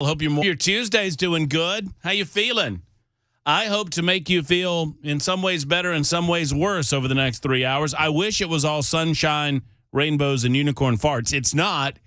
Hope your Tuesday's doing good. How you feeling? I hope to make you feel in some ways better, in some ways worse over the next 3 hours. I wish it was all sunshine, rainbows, and unicorn farts. It's not.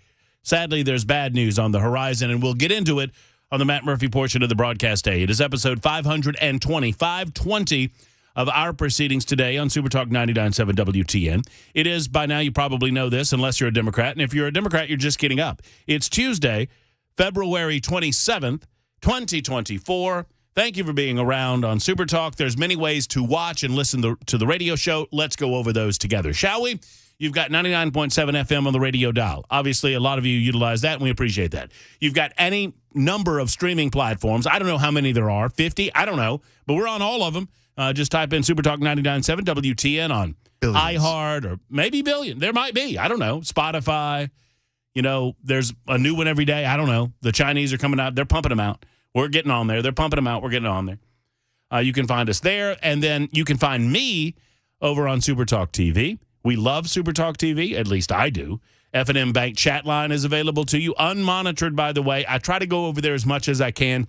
Sadly, there's bad news on the horizon, and we'll get into it on the Matt Murphy portion of the broadcast day. It is episode 520 of our proceedings today on Super Talk 99.7 WTN. It is, by now you probably know this, unless you're a Democrat, and if you're a Democrat, you're just getting up. It's Tuesday, February 27th, 2024. Thank you for being around on Super Talk. There's many ways to watch and listen to the radio show. Let's go over those together, shall we? You've got 99.7 FM on the radio dial. Obviously, a lot of you utilize that, and we appreciate that. You've got any number of streaming platforms. I don't know how many there are, 50? I don't know, but we're on all of them. Just type in Super Talk 99.7 WTN on Billions. iHeart or maybe Billion. There might be. I don't know. Spotify. You know, there's a new one every day. I don't know. The Chinese are coming out. They're pumping them out. We're getting on there. They're pumping them out. We're getting on there. You can find us there. And then you can find me over on Super Talk TV. We love Super Talk TV. At least I do. F&M Bank chat line is available to you. Unmonitored, by the way. I try to go over there as much as I can.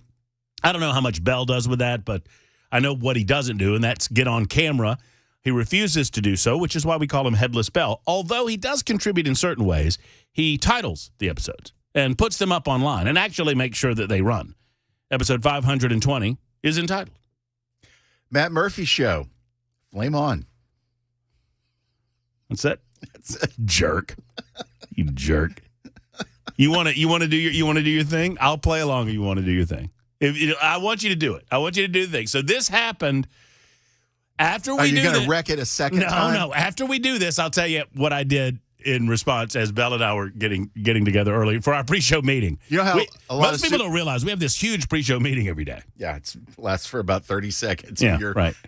I don't know how much Bell does with that, but I know what he doesn't do, and that's get on camera. He refuses to do so, which is why we call him Headless Bell. Although he does contribute in certain ways, he titles the episodes and puts them up online and actually makes sure that they run. Episode 520 is entitled Matt Murphy Show. Flame on. What's that? That's a jerk. You jerk. You want to do your thing? I'll play along if you want to do your thing. I want you to do it. I want you to do the thing. So this happened after we do this. Are you going to wreck it a second time? No. After we do this, I'll tell you what I did in response as Bell and I were getting together early for our pre-show meeting. You know how most people don't realize we have this huge pre-show meeting every day. Yeah, it lasts for about 30 seconds. Yeah,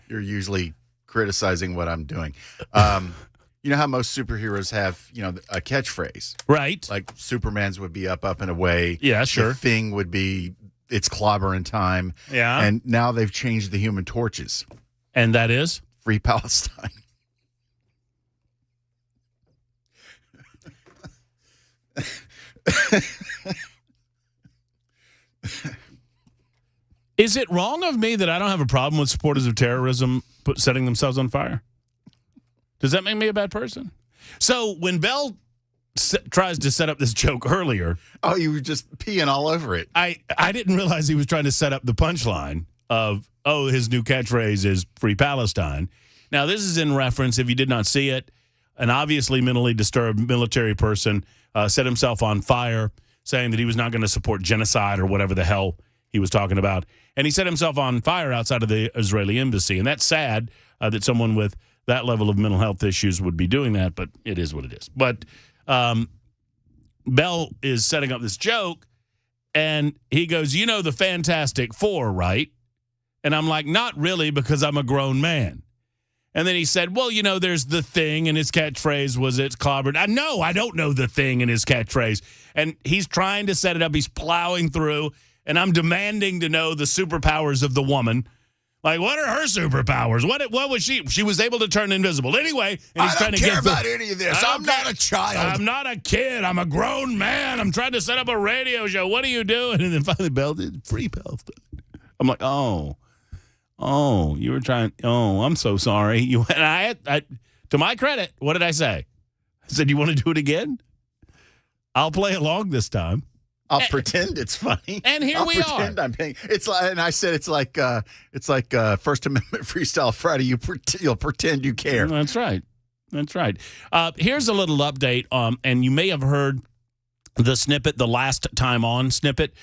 You're usually criticizing what I'm doing. You know how most superheroes have, a catchphrase? Right. Like Superman's would be up and away. Yeah, sure. The Thing would be it's clobbering time. Yeah. And now they've changed the Human Torches. And that is? Free Palestine. Is it wrong of me that I don't have a problem with supporters of terrorism setting themselves on fire? Does that make me a bad person? So when Bell tries to set up this joke earlier. Oh, you were just peeing all over it. I didn't realize he was trying to set up the punchline of, his new catchphrase is Free Palestine. Now, this is in reference, if you did not see it, an obviously mentally disturbed military person set himself on fire, saying that he was not going to support genocide or whatever the hell he was talking about. And he set himself on fire outside of the Israeli embassy. And that's sad that someone with that level of mental health issues would be doing that, but it is what it is. But Bell is setting up this joke, and he goes, the Fantastic Four, right? And I'm like, not really, because I'm a grown man. And then he said, well, there's the Thing, and his catchphrase was it's clobbered. I don't know the Thing and his catchphrase. And he's trying to set it up. He's plowing through, and I'm demanding to know the superpowers of the woman. Like, what are her superpowers? What was she? She was able to turn invisible. Anyway, and he's trying to get about any of this. I'm not a child. I'm not a kid. I'm a grown man. I'm trying to set up a radio show. What are you doing? And then finally Bell did Free Palestine. I'm like, you were trying. Oh, I'm so sorry. I to my credit, what did I say? I said, you want to do it again? I'll play along this time. I'll pretend it's funny. And here we are. I'm paying. It's like, and I said it's like First Amendment Freestyle Friday. You'll pretend you care. That's right. Here's a little update. And you may have heard the snippet, the last time on snippet,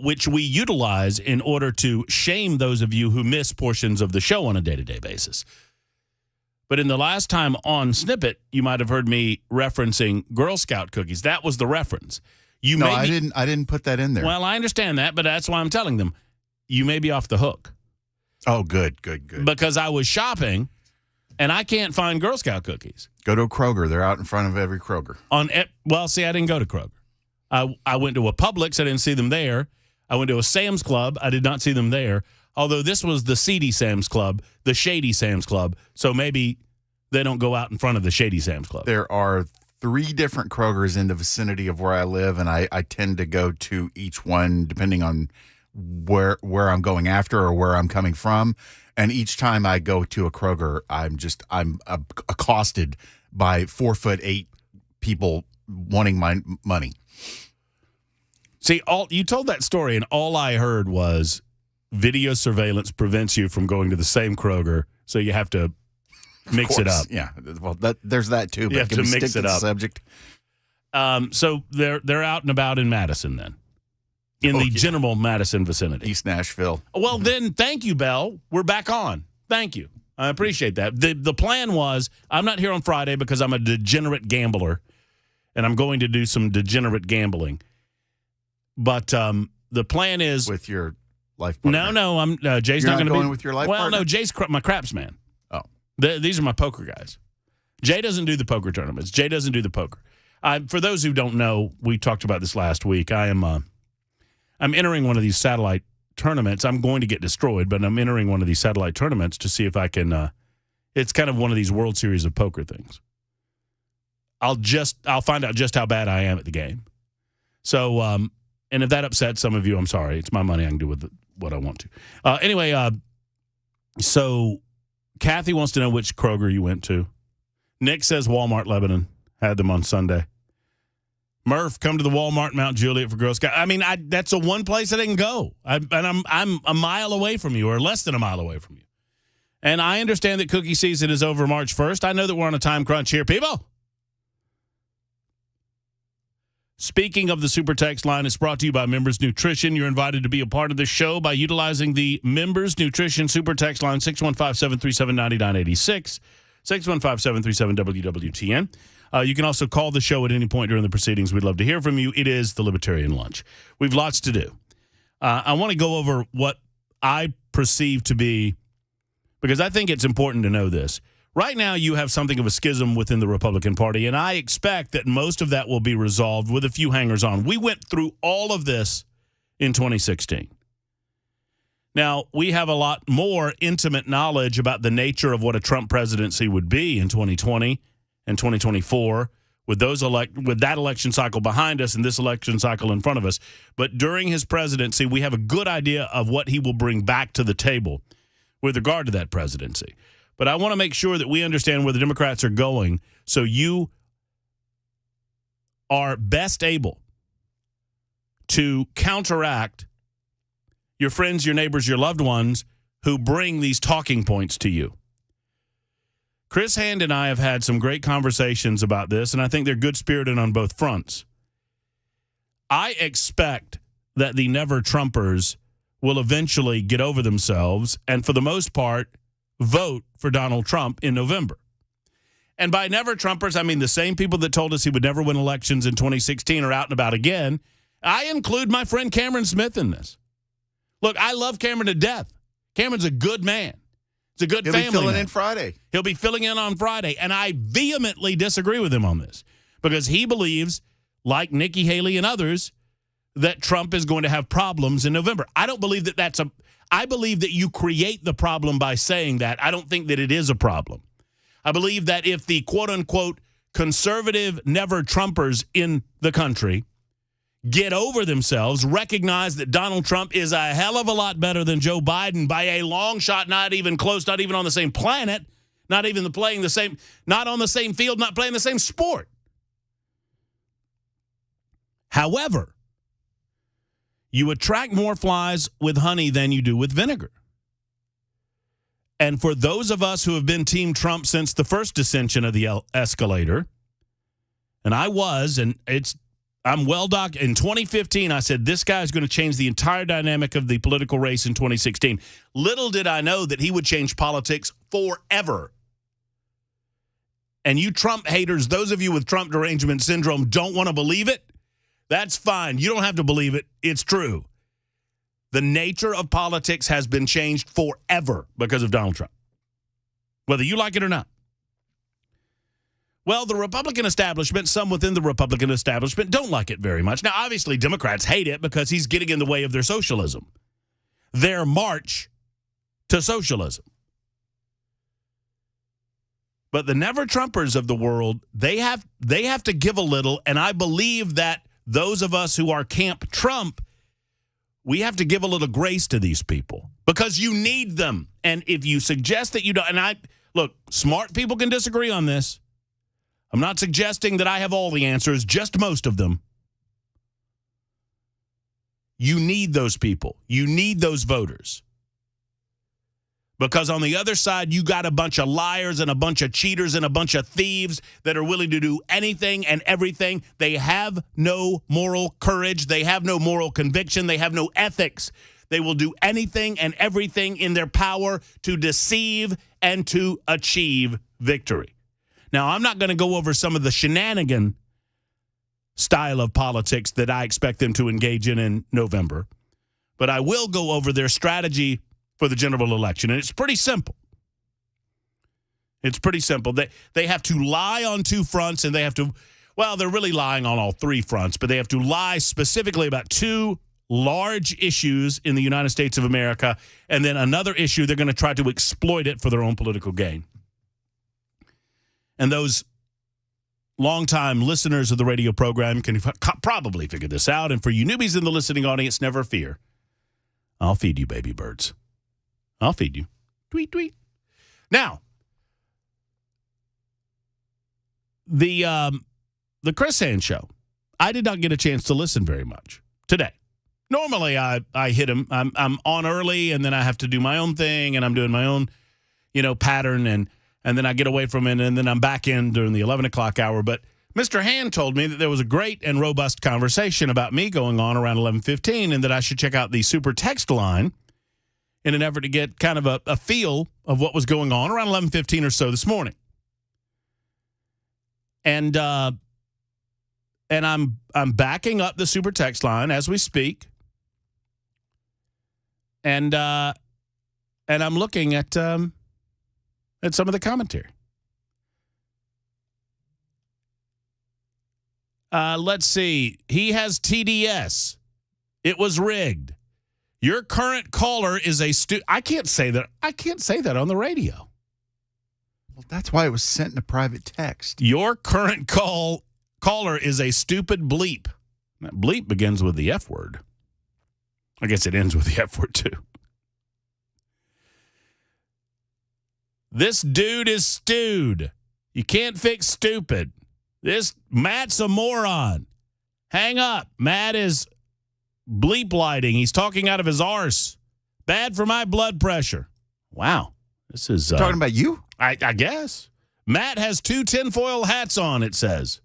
which we utilize in order to shame those of you who miss portions of the show on a day-to-day basis. But in the last time on snippet, you might have heard me referencing Girl Scout cookies. That was the reference. I didn't put that in there. Well, I understand that, but that's why I'm telling them. You may be off the hook. Oh, good. Because I was shopping, and I can't find Girl Scout cookies. Go to a Kroger. They're out in front of every Kroger. I didn't go to Kroger. I went to a Publix. I didn't see them there. I went to a Sam's Club. I did not see them there. Although this was the seedy Sam's Club, the shady Sam's Club. So maybe they don't go out in front of the shady Sam's Club. There are 3 different Krogers in the vicinity of where I live, and I tend to go to each one depending on where I'm going after or where I'm coming from. And each time I go to a Kroger, I'm accosted by 4'8" people wanting my money. See, you told that story, and all I heard was video surveillance prevents you from going to the same Kroger, so you have to mix it up. Yeah, well, there's that too. But You have to mix it up. Subject. So they're out and about in Madison then, in the general Madison vicinity, East Nashville. Well, then, thank you, Bell. We're back on. Thank you. I appreciate that. The plan was I'm not here on Friday because I'm a degenerate gambler, and I'm going to do some degenerate gambling. But the plan is with your life partner. No, I'm Jay's You're not going to be with your life well. partner? No, Jay's my craps man. Oh, these are my poker guys. Jay doesn't do the poker tournaments. Jay doesn't do the poker. For those who don't know, we talked about this last week. I'm entering one of these satellite tournaments. I'm going to get destroyed, but I'm entering one of these satellite tournaments to see if I can. It's kind of one of these World Series of poker things. I'll find out just how bad I am at the game. So, and if that upsets some of you, I'm sorry. It's my money. I can do with what I want to. Anyway, so Kathy wants to know which Kroger you went to. Nick says Walmart Lebanon. Had them on Sunday. Murph, come to the Walmart Mount Juliet for Girl Scout. I mean, that's the one place I didn't go. I'm a mile away from you, or less than a mile away from you. And I understand that cookie season is over March 1st. I know that we're on a time crunch here, people. Speaking of the Super Text line, it's brought to you by Members Nutrition. You're invited to be a part of the show by utilizing the Members Nutrition Super Text line, 615-737-9986, 615-737-WWTN. You can also call the show at any point during the proceedings. We'd love to hear from you. It is the Libertarian Lunch. We've lots to do. I want to go over what I perceive to be, because I think it's important to know this. Right now, you have something of a schism within the Republican Party, and I expect that most of that will be resolved with a few hangers-on. We went through all of this in 2016. Now, we have a lot more intimate knowledge about the nature of what a Trump presidency would be in 2020 and 2024 with that election cycle behind us and this election cycle in front of us. But during his presidency, we have a good idea of what he will bring back to the table with regard to that presidency. But I want to make sure that we understand where the Democrats are going so you are best able to counteract your friends, your neighbors, your loved ones who bring these talking points to you. Chris Hand and I have had some great conversations about this, and I think they're good-spirited on both fronts. I expect that the never-Trumpers will eventually get over themselves and, for the most part, vote for Donald Trump in November. And by never-Trumpers, I mean the same people that told us he would never win elections in 2016 are out and about again. I include my friend Cameron Smith in this. Look, I love Cameron to death. Cameron's a good man. It's a good family man. He'll be filling in Friday. He'll be filling in on Friday. And I vehemently disagree with him on this because he believes, like Nikki Haley and others, that Trump is going to have problems in November. I don't believe that I believe that you create the problem by saying that. I don't think that it is a problem. I believe that if the quote-unquote conservative never-Trumpers in the country get over themselves, recognize that Donald Trump is a hell of a lot better than Joe Biden by a long shot, not even close, not even on the same planet, not even playing the same, not on the same field, not playing the same sport. However, you attract more flies with honey than you do with vinegar. And for those of us who have been Team Trump since the first dissension of the escalator, and I was, and I'm in 2015, I said, this guy is going to change the entire dynamic of the political race in 2016. Little did I know that he would change politics forever. And you Trump haters, those of you with Trump derangement syndrome, don't want to believe it? That's fine. You don't have to believe it. It's true. The nature of politics has been changed forever because of Donald Trump, whether you like it or not. Well, the Republican establishment, some within the Republican establishment, don't like it very much. Now, obviously, Democrats hate it because he's getting in the way of their socialism, their march to socialism. But the never Trumpers of the world, they have to give a little, and I believe that those of us who are Camp Trump, we have to give a little grace to these people because you need them. And if you suggest that you don't, look, smart people can disagree on this. I'm not suggesting that I have all the answers, just most of them. You need those people. You need those voters. Because on the other side, you got a bunch of liars and a bunch of cheaters and a bunch of thieves that are willing to do anything and everything. They have no moral courage. They have no moral conviction. They have no ethics. They will do anything and everything in their power to deceive and to achieve victory. Now, I'm not going to go over some of the shenanigan style of politics that I expect them to engage in November, but I will go over their strategy for the general election, and it's pretty simple. It's pretty simple. They have to lie on two fronts, and they have to, well, they're really lying on all three fronts, but they have to lie specifically about two large issues in the United States of America, and then another issue, they're going to try to exploit it for their own political gain. And those longtime listeners of the radio program can probably figure this out, and for you newbies in the listening audience, never fear. I'll feed you, baby birds. I'll feed you. Tweet, tweet. Now, the Chris Hand Show, I did not get a chance to listen very much today. Normally, I hit him. I'm on early, and then I have to do my own thing, and I'm doing my own, pattern, and then I get away from it, and then I'm back in during the 11 o'clock hour. But Mr. Hand told me that there was a great and robust conversation about me going on around 11:15, and that I should check out the super text line in an effort to get kind of a feel of what was going on around 11:15 or so this morning. And I'm backing up the super text line as we speak. And I'm looking at some of the commentary. Let's see. He has TDS. It was rigged. Your current caller is a I can't say that. I can't say that on the radio. Well, that's why it was sent in a private text. Your current caller is a stupid bleep. That bleep begins with the F word. I guess it ends with the F word too. This dude is stewed. You can't fix stupid. Matt's a moron. Hang up. Matt is bleep lighting. He's talking out of his arse. Bad for my blood pressure. Wow. This is talking about you? I guess. Matt has two tinfoil hats on, it says.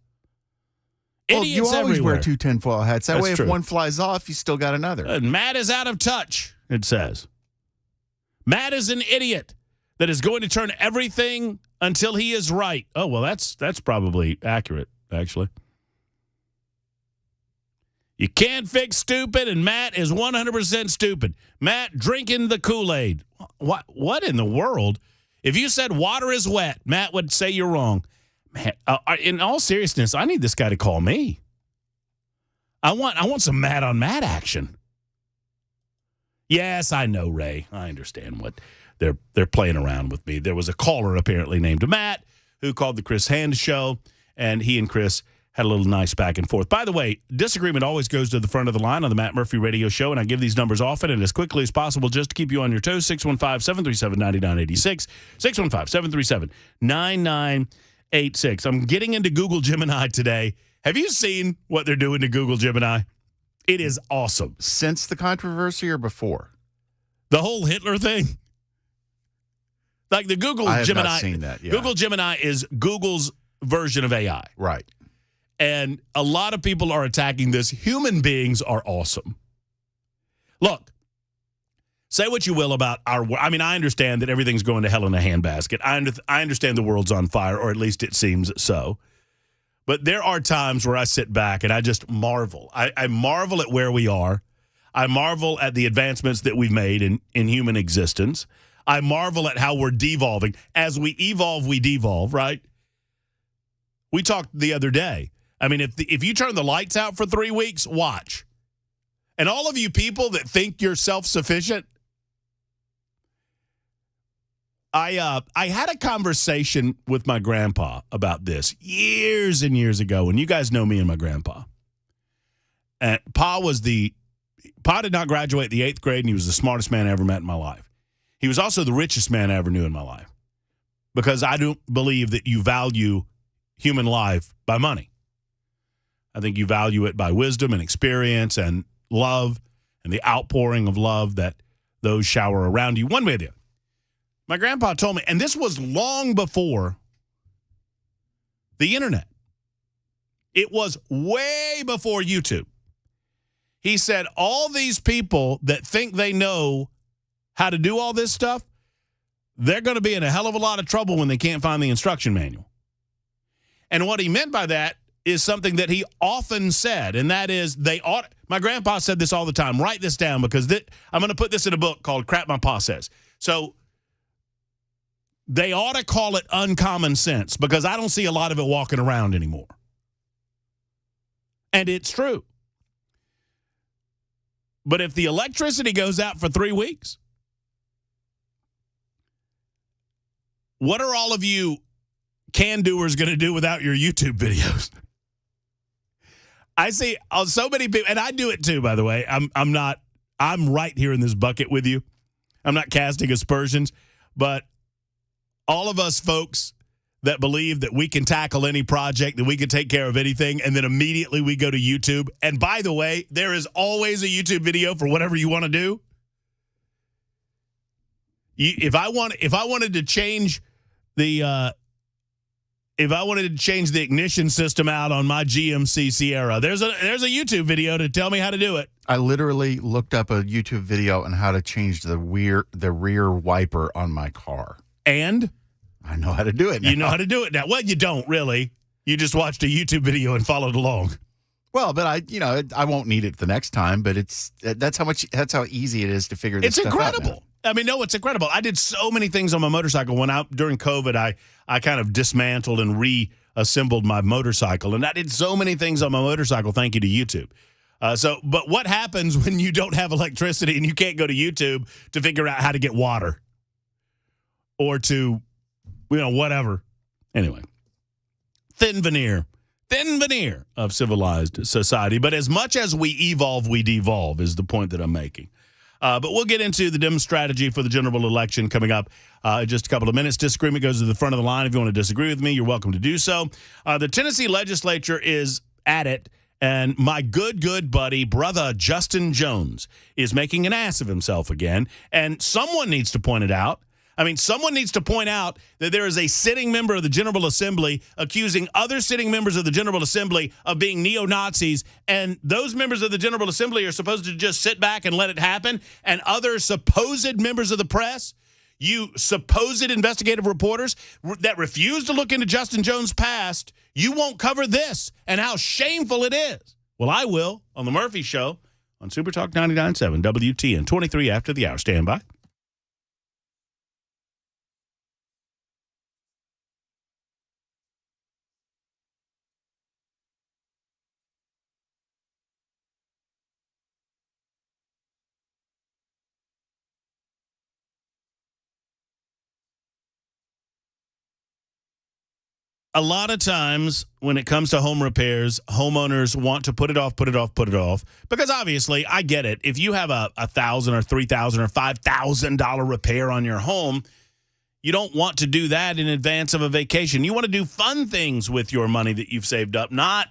Well, Idiots you always everywhere. wear two tinfoil hats. That That's way, true. if one flies off, you still got another. And Matt is out of touch, it says. Matt is an idiot that is going to turn everything until he is right. Oh, well, that's probably accurate, actually. You can't fix stupid, and Matt is 100% stupid. Matt drinking the Kool-Aid. What in the world? If you said water is wet, Matt would say you're wrong. Man, in all seriousness, I need this guy to call me. I want some Matt on Matt action. Yes, I know, Ray. I understand what they're playing around with me. There was a caller apparently named Matt who called the Chris Hand Show, and he and Chris had a little nice back and forth. By the way, disagreement always goes to the front of the line on the Matt Murphy Radio Show, and I give these numbers often and as quickly as possible just to keep you on your toes. 615-737-9986. 615-737-9986. I'm getting into Google Gemini today. Have you seen what they're doing to Google Gemini? It is awesome. Since the controversy or before? The whole Hitler thing? Like the Google I have Gemini. not seen that, yeah. Google Gemini is Google's version of AI. Right. And a lot of people are attacking this. Human beings are awesome. Look, say what you will about our world. I mean, I understand that everything's going to hell in a handbasket. I understand the world's on fire, or at least it seems so. But there are times where I sit back and I just marvel. I marvel at where we are. I marvel at the advancements that we've made in human existence. I marvel at how we're devolving. As we evolve, we devolve, right? We talked the other day. I mean, if you turn the lights out for 3 weeks, watch. And all of you people that think you're self-sufficient, I had a conversation with my grandpa about this years and years ago, and you guys know me and my grandpa. And Pa did not graduate the 8th grade, and he was the smartest man I ever met in my life. He was also the richest man I ever knew in my life, because I don't believe that you value human life by money. I think you value it by wisdom and experience and love and the outpouring of love that those shower around you one way or the other. My grandpa told me, and this was long before the internet. It was way before YouTube. He said, all these people that think they know how to do all this stuff, they're going to be in a hell of a lot of trouble when they can't find the instruction manual. And what he meant by that is something that he often said, and that is my grandpa said this all the time. Write this down, because I'm going to put this in a book called Crap My Pa Says. So they ought to call it uncommon sense, because I don't see a lot of it walking around anymore. And it's true. But if the electricity goes out for 3 weeks, what are all of you can-doers going to do without your YouTube videos? I see so many people, and I do it too, by the way. I'm right here in this bucket with you. I'm not casting aspersions, but all of us folks that believe that we can tackle any project, that we can take care of anything, and then immediately we go to YouTube. And by the way, there is always a YouTube video for whatever you want to do. If I wanted to change the ignition system out on my GMC Sierra, there's a YouTube video to tell me how to do it. I literally looked up a YouTube video on how to change the rear wiper on my car. And I know how to do it now. You know how to do it now. Well, you don't really. You just watched a YouTube video and followed along. Well, but I won't need it the next time, but that's how easy it is to figure this stuff out. It's incredible. I mean, no, it's incredible. I did so many things on my motorcycle during COVID. I kind of dismantled and reassembled my motorcycle, and I did so many things on my motorcycle. Thank you to YouTube. But what happens when you don't have electricity and you can't go to YouTube to figure out how to get water or to, whatever? Anyway, thin veneer of civilized society. But as much as we evolve, we devolve is the point that I'm making. But we'll get into the Dem strategy for the general election coming up in just a couple of minutes. Disagreement goes to the front of the line. If you want to disagree with me, you're welcome to do so. The Tennessee legislature is at it, and my good buddy, brother Justin Jones, is making an ass of himself again, and someone needs to point it out. Someone needs to point out that there is a sitting member of the General Assembly accusing other sitting members of the General Assembly of being neo-Nazis, and those members of the General Assembly are supposed to just sit back and let it happen, and other supposed members of the press, you supposed investigative reporters that refuse to look into Justin Jones' past, you won't cover this and how shameful it is. Well, I will on The Murphy Show on Super Talk 99.7 WTN, 23 after the hour. Stand by. A lot of times when it comes to home repairs, homeowners want to put it off, because obviously, I get it. If you have a $1,000 or $3,000 or $5,000 repair on your home, you don't want to do that in advance of a vacation. You want to do fun things with your money that you've saved up, not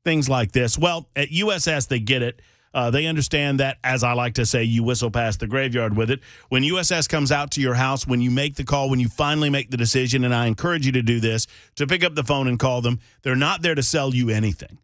things like this. Well, at USS, they get it. They understand that, as I like to say, you whistle past the graveyard with it. When USS comes out to your house, when you make the call, when you finally make the decision, and I encourage you to do this, to pick up the phone and call them, they're not there to sell you anything.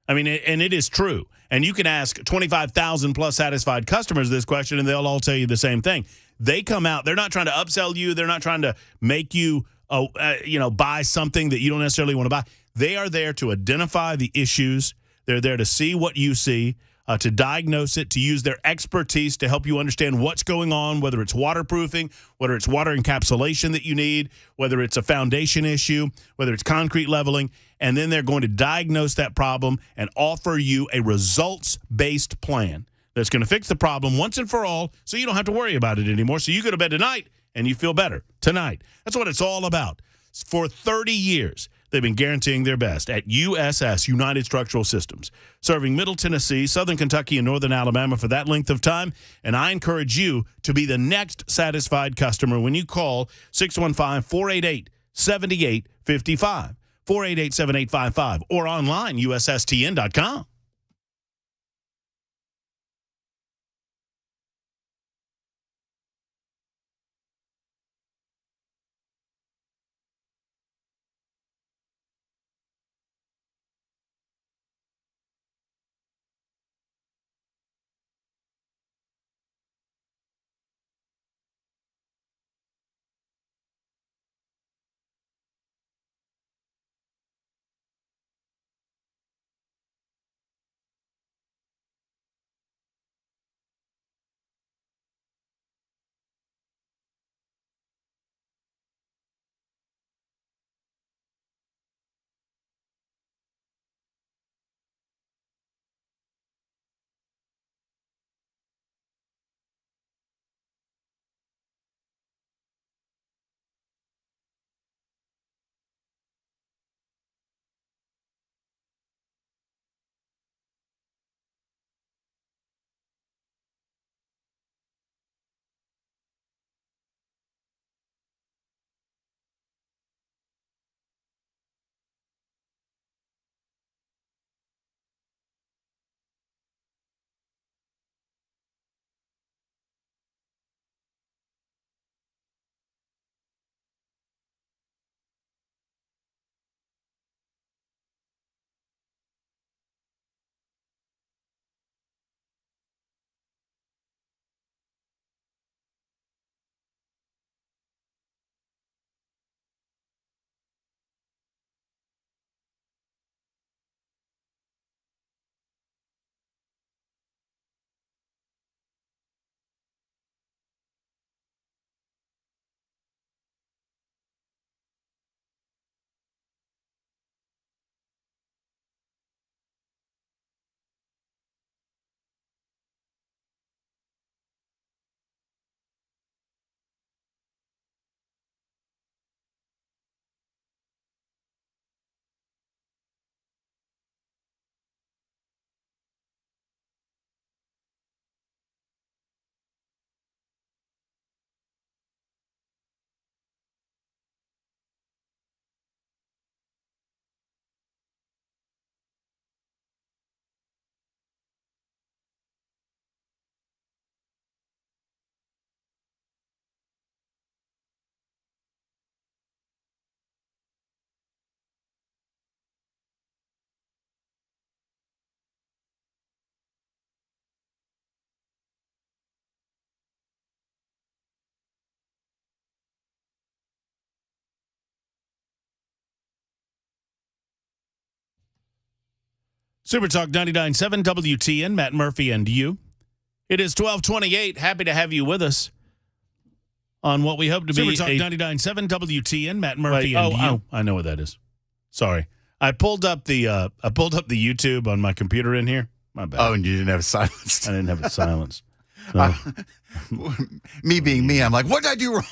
And it is true. And you can ask 25,000 plus satisfied customers this question, and they'll all tell you the same thing. They come out. They're not trying to upsell you. They're not trying to make you, buy something that you don't necessarily want to buy. They are there to identify the issues. They're there to see what you see. To diagnose it, to use their expertise to help you understand what's going on, whether it's waterproofing, whether it's water encapsulation that you need, whether it's a foundation issue, whether it's concrete leveling, and then they're going to diagnose that problem and offer you a results-based plan that's going to fix the problem once and for all so you don't have to worry about it anymore. So you go to bed tonight and you feel better tonight. That's what it's all about. For 30 years, they've been guaranteeing their best at USS, United Structural Systems, serving Middle Tennessee, Southern Kentucky, and Northern Alabama for that length of time. And I encourage you to be the next satisfied customer when you call 615-488-7855, 488-7855, or online, USSTN.com. Super Talk 99.7 WTN, Matt Murphy and you. It is 12:28. Happy to have you with us on what we hope to be Super Talk 99.7 WTN, Matt Murphy and you. Oh, I know what that is. Sorry. I pulled up the YouTube on my computer in here. My bad. Oh, and you didn't have it silenced. I didn't have it silenced. So. Me being me, I'm like, what did I do wrong?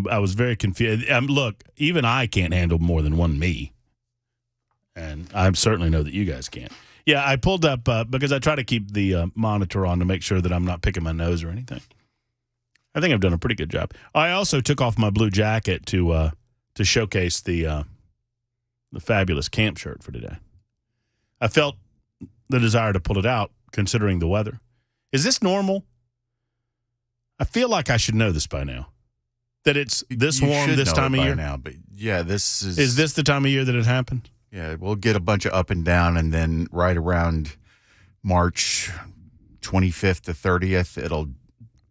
I was very confused. Look, even I can't handle more than one me. And I certainly know that you guys can't. Yeah, I pulled up because I try to keep the monitor on to make sure that I'm not picking my nose or anything. I think I've done a pretty good job. I also took off my blue jacket to showcase the fabulous camp shirt for today. I felt the desire to pull it out considering the weather. Is this normal? I feel like I should know this by now. That it's this warm this time of year now, but yeah, this is. Is this the time of year that it happened? Yeah, we'll get a bunch of up and down, and then right around March 25th to 30th, it'll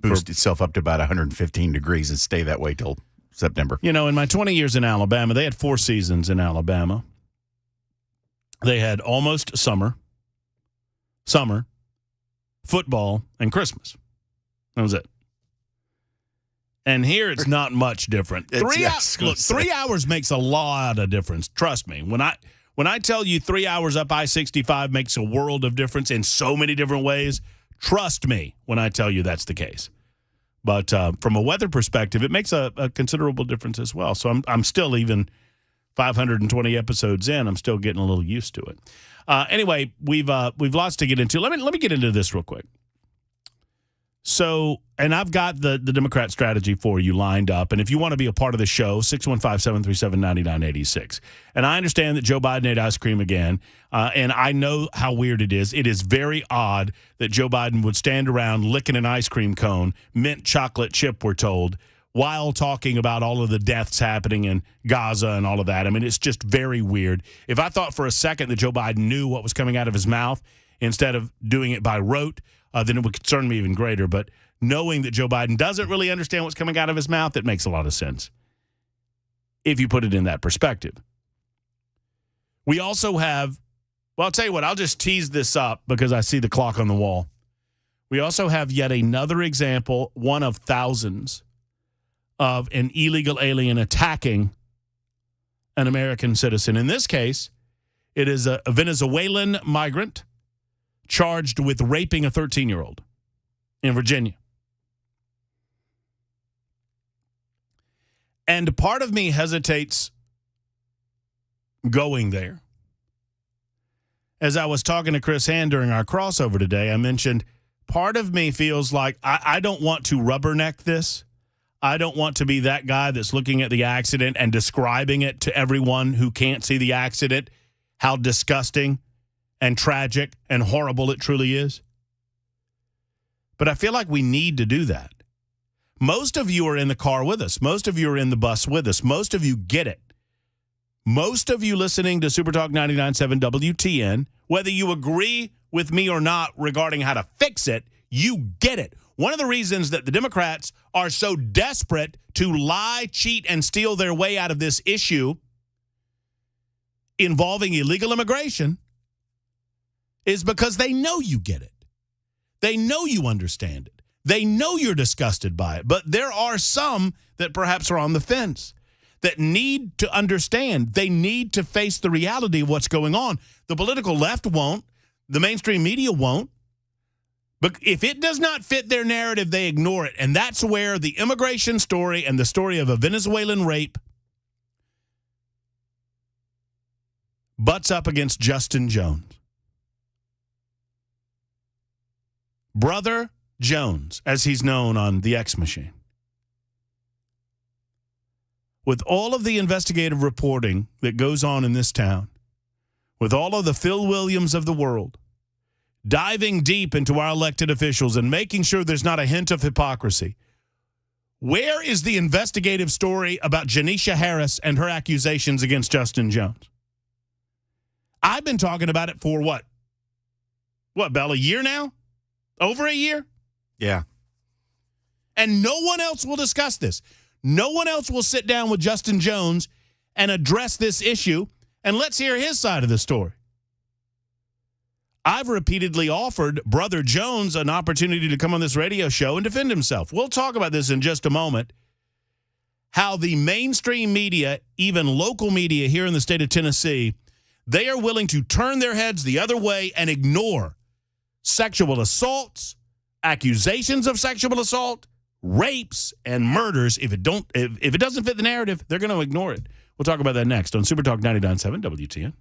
boost itself up to about 115 degrees and stay that way till September. You know, in my 20 years in Alabama, they had 4 seasons in Alabama. They had almost summer, football, and Christmas. That was it. And here it's not much different. 3 hours makes a lot of difference. Trust me. When I tell you 3 hours up I-65 makes a world of difference in so many different ways, trust me when I tell you that's the case. But from a weather perspective, it makes a considerable difference as well. So I'm still, even 520 episodes in, I'm still getting a little used to it. Anyway, we've lots to get into. Let me get into this real quick. So, and I've got the Democrat strategy for you lined up. And if you want to be a part of the show, 615-737-9986. And I understand that Joe Biden ate ice cream again. And I know how weird it is. It is very odd that Joe Biden would stand around licking an ice cream cone, mint chocolate chip, we're told, while talking about all of the deaths happening in Gaza and all of that. I mean, it's just very weird. If I thought for a second that Joe Biden knew what was coming out of his mouth instead of doing it by rote, then it would concern me even greater. But knowing that Joe Biden doesn't really understand what's coming out of his mouth, it makes a lot of sense if you put it in that perspective. We also have, well, I'll tell you what, I'll just tease this up because I see the clock on the wall. We also have yet another example, one of thousands, of an illegal alien attacking an American citizen. In this case, it is a Venezuelan migrant charged with raping a 13-year-old in Virginia. And part of me hesitates going there. As I was talking to Chris Hand during our crossover today, I mentioned part of me feels like I don't want to rubberneck this. I don't want to be that guy that's looking at the accident and describing it to everyone who can't see the accident, how disgusting and tragic and horrible it truly is. But I feel like we need to do that. Most of you are in the car with us. Most of you are in the bus with us. Most of you get it. Most of you listening to Super Talk 99.7 WTN, whether you agree with me or not regarding how to fix it, you get it. One of the reasons that the Democrats are so desperate to lie, cheat, and steal their way out of this issue involving illegal immigration is because they know you get it. They know you understand it. They know you're disgusted by it. But there are some that perhaps are on the fence that need to understand. They need to face the reality of what's going on. The political left won't. The mainstream media won't. But if it does not fit their narrative, they ignore it. And that's where the immigration story and the story of a Venezuelan rape butts up against Justin Jones. Brother Jones, as he's known on the X machine. With all of the investigative reporting that goes on in this town, with all of the Phil Williams of the world, diving deep into our elected officials and making sure there's not a hint of hypocrisy, where is the investigative story about Janisha Harris and her accusations against Justin Jones? I've been talking about it for what, Bell, a year now? Over a year? Yeah. And no one else will discuss this. No one else will sit down with Justin Jones and address this issue, and let's hear his side of the story. I've repeatedly offered Brother Jones an opportunity to come on this radio show and defend himself. We'll talk about this in just a moment. How the mainstream media, even local media here in the state of Tennessee, they are willing to turn their heads the other way and ignore sexual assaults, accusations of sexual assault, rapes, and murders. If it doesn't fit the narrative, they're going to ignore it. We'll talk about that next on Super Talk 99.7 WTN.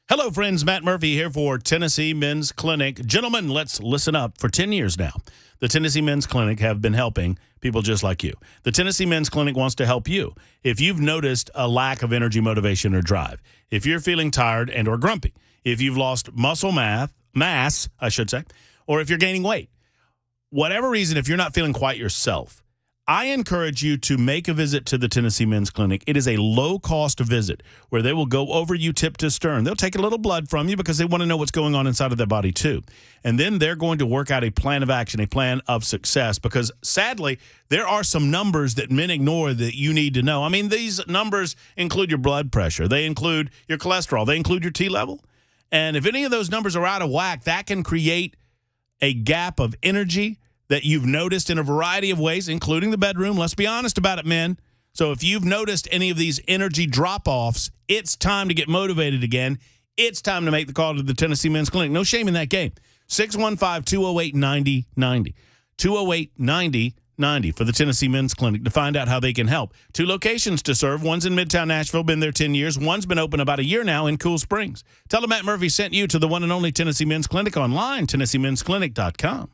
Hello, friends. Matt Murphy here for Tennessee Men's Clinic. Gentlemen, let's listen up. For 10 years now, the Tennessee Men's Clinic have been helping people just like you. The Tennessee Men's Clinic wants to help you. If you've noticed a lack of energy, motivation, or drive, if you're feeling tired and or grumpy, if you've lost muscle mass, I should say, or if you're gaining weight. Whatever reason, if you're not feeling quite yourself, I encourage you to make a visit to the Tennessee Men's Clinic. It is a low-cost visit where they will go over you tip to stern. They'll take a little blood from you because they want to know what's going on inside of their body too. And then they're going to work out a plan of action, a plan of success, because sadly, there are some numbers that men ignore that you need to know. I mean, these numbers include your blood pressure. They include your cholesterol. They include your T level. And if any of those numbers are out of whack, that can create a gap of energy that you've noticed in a variety of ways, including the bedroom. Let's be honest about it, men. So if you've noticed any of these energy drop-offs, it's time to get motivated again. It's time to make the call to the Tennessee Men's Clinic. No shame in that game. 615-208-9090. 208-9090 for the Tennessee Men's Clinic to find out how they can help. 2 locations to serve. One's in Midtown Nashville, been there 10 years. One's been open about a year now in Cool Springs. Tell them Matt Murphy sent you to the one and only Tennessee Men's Clinic online, TennesseeMen'sClinic.com.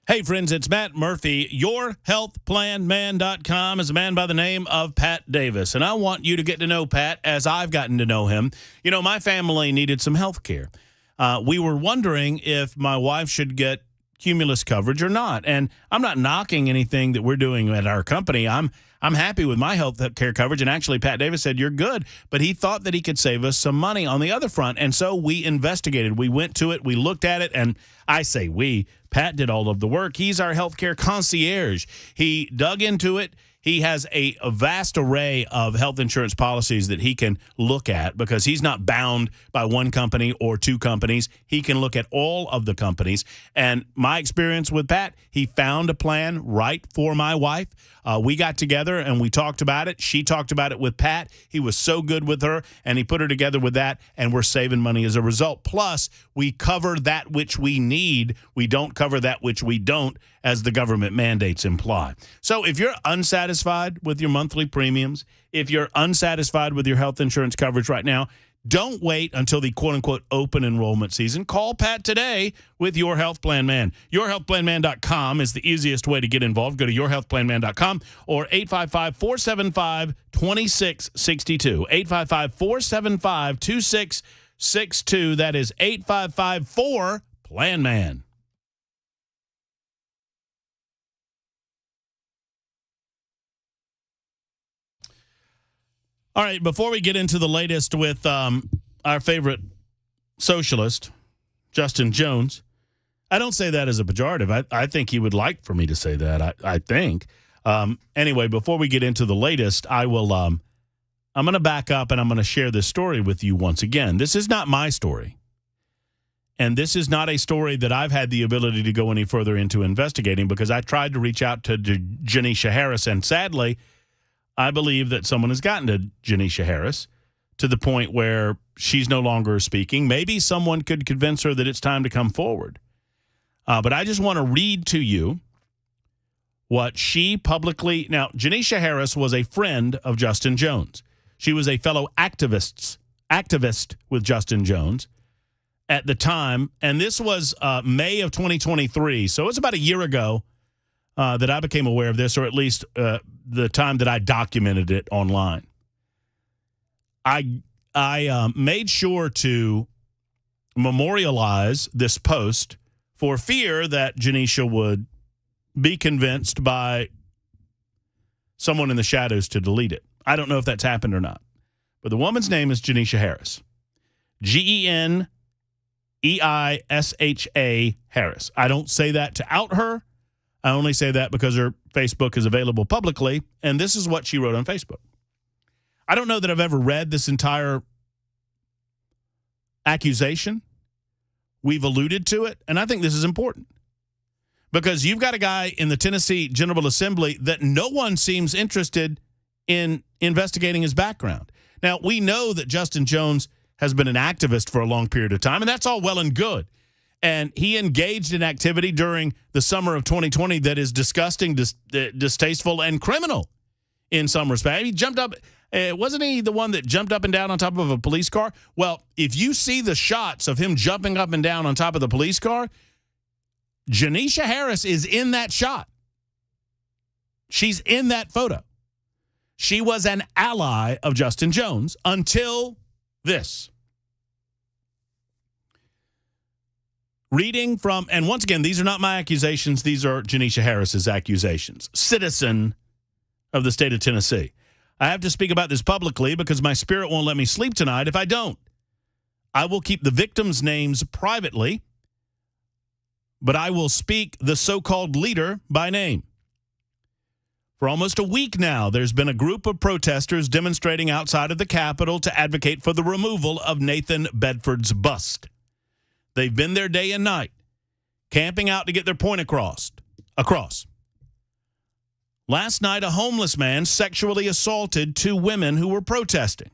Hey, friends, it's Matt Murphy. YourHealthPlanMan.com is a man by the name of Pat Davis, and I want you to get to know Pat as I've gotten to know him. You know, my family needed some health care. We were wondering if my wife should get Cumulus coverage or not, and I'm not knocking anything that we're doing at our company. I'm happy with my health care coverage, and actually Pat Davis said, you're good, but he thought that he could save us some money on the other front, and so we investigated. We went to it, we looked at it, and I say we, Pat did all of the work. He's our healthcare concierge. He dug into it. He has a vast array of health insurance policies that he can look at because he's not bound by one company or two companies. He can look at all of the companies. And my experience with Pat, he found a plan right for my wife. We got together and we talked about it. She talked about it with Pat. He was so good with her, and he put her together with that, and we're saving money as a result. Plus, we cover that which we need. We don't cover that which we don't, as the government mandates imply. So if you're unsatisfied with your monthly premiums, if you're unsatisfied with your health insurance coverage right now, Don't wait until the quote-unquote open enrollment season. Call Pat today with Your Health Plan Man. YourHealthPlanMan.com is the easiest way to get involved. Go to YourHealthPlanMan.com or 855-475-2662. 855-475-2662. That is 855-4-PLAN-MAN. All right, before we get into the latest with our favorite socialist, Justin Jones, I don't say that as a pejorative. I think he would like for me to say that, I think. Anyway, before we get into the latest, I'm going to back up and I'm going to share this story with you once again. This is not my story. And this is not a story that I've had the ability to go any further into investigating because I tried to reach out to Janisha Harris, and sadly, I believe that someone has gotten to Janisha Harris to the point where she's no longer speaking. Maybe someone could convince her that it's time to come forward. But I just want to read to you what she publicly... Now, Janisha Harris was a friend of Justin Jones. She was a fellow activist with Justin Jones at the time. And this was May of 2023. So it's about a year ago that I became aware of this, or at least the time that I documented it online. I made sure to memorialize this post for fear that Janisha would be convinced by someone in the shadows to delete it. I don't know if that's happened or not. But the woman's name is Janisha Harris. Geneisha Harris. I don't say that to out her. I only say that because her Facebook is available publicly, and this is what she wrote on Facebook. I don't know that I've ever read this entire accusation. We've alluded to it, and I think this is important because you've got a guy in the Tennessee General Assembly that no one seems interested in investigating his background. Now, we know that Justin Jones has been an activist for a long period of time, and that's all well and good. And he engaged in activity during the summer of 2020 that is disgusting, distasteful, and criminal in some respect. He jumped up. Wasn't he the one that jumped up and down on top of a police car? Well, if you see the shots of him jumping up and down on top of the police car, Janisha Harris is in that shot. She's in that photo. She was an ally of Justin Jones until this. Reading from, and once again, these are not my accusations. These are Janisha Harris's accusations. Citizen of the state of Tennessee. I have to speak about this publicly because my spirit won't let me sleep tonight if I don't. I will keep the victims' names privately, but I will speak the so-called leader by name. For almost a week now, there's been a group of protesters demonstrating outside of the Capitol to advocate for the removal of Nathan Bedford's bust. They've been there day and night, camping out to get their point across. Last night, a homeless man sexually assaulted two women who were protesting.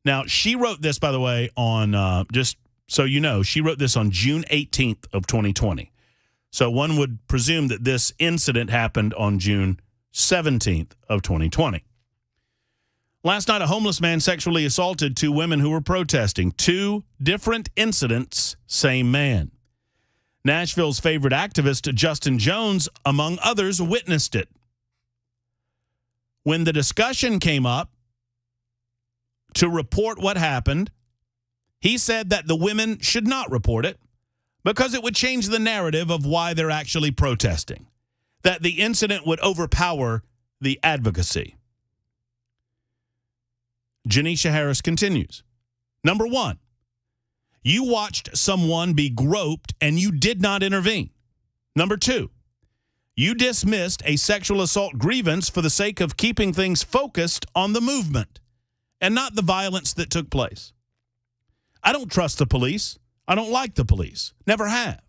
Now, she wrote this, by the way, on, just so you know, she wrote this on June 18th of 2020. So one would presume that this incident happened on June 17th of 2020. Last night, a homeless man sexually assaulted two women who were protesting. Two different incidents, same man. Nashville's favorite activist, Justin Jones, among others, witnessed it. When the discussion came up to report what happened, he said that the women should not report it because it would change the narrative of why they're actually protesting, that the incident would overpower the advocacy. Janisha Harris continues. Number one, you watched someone be groped and you did not intervene. Number two, you dismissed a sexual assault grievance for the sake of keeping things focused on the movement and not the violence that took place. I don't trust the police. I don't like the police. Never have.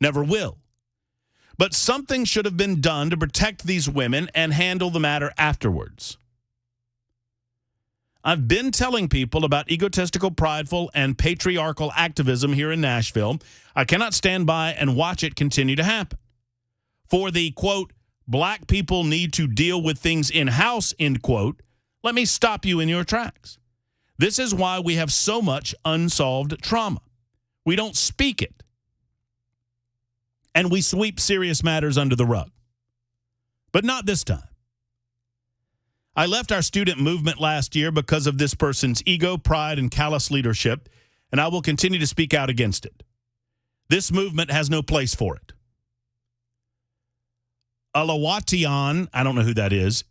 Never will. But something should have been done to protect these women and handle the matter afterwards. I've been telling people about egotistical, prideful, and patriarchal activism here in Nashville. I cannot stand by and watch it continue to happen. For the, quote, black people need to deal with things in-house, end quote, let me stop you in your tracks. This is why we have so much unsolved trauma. We don't speak it. And we sweep serious matters under the rug. But not this time. I left our student movement last year because of this person's ego, pride, and callous leadership, and I will continue to speak out against it. This movement has no place for it. Alawatian, I don't know who that is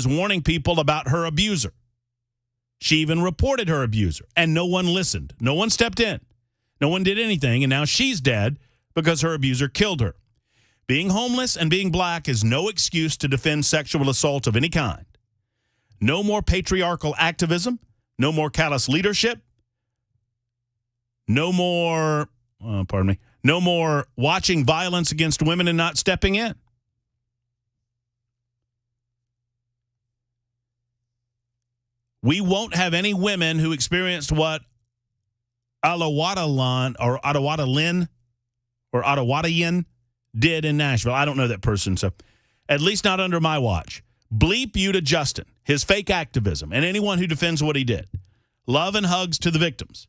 warning people about her abuser. She even reported her abuser, and no one listened. No one stepped in. No one did anything, and now she's dead because her abuser killed her. Being homeless and being black is no excuse to defend sexual assault of any kind. No more patriarchal activism. No more callous leadership. No more watching violence against women and not stepping in. We won't have any women who experienced what Alawatalan or Ottawatayan did in Nashville. I don't know that person, so at least not under my watch. Bleep you to Justin, his fake activism, and anyone who defends what he did. Love and hugs to the victims.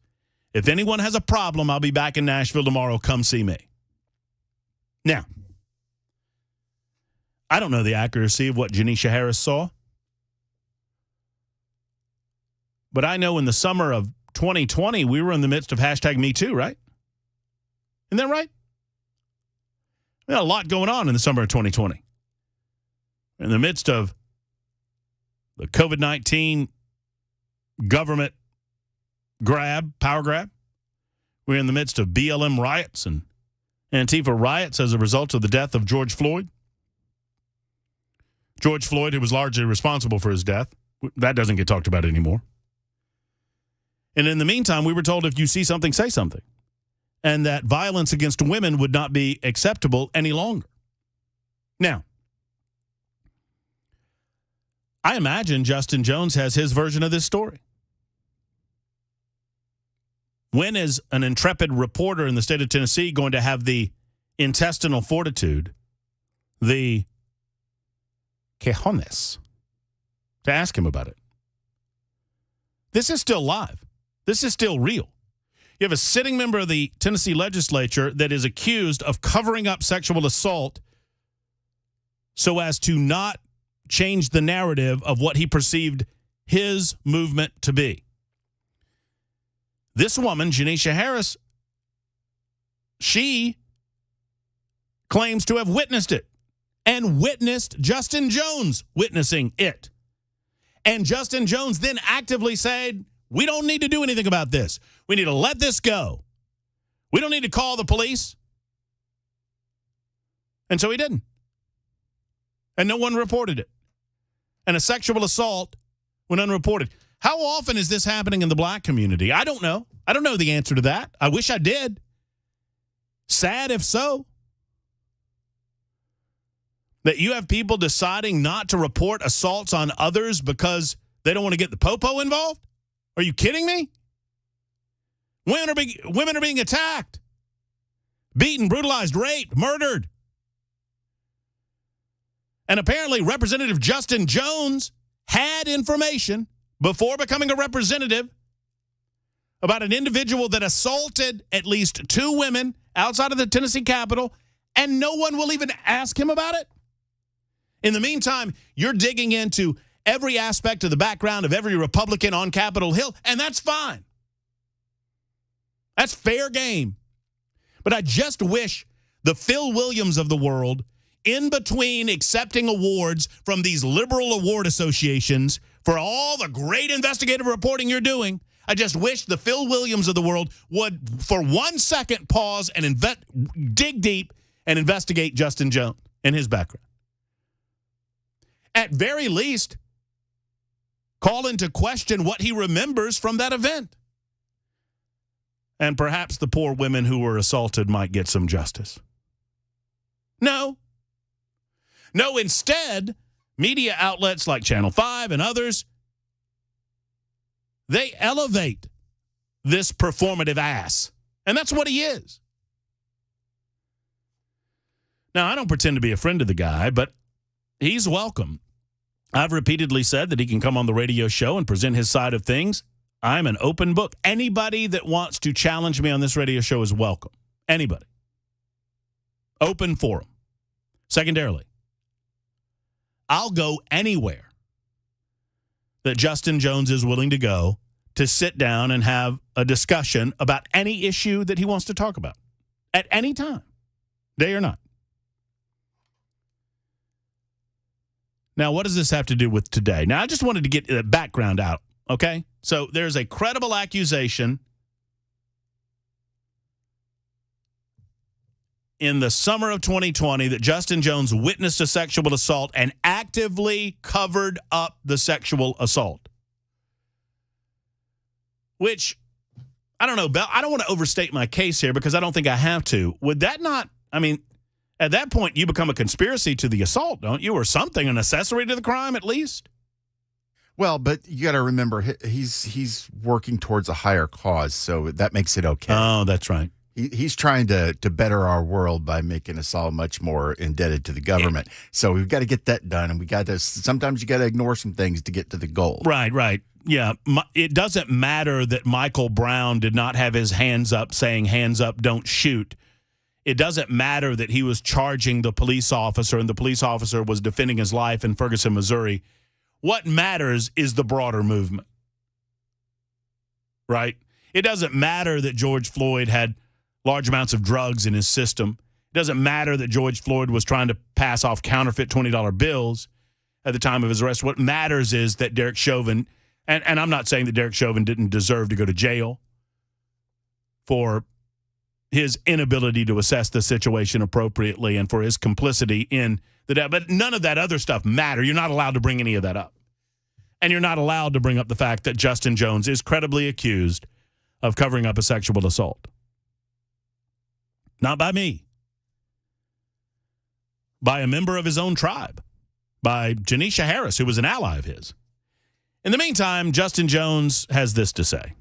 If anyone has a problem, I'll be back in Nashville tomorrow. Come see me. Now, I don't know the accuracy of what Janisha Harris saw, but I know in the summer of 2020, we were in the midst of #MeToo, right? Isn't that right? We had a lot going on in the summer of 2020. In the midst of the COVID-19 government power grab. We're in the midst of BLM riots and Antifa riots as a result of the death of George Floyd. George Floyd, who was largely responsible for his death. That doesn't get talked about anymore. And in the meantime, we were told if you see something, say something. And that violence against women would not be acceptable any longer. Now, I imagine Justin Jones has his version of this story. When is an intrepid reporter in the state of Tennessee going to have the intestinal fortitude, the cojones, to ask him about it? This is still live. This is still real. You have a sitting member of the Tennessee legislature that is accused of covering up sexual assault so as to not change the narrative of what he perceived his movement to be. This woman, Janisha Harris, she claims to have witnessed it and witnessed Justin Jones witnessing it. And Justin Jones then actively said, we don't need to do anything about this. We need to let this go. We don't need to call the police. And so he didn't. And no one reported it. And a sexual assault went unreported. How often is this happening in the black community? I don't know. I don't know the answer to that. I wish I did. Sad if so. That you have people deciding not to report assaults on others because they don't want to get the popo involved? Are you kidding me? Women are being attacked, beaten, brutalized, raped, murdered. And apparently Representative Justin Jones had information before becoming a representative about an individual that assaulted at least 2 women outside of the Tennessee Capitol, and no one will even ask him about it? In the meantime, you're digging into every aspect of the background of every Republican on Capitol Hill, and that's fine. That's fair game. But I just wish the Phil Williams of the world, in between accepting awards from these liberal award associations for all the great investigative reporting you're doing, I just wish the Phil Williams of the world would, for 1 second, pause and dig deep and investigate Justin Jones and his background. At very least, call into question what he remembers from that event. And perhaps the poor women who were assaulted might get some justice. No. No, instead, media outlets like Channel 5 and others, they elevate this performative ass. And that's what he is. Now, I don't pretend to be a friend of the guy, but he's welcome. I've repeatedly said that he can come on the radio show and present his side of things. I'm an open book. Anybody that wants to challenge me on this radio show is welcome. Anybody. Open forum. Secondarily, I'll go anywhere that Justin Jones is willing to go to sit down and have a discussion about any issue that he wants to talk about at any time, day or night. Now, what does this have to do with today? Now, I just wanted to get the background out, okay? So there's a credible accusation in the summer of 2020 that Justin Jones witnessed a sexual assault and actively covered up the sexual assault. Which, I don't know, Bell, I don't want to overstate my case here because I don't think I have to. Would that not, I mean, at that point, you become a conspiracy to the assault, don't you? Or something, an accessory to the crime at least? Well, but you got to remember, he's working towards a higher cause, so that makes it okay. Oh, that's right. He's trying to better our world by making us all much more indebted to the government. So we've got to get that done, and we got to. Sometimes you got to ignore some things to get to the goal. Right. Yeah, it doesn't matter that Michael Brown did not have his hands up, saying "hands up, don't shoot." It doesn't matter that he was charging the police officer, and the police officer was defending his life in Ferguson, Missouri. What matters is the broader movement, right? It doesn't matter that George Floyd had large amounts of drugs in his system. It doesn't matter that George Floyd was trying to pass off counterfeit $20 bills at the time of his arrest. What matters is that Derek Chauvin, and I'm not saying that Derek Chauvin didn't deserve to go to jail for his inability to assess the situation appropriately and for his complicity in the death, but none of that other stuff matter. You're not allowed to bring any of that up. And you're not allowed to bring up the fact that Justin Jones is credibly accused of covering up a sexual assault. Not by me. By a member of his own tribe. By Janisha Harris, who was an ally of his. In the meantime, Justin Jones has this to say.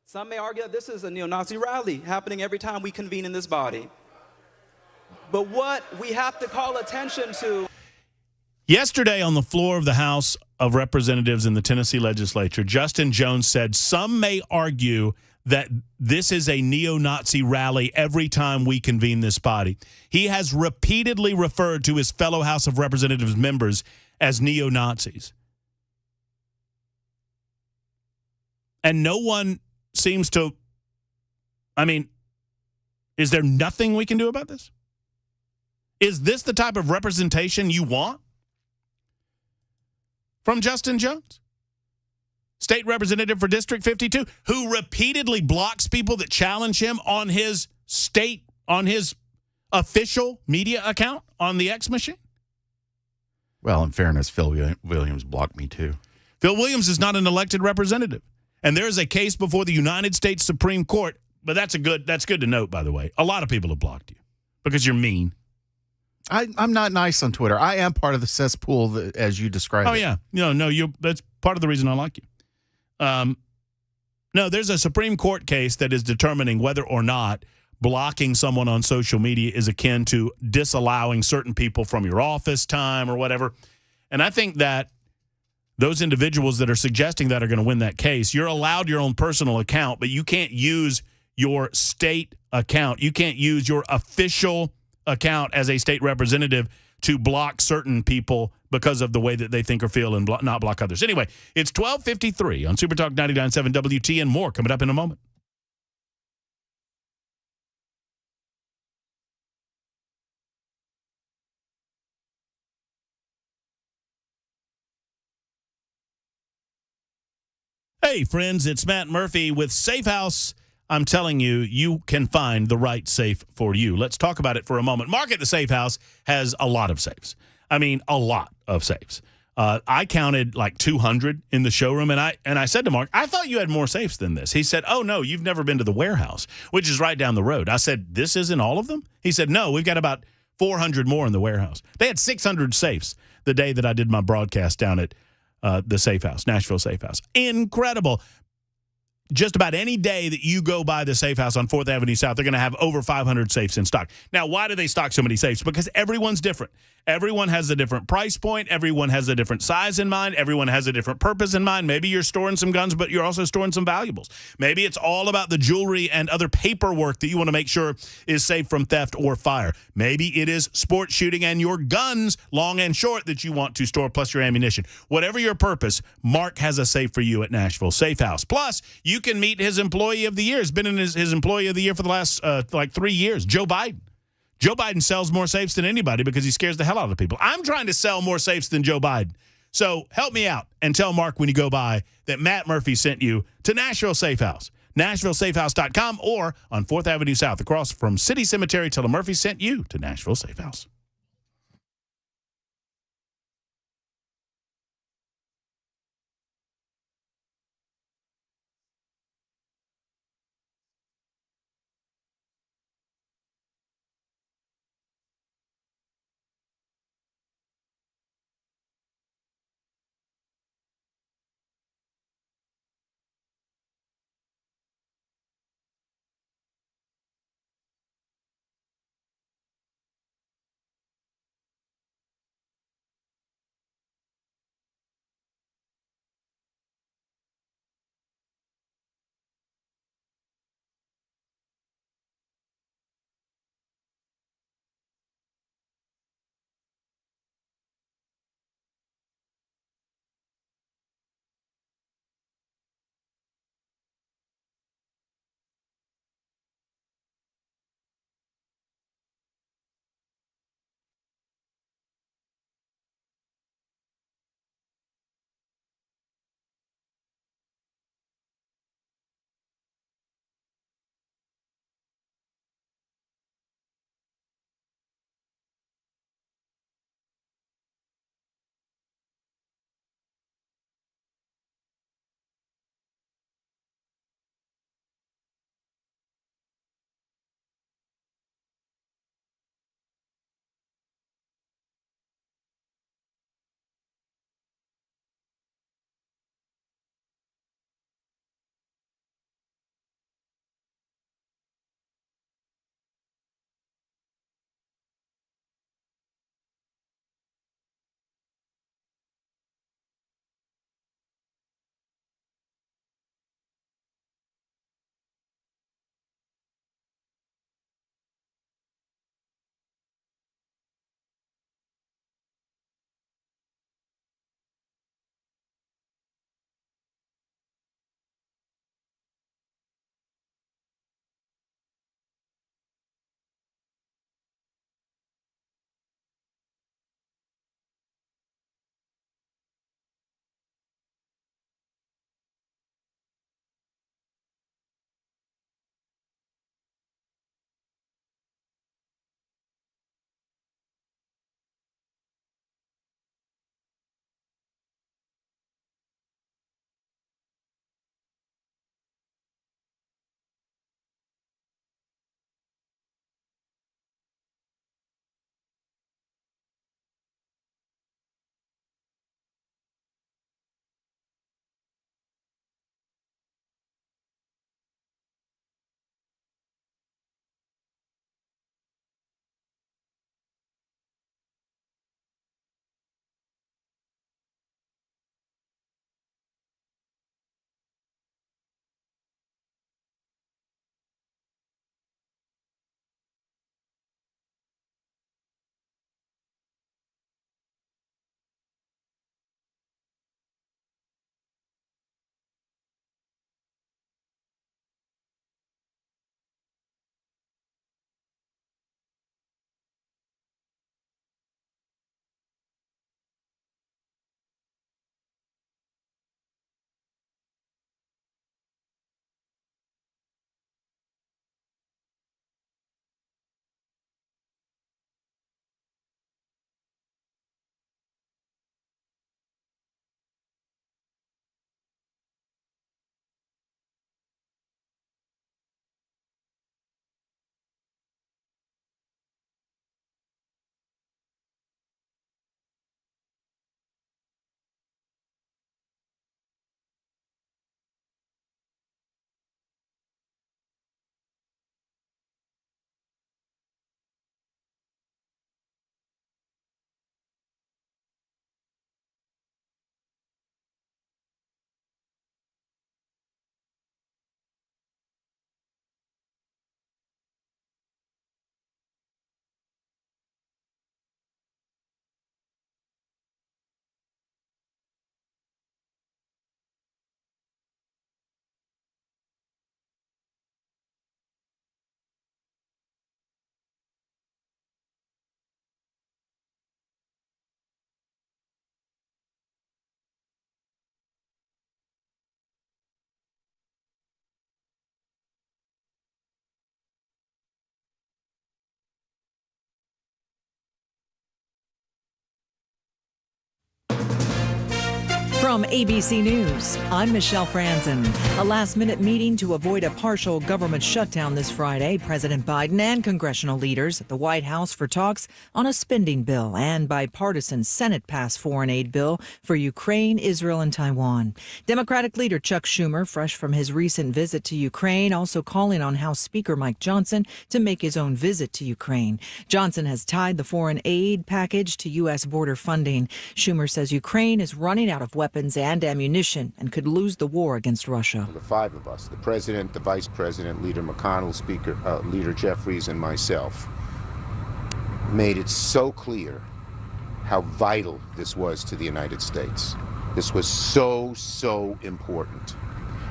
Some may argue that this is a neo-Nazi rally happening every time we convene in this body. But what we have to call attention to... Yesterday on the floor of the House of Representatives in the Tennessee legislature, Justin Jones said some may argue that this is a neo-Nazi rally every time we convene this body. He has repeatedly referred to his fellow House of Representatives members as neo-Nazis. And no one seems to, I mean, is there nothing we can do about this? Is this the type of representation you want from Justin Jones? State representative for District 52, who repeatedly blocks people that challenge him on his official media account on the X machine? Well, in fairness, Phil Williams blocked me too. Phil Williams is not an elected representative. And there is a case before the United States Supreme Court, but that's good to note, by the way. A lot of people have blocked you because you're mean. I'm not nice on Twitter. I am part of the cesspool as you described. Oh, yeah. That's part of the reason I like you. No, there's a Supreme Court case that is determining whether or not blocking someone on social media is akin to disallowing certain people from your office time or whatever. And I think that those individuals that are suggesting that are going to win that case. You're allowed your own personal account, but you can't use your state account. You can't use your official account as a state representative to block certain people because of the way that they think or feel and not block others. Anyway, it's 12:53 on Super Talk 99.7 WT and more coming up in a moment. Hey, friends, it's Matt Murphy with Safe House. I'm telling you, you can find the right safe for you. Let's talk about it for a moment. Mark at the Safe House has a lot of safes. I mean, a lot of safes. I counted like 200 in the showroom, and I said to Mark, I thought you had more safes than this. He said, oh, no, you've never been to the warehouse, which is right down the road. I said, this isn't all of them? He said, no, we've got about 400 more in the warehouse. They had 600 safes the day that I did my broadcast down at the Safe House, Nashville Safe House. Incredible. Just about any day that you go by the Safe House on 4th Avenue South, they're going to have over 500 safes in stock. Now, why do they stock so many safes? Because everyone's different. Everyone has a different price point. Everyone has a different size in mind. Everyone has a different purpose in mind. Maybe you're storing some guns, but you're also storing some valuables. Maybe it's all about the jewelry and other paperwork that you want to make sure is safe from theft or fire. Maybe it is sport shooting and your guns, long and short, that you want to store, plus your ammunition. Whatever your purpose, Mark has a safe for you at Nashville Safe House. Plus, you can meet his employee of the year. He's been in his employee of the year for the last 3 years, Joe Biden. Joe Biden sells more safes than anybody because he scares the hell out of people. I'm trying to sell more safes than Joe Biden. So help me out and tell Mark when you go by that Matt Murphy sent you to Nashville Safe House. NashvilleSafeHouse.com or on 4th Avenue South across from City Cemetery. Tell him Murphy sent you to Nashville Safe House. From ABC News, I'm Michelle Franzen. A last-minute meeting to avoid a partial government shutdown this Friday. President Biden and congressional leaders at the White House for talks on a spending bill and bipartisan Senate-passed foreign aid bill for Ukraine, Israel, and Taiwan. Democratic leader Chuck Schumer, fresh from his recent visit to Ukraine, also calling on House Speaker Mike Johnson to make his own visit to Ukraine. Johnson has tied the foreign aid package to U.S. border funding. Schumer says Ukraine is running out of weapons and ammunition and could lose the war against Russia. The five of us, the president, the vice president, Leader McConnell, Speaker, Leader Jeffries, and myself, made it so clear how vital this was to the United States. This was so important.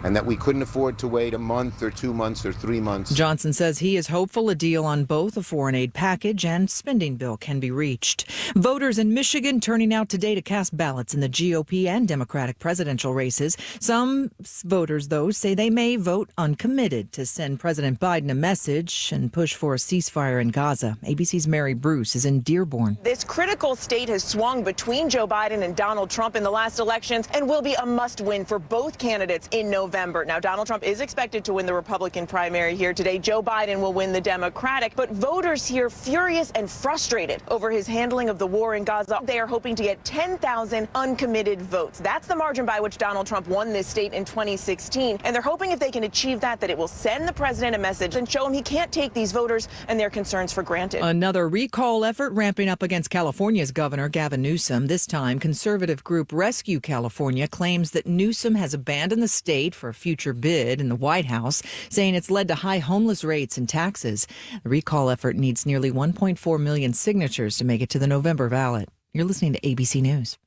And that we couldn't afford to wait a month or 2 months or 3 months. Johnson says he is hopeful a deal on both a foreign aid package and spending bill can be reached. Voters in Michigan turning out today to cast ballots in the GOP and Democratic presidential races. Some voters, though, say they may vote uncommitted to send President Biden a message and push for a ceasefire in Gaza. ABC's Mary Bruce is in Dearborn. This critical state has swung between Joe Biden and Donald Trump in the last elections and will be a must-win for both candidates in November. Now, Donald Trump is expected to win the Republican primary here today. Joe Biden will win the Democratic, but voters here furious and frustrated over his handling of the war in Gaza. They are hoping to get 10,000 uncommitted votes. That's the margin by which Donald Trump won this state in 2016. And they're hoping if they can achieve that it will send the president a message and show him he can't take these voters and their concerns for granted. Another recall effort ramping up against California's Governor Gavin Newsom. This time, conservative group Rescue California claims that Newsom has abandoned the state for a future bid in the White House, saying it's led to high homeless rates and taxes. The recall effort needs nearly 1.4 million signatures to make it to the November ballot. You're listening to ABC News.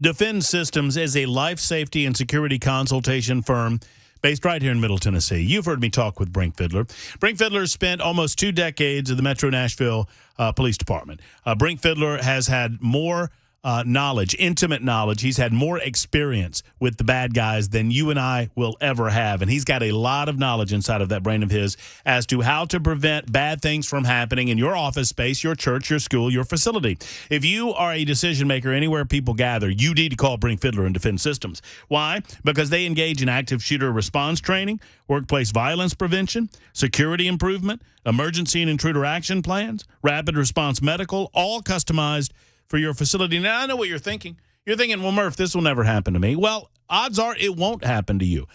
Defend Systems is a life safety and security consultation firm based right here in Middle Tennessee. You've heard me talk with Brink Fiddler. Brink Fiddler spent almost 2 decades in the Metro Nashville Police Department. Brink Fiddler has had more knowledge, intimate knowledge. He's had more experience with the bad guys than you and I will ever have. And he's got a lot of knowledge inside of that brain of his as to how to prevent bad things from happening in your office space, your church, your school, your facility. If you are a decision maker anywhere people gather, you need to call Brink Fiddler and Defense Systems. Why? Because they engage in active shooter response training, workplace violence prevention, security improvement, emergency and intruder action plans, rapid response medical, all customized for your facility. Now, I know what you're thinking. You're thinking, well, Murph, this will never happen to me. Well, odds are it won't happen to you.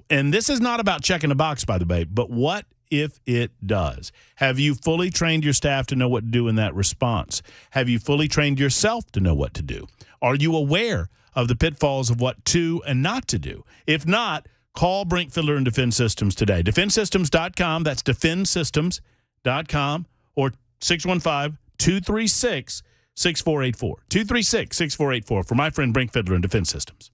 And this is not about checking a box, by the way, but what if it does? Have you fully trained your staff to know what to do in that response? Have you fully trained yourself to know what to do? Are you aware of the pitfalls of what to and not to do? If not, call Brink Fiddler and Defense Systems today. DefenseSystems.com. That's DefenseSystems.com or 615-236-6484. 236-6484 for my friend Brink Fiddler and Defense Systems.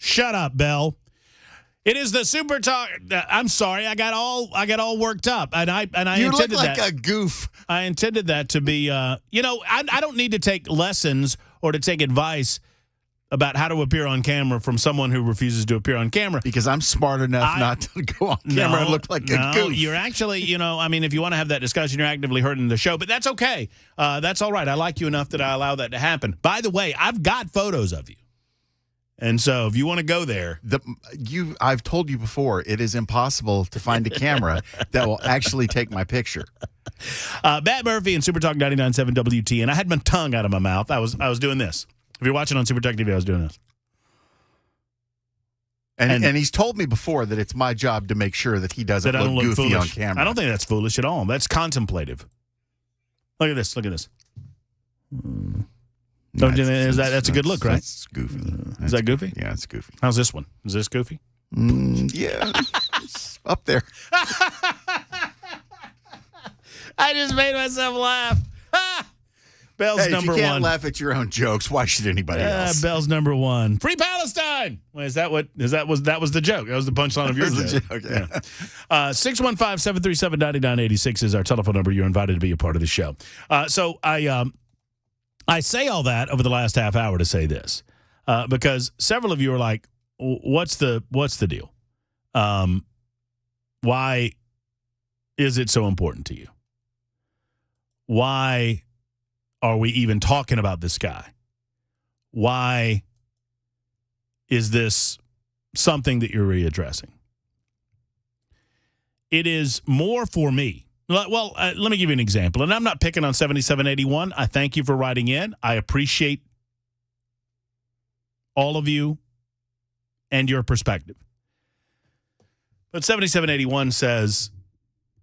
Shut up, Bell. It is the Super Talk. I'm sorry, I got all worked up, and I you intended look like that. a goof. I intended that to be, I don't need to take lessons or to take advice about how to appear on camera from someone who refuses to appear on camera. Because I'm smart enough not to go on camera and look like a goof. You're actually, if you want to have that discussion, you're actively hurting the show, but that's okay. That's all right. I like you enough that I allow that to happen. By the way, I've got photos of you. And so if you want to go there. I've told you before, it is impossible to find a camera that will actually take my picture. Matt Murphy and Super Talk 99.7 WTN. I had my tongue out of my mouth. I was doing this. If you're watching on Super Talk TV, I was doing this. And he's told me before that it's my job to make sure that he doesn't look goofy foolish on camera. I don't think that's foolish at all. That's contemplative. Look at this. Look at this. That's a good look, right? That's goofy. Is that goofy? Yeah, it's goofy. How's this one? Is this goofy? Yeah, it's up there. I just made myself laugh. Bell's number if you can't one. laugh at your own jokes, why should anybody else? Bell's number one. Free Palestine. Wait, that was the joke. That was the punchline of your joke. Yeah. 615-737-9986 is our telephone number. You're invited to be a part of the show. So I say all that over the last half hour to say this, because several of you are like, "What's the deal? Why is it so important to you? Why are we even talking about this guy? Why is this something that you're readdressing?" It is more for me. Well, let me give you an example. And I'm not picking on 7781. I thank you for writing in. I appreciate all of you and your perspective. But 7781 says,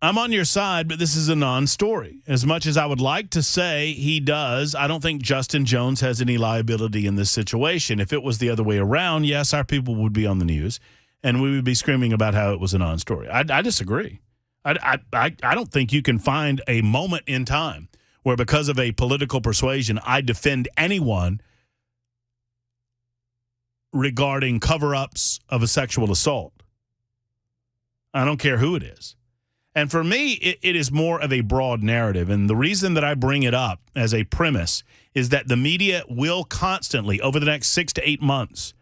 I'm on your side, but this is a non-story. As much as I would like to say he does, I don't think Justin Jones has any liability in this situation. If it was the other way around, yes, our people would be on the news, and we would be screaming about how it was a non-story. I disagree. I don't think you can find a moment in time where, because of a political persuasion, I defend anyone regarding cover-ups of a sexual assault. I don't care who it is. And for me, it is more of a broad narrative. And the reason that I bring it up as a premise is that the media will constantly, over the next 6 to 8 months,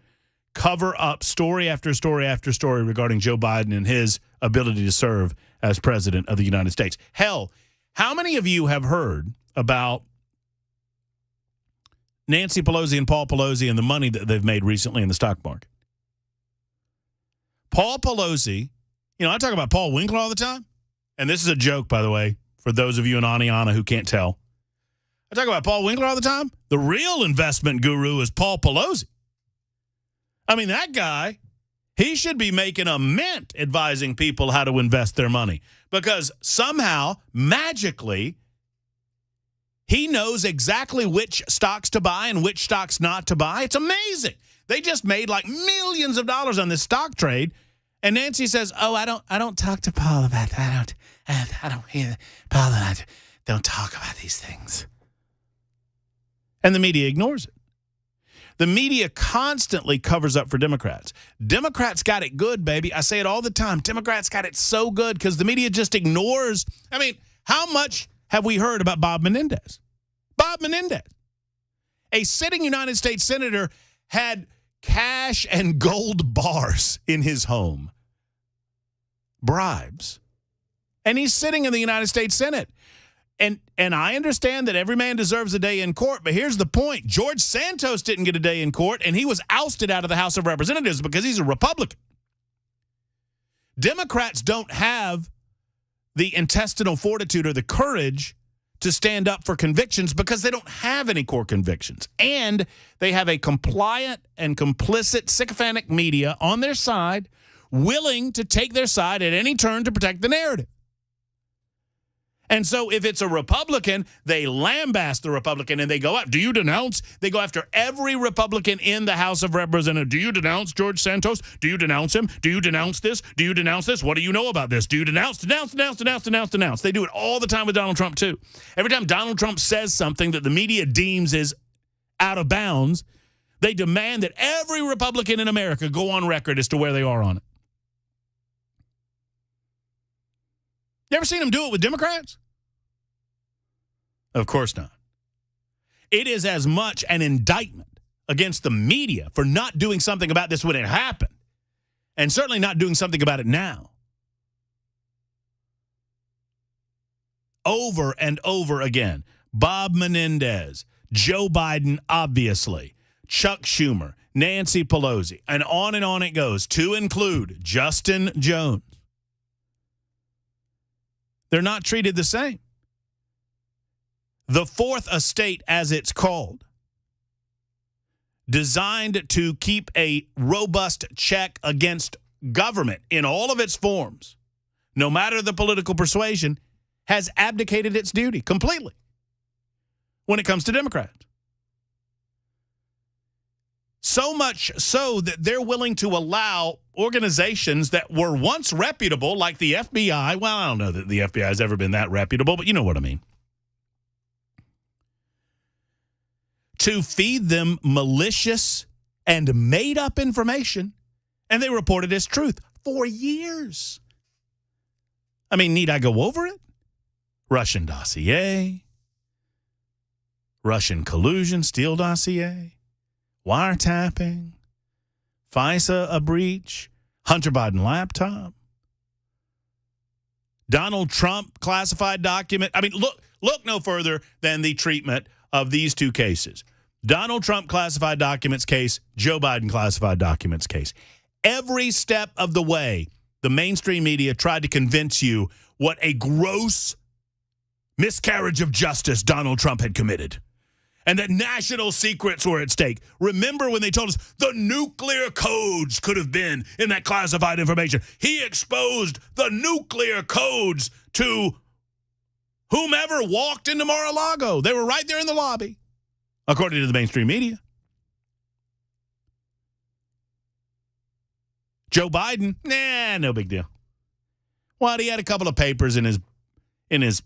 cover up story after story after story regarding Joe Biden and his ability to serve as president of the United States. Hell, how many of you have heard about Nancy Pelosi and Paul Pelosi and the money that they've made recently in the stock market? Paul Pelosi, I talk about Paul Winkler all the time. And this is a joke, by the way, for those of you in Aniana who can't tell. I talk about Paul Winkler all the time. The real investment guru is Paul Pelosi. I mean, that guy, he should be making a mint advising people how to invest their money, because somehow, magically, he knows exactly which stocks to buy and which stocks not to buy. It's amazing. They just made like millions of dollars on this stock trade, And Nancy says, "Oh, I don't talk to Paul about that. I don't hear Paul and I don't talk about these things." And the media ignores it. The media constantly covers up for Democrats. Democrats got it good, baby. I say it all the time. Democrats got it so good because the media just ignores. I mean, how much have we heard about Bob Menendez? Bob Menendez, a sitting United States senator, had cash and gold bars in his home. Bribes. And he's sitting in the United States Senate. And I understand that every man deserves a day in court, but here's the point. George Santos didn't get a day in court, and he was ousted out of the House of Representatives because he's a Republican. Democrats don't have the intestinal fortitude or the courage to stand up for convictions because they don't have any core convictions. And they have a compliant and complicit sycophantic media on their side, willing to take their side at any turn to protect the narrative. And so if it's a Republican, they lambast the Republican and they go up. Do you denounce? They go after every Republican in the House of Representatives. Do you denounce George Santos? Do you denounce him? Do you denounce this? Do you denounce this? What do you know about this? Do you denounce? They do it all the time with Donald Trump, too. Every time Donald Trump says something that the media deems is out of bounds, they demand that every Republican in America go on record as to where they are on it. You ever seen them do it with Democrats? Of course not. It is as much an indictment against the media for not doing something about this when it happened, and certainly not doing something about it now. Over and over again, Bob Menendez, Joe Biden, obviously, Chuck Schumer, Nancy Pelosi, and on it goes, to include Justin Jones. They're not treated the same. The Fourth Estate, as it's called, designed to keep a robust check against government in all of its forms, no matter the political persuasion, has abdicated its duty completely when it comes to Democrats. So much so that they're willing to allow organizations that were once reputable, like the FBI. Well, I don't know that the FBI has ever been that reputable, but you know what I mean. To feed them malicious and made-up information, and they report it as truth for years. I mean, need I go over it? Russian dossier, Russian collusion, Steele dossier, wiretapping, FISA a breach, Hunter Biden laptop, Donald Trump classified document. I mean, look no further than the treatment of these two cases. Donald Trump classified documents case, Joe Biden classified documents case. Every step of the way, the mainstream media tried to convince you what a gross miscarriage of justice Donald Trump had committed, and that national secrets were at stake. Remember when they told us the nuclear codes could have been in that classified information? He exposed the nuclear codes to whomever walked into Mar-a-Lago. They were right there in the lobby, according to the mainstream media. Joe Biden, no big deal. What? He had a couple of papers in his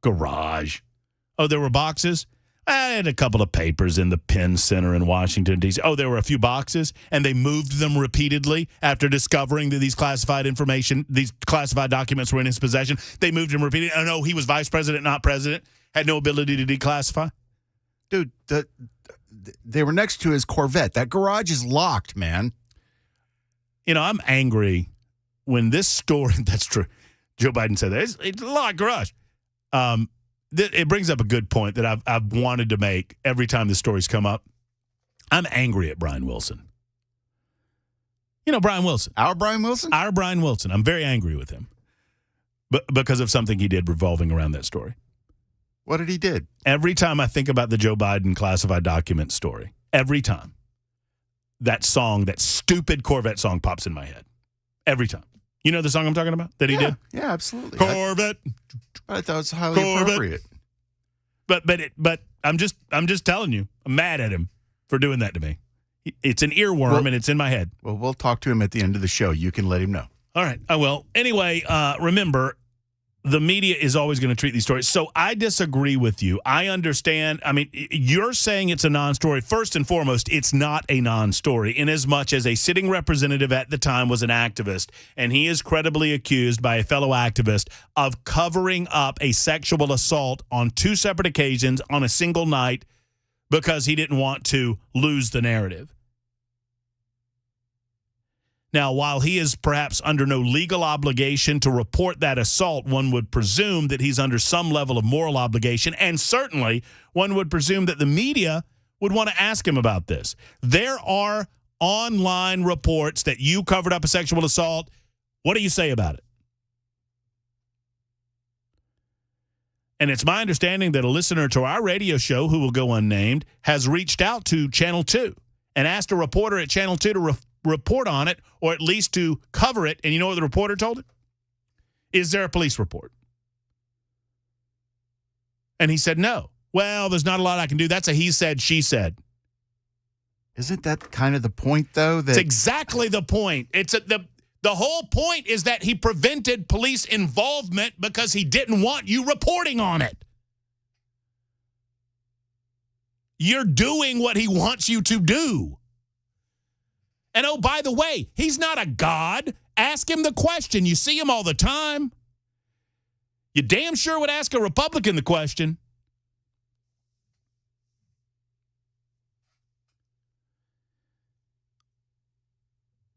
garage. Oh, there were boxes? I had a couple of papers in the Penn Center in Washington, D.C. Oh, there were a few boxes, and they moved them repeatedly after discovering that these classified documents were in his possession. They moved them repeatedly. Oh, no, he was vice president, not president, had no ability to declassify. Dude, they were next to his Corvette. That garage is locked, man. You know, I'm angry when this story, that's true. Joe Biden said that. It's a locked garage. It brings up a good point that I've wanted to make every time the stories come up. I'm angry at Brian Wilson. You know Brian Wilson. Our Brian Wilson? Our Brian Wilson. I'm very angry with him because of something he did revolving around that story. What did he do? Every time I think about the Joe Biden classified document story, every time, that song, that stupid Corvette song pops in my head. Every time. You know the song I'm talking about that he did? Yeah, absolutely. Corvette. I thought it was highly appropriate. But I'm just telling you, I'm mad at him for doing that to me. It's an earworm, and it's in my head. Well, we'll talk to him at the end of the show. You can let him know. All right, I will. Anyway, remember, the media is always going to treat these stories. So I disagree with you. I understand. I mean, you're saying it's a non-story. First and foremost, it's not a non-story, inasmuch as a sitting representative at the time was an activist, and he is credibly accused by a fellow activist of covering up a sexual assault on 2 separate occasions on a single night because he didn't want to lose the narrative. Now, while he is perhaps under no legal obligation to report that assault, one would presume that he's under some level of moral obligation, and certainly one would presume that the media would want to ask him about this. There are online reports that you covered up a sexual assault. What do you say about it? And it's my understanding that a listener to our radio show, who will go unnamed, has reached out to Channel 2 and asked a reporter at Channel 2 to report on it, or at least to cover it. And you know what the reporter told him? Is there a police report? And he said no. Well, there's not a lot I can do. That's a he said, she said. Isn't that kind of the point, though? It's exactly the point. The whole point is that he prevented police involvement because he didn't want you reporting on it. You're doing what he wants you to do. And oh, by the way, he's not a god. Ask him the question. You see him all the time. You damn sure would ask a Republican the question.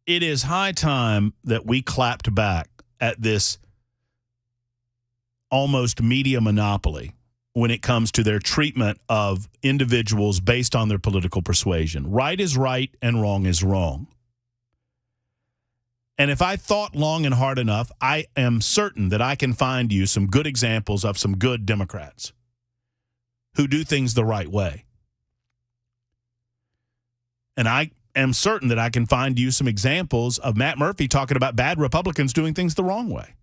It is high time that we clapped back at this almost media monopoly when it comes to their treatment of individuals based on their political persuasion. Right is right and wrong is wrong. And if I thought long and hard enough, I am certain that I can find you some good examples of some good Democrats who do things the right way. And I am certain that I can find you some examples of Matt Murphy talking about bad Republicans doing things the wrong way.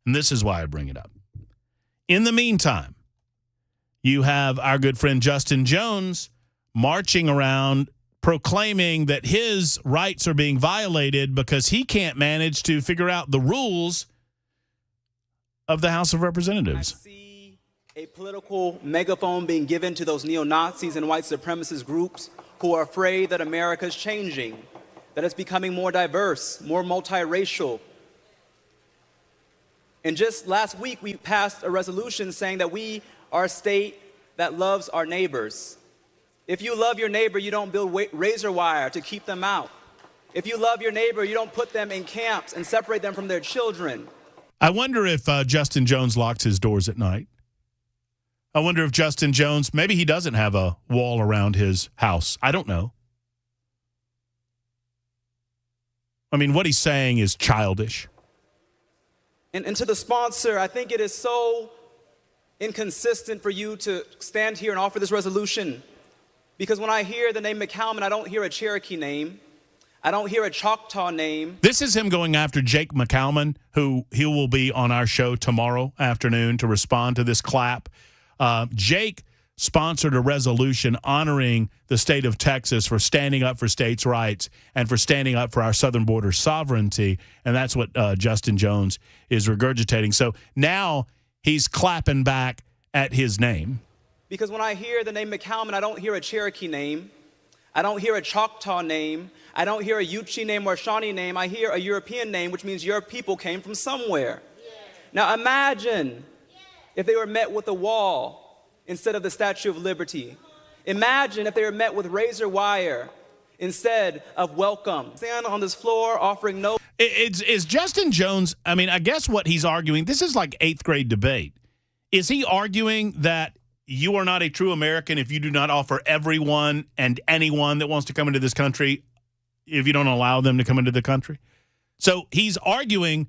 And this is why I bring it up. In the meantime, you have our good friend Justin Jones marching around proclaiming that his rights are being violated because he can't manage to figure out the rules of the House of Representatives. I see a political megaphone being given to those neo-Nazis and white supremacist groups who are afraid that America is changing, that it's becoming more diverse, more multiracial. And just last week, we passed a resolution saying that we are a state that loves our neighbors. If you love your neighbor, you don't build razor wire to keep them out. If you love your neighbor, you don't put them in camps and separate them from their children. I wonder if Justin Jones locks his doors at night. I wonder if Justin Jones, maybe he doesn't have a wall around his house. I don't know. I mean, what he's saying is childish. And to the sponsor, I think it is so inconsistent for you to stand here and offer this resolution. Because when I hear the name McCallum, I don't hear a Cherokee name. I don't hear a Choctaw name. This is him going after Jake McCallum, who he will be on our show tomorrow afternoon to respond to this clap. Jake sponsored a resolution honoring the state of Texas for standing up for states' rights and for standing up for our southern border sovereignty, and that's what Justin Jones is regurgitating. So now he's clapping back at his name. Because when I hear the name McCallum, I don't hear a Cherokee name. I don't hear a Choctaw name. I don't hear a Yuchi name or a Shawnee name. I hear a European name, which means your people came from somewhere. Yes. Now imagine if they were met with a wall instead of the Statue of Liberty. Imagine if they were met with razor wire instead of welcome. Stand on this floor offering no... Is Justin Jones, I mean, I guess what he's arguing, this is like 8th grade debate. Is he arguing that you are not a true American if you do not offer everyone and anyone that wants to come into this country, if you don't allow them to come into the country? So he's arguing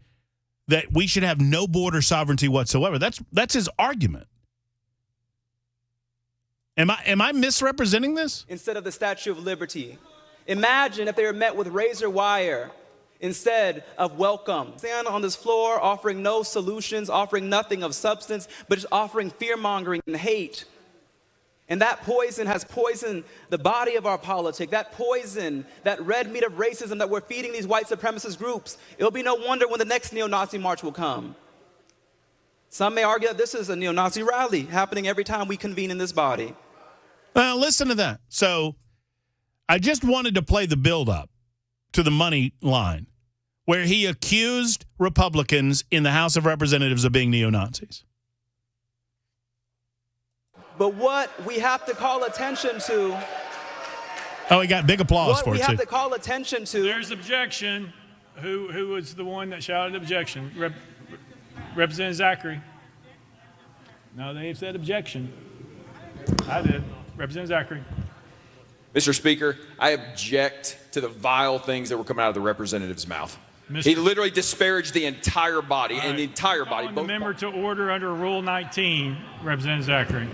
that we should have no border sovereignty whatsoever. That's his argument. Am I misrepresenting this? Instead of the Statue of Liberty. Imagine if they were met with razor wire instead of welcome. Stand on this floor offering no solutions, offering nothing of substance, but just offering fear-mongering and hate. And that poison has poisoned the body of our politic. That poison, that red meat of racism that we're feeding these white supremacist groups. It'll be no wonder when the next neo-Nazi march will come. Some may argue that this is a neo-Nazi rally happening every time we convene in this body. Well, listen to that. So I just wanted to play the build-up to the money line where he accused Republicans in the House of Representatives of being neo-Nazis. But what we have to call attention to... Oh, he got big applause for it, too. What we have to call attention to... There's objection. Who was the one that shouted objection? Representative Zachary. No, they said objection. I did. Representative Zachary. Mr. Speaker, I object to the vile things that were coming out of the representative's mouth. He literally disparaged the entire body, and the entire body. Calling the member to order under Rule 19, Representative Zachary.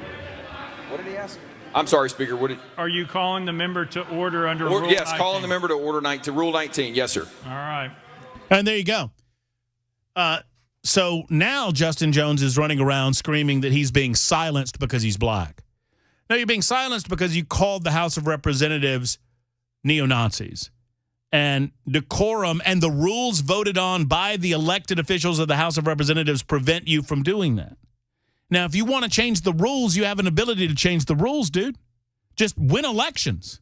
What did he ask? I'm sorry, Speaker. Are you calling the member to order under Rule 19? Yes, calling the member to Rule 19. Yes, sir. All right. And there you go. So now Justin Jones is running around screaming that he's being silenced because he's black. No, you're being silenced because you called the House of Representatives neo-Nazis. And decorum and the rules voted on by the elected officials of the House of Representatives prevent you from doing that. Now, if you want to change the rules, you have an ability to change the rules, dude. Just win elections.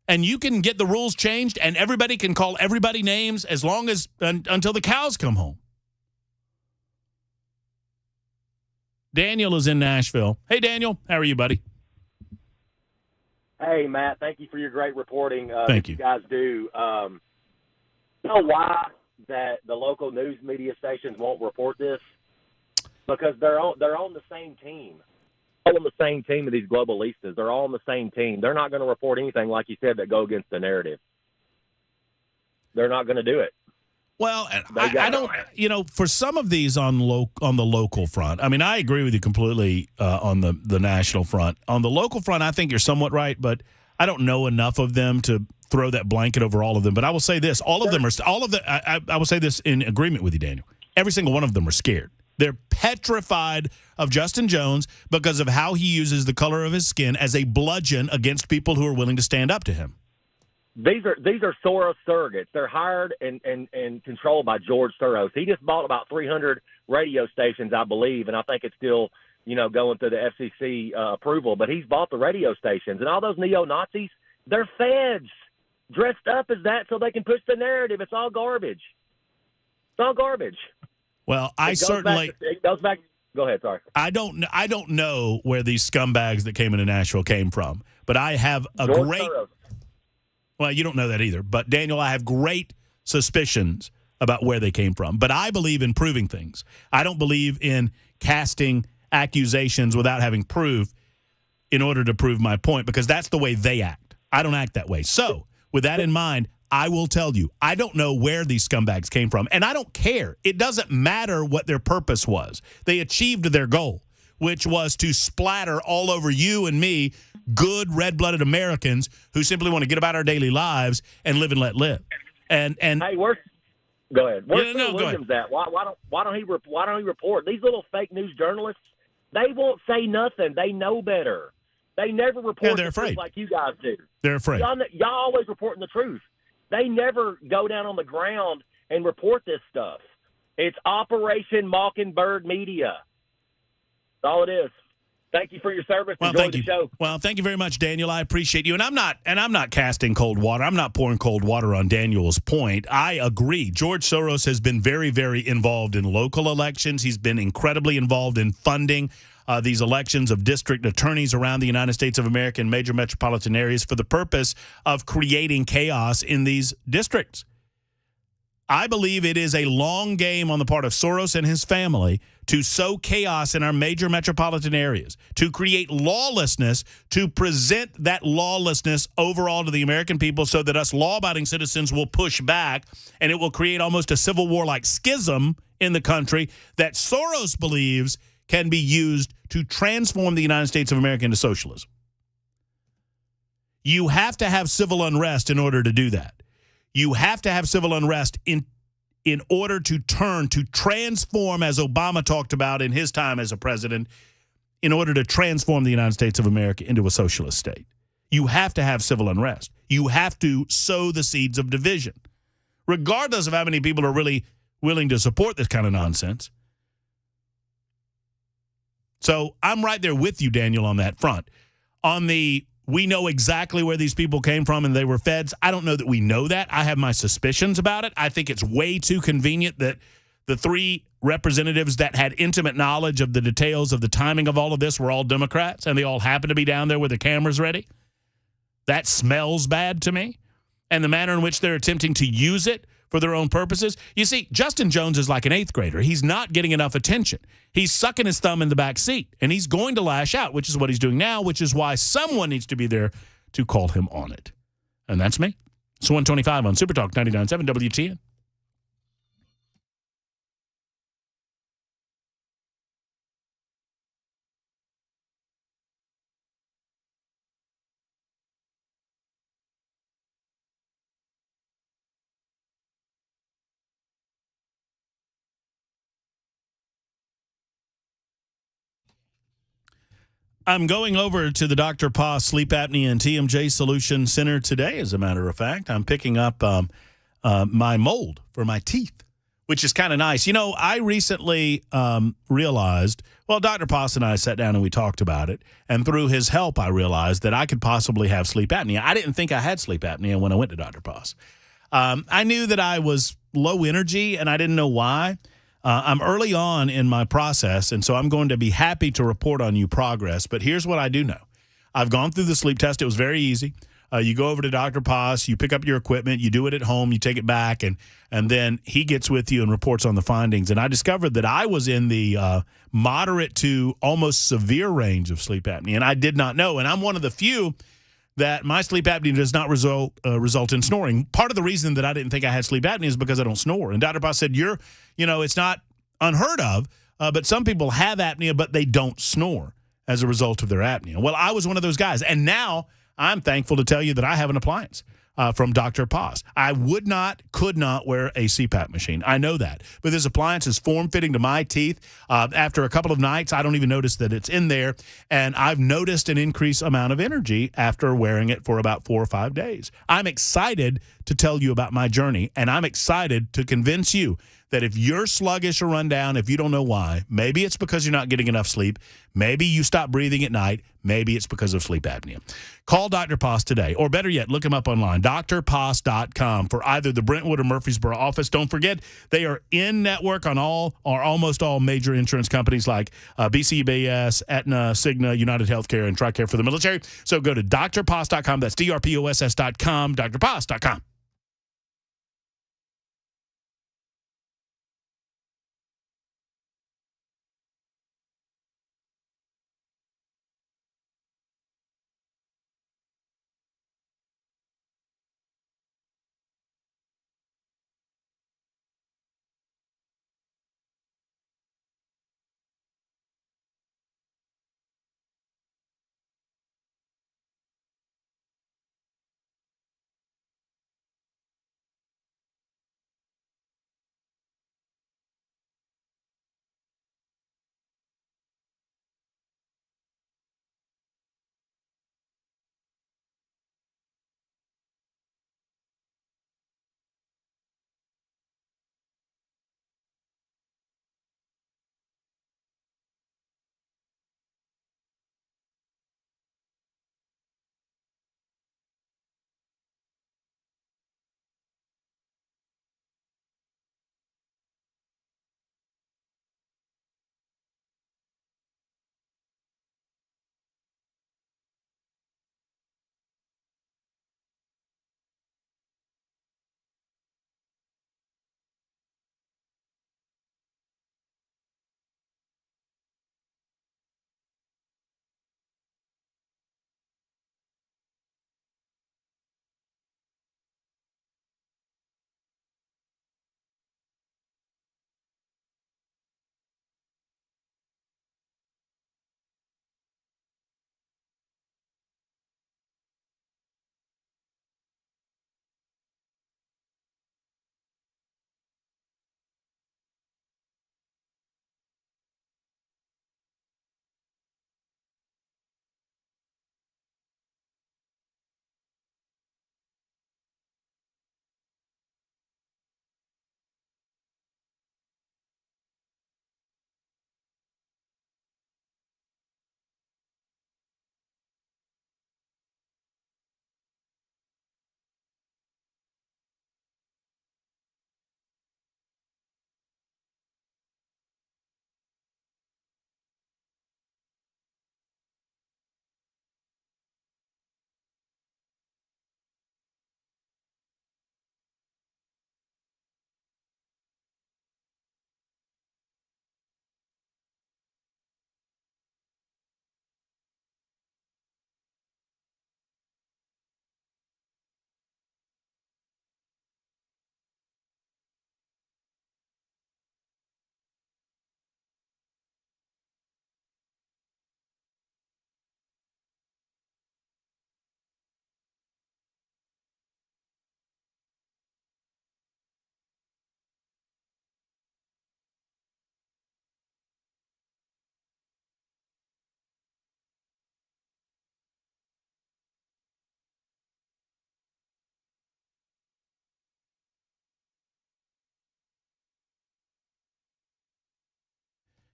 And you can get the rules changed, and everybody can call everybody names as long as until the cows come home. Daniel is in Nashville. Hey, Daniel. How are you, buddy? Hey, Matt. Thank you for your great reporting. Thank you. You guys do. You know why that the local news media stations won't report this? Because they're on the same team. All on the same team of these globalistas. They're all on the same team. They're not going to report anything, like you said, that go against the narrative. They're not going to do it. Well, I don't, for some of these on the local front, I mean, I agree with you completely on the national front. On the local front, I think you're somewhat right, but I don't know enough of them to throw that blanket over all of them. But I will say this, I will say this in agreement with you, Daniel. Every single one of them are scared. They're petrified of Justin Jones because of how he uses the color of his skin as a bludgeon against people who are willing to stand up to him. These are Soros surrogates. They're hired and controlled by George Soros. He just bought about 300 radio stations, I believe, and I think it's still, going through the FCC approval. But he's bought the radio stations. And all those neo-Nazis, they're feds dressed up as that so they can push the narrative. It's all garbage. It's all garbage. Well, it goes back. Go ahead, sorry. I don't know where these scumbags that came into Nashville came from, but I have George Soros. Well, you don't know that either. But, Daniel, I have great suspicions about where they came from. But I believe in proving things. I don't believe in casting accusations without having proof in order to prove my point, because that's the way they act. I don't act that way. So, with that in mind, I will tell you, I don't know where these scumbags came from, and I don't care. It doesn't matter what their purpose was. They achieved their goal, which was to splatter all over you and me, good red-blooded Americans who simply want to get about our daily lives and live and let live. And hey, go ahead. Where's go Williams at? Why don't he report? These little fake news journalists, they won't say nothing. They know better. They never report they're afraid. Like you guys do. They're afraid. Y'all always reporting the truth. They never go down on the ground and report this stuff. It's Operation Mockingbird Media. That's all it is. Thank you for your service. Well, Enjoy the show. Well, thank you very much, Daniel. I appreciate you. And I'm not casting cold water. I'm not pouring cold water on Daniel's point. I agree. George Soros has been very, very involved in local elections. He's been incredibly involved in funding these elections of district attorneys around the United States of America and major metropolitan areas for the purpose of creating chaos in these districts. I believe it is a long game on the part of Soros and his family to sow chaos in our major metropolitan areas, to create lawlessness, to present that lawlessness overall to the American people so that us law-abiding citizens will push back, and it will create almost a civil war-like schism in the country that Soros believes can be used to transform the United States of America into socialism. You have to have civil unrest in order to do that. You have to have civil unrest in order to transform, as Obama talked about in his time as a president, in order to transform the United States of America into a socialist state. You have to have civil unrest. You have to sow the seeds of division, regardless of how many people are really willing to support this kind of nonsense. So I'm right there with you, Daniel, on that front. On the we know exactly where these people came from and they were feds, I don't know that we know that. I have my suspicions about it. I think it's way too convenient that the three representatives that had intimate knowledge of the details of the timing of all of this were all Democrats, and they all happened to be down there with the cameras ready. That smells bad to me. And the manner in which they're attempting to use it for their own purposes. You see, Justin Jones is like an eighth grader. He's not getting enough attention. He's sucking his thumb in the back seat, and he's going to lash out, which is what he's doing now, which is why someone needs to be there to call him on it. And that's me. It's 125 on Super Talk 99.7 WTN. I'm going over to the Dr. Pa Sleep Apnea and TMJ Solution Center today, as a matter of fact. I'm picking up my mold for my teeth, which is kind of nice. You know, I recently realized, well, Dr. Pass and I sat down and we talked about it, and through his help, I realized that I could possibly have sleep apnea. I didn't think I had sleep apnea when I went to Dr. Pass. I knew that I was low energy, and I didn't know why. I'm early on in my process, and so I'm going to be happy to report on you progress. But here's what I do know. I've gone through the sleep test. It was very easy. You go over to Dr. Pass, you pick up your equipment, you do it at home, you take it back, and then he gets with you and reports on the findings. And I discovered that I was in the moderate to almost severe range of sleep apnea, and I did not know. And I'm one of the few that my sleep apnea does not result in snoring. Part of the reason that I didn't think I had sleep apnea is because I don't snore. And Dr. Pass said, it's not unheard of, but some people have apnea, but they don't snore as a result of their apnea. Well, I was one of those guys. And now I'm thankful to tell you that I have an appliance from Dr. Pass. I could not wear a CPAP machine. I know that. But this appliance is form-fitting to my teeth. After a couple of nights, I don't even notice that it's in there. And I've noticed an increased amount of energy after wearing it for about 4 or 5 days. I'm excited to tell you about my journey, and I'm excited to convince you that if you're sluggish or run down, if you don't know why, maybe it's because you're not getting enough sleep, maybe you stop breathing at night, maybe it's because of sleep apnea. Call Dr. Pass today, or better yet, look him up online, drpass.com, for either the Brentwood or Murfreesboro office. Don't forget, they are in network on all or almost all major insurance companies like BCBS, Aetna, Cigna, United Healthcare, and TRICARE for the military. So go to drpass.com. That's drpass.com, drpass.com.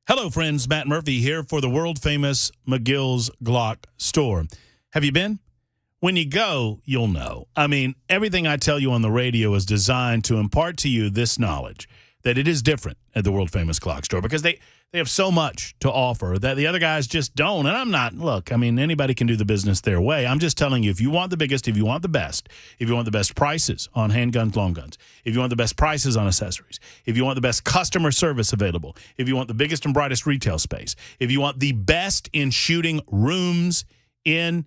Hello, friends. Matt Murphy here for the world-famous McGill's Glock store. Have you been? When you go, you'll know. I mean, everything I tell you on the radio is designed to impart to you this knowledge that it is different at the world-famous Glock store because they have so much to offer that the other guys just don't. And I'm not, look, I mean, anybody can do the business their way. I'm just telling you, if you want the biggest, if you want the best, if you want the best prices on handguns, long guns, if you want the best prices on accessories, if you want the best customer service available, if you want the biggest and brightest retail space, if you want the best in shooting rooms in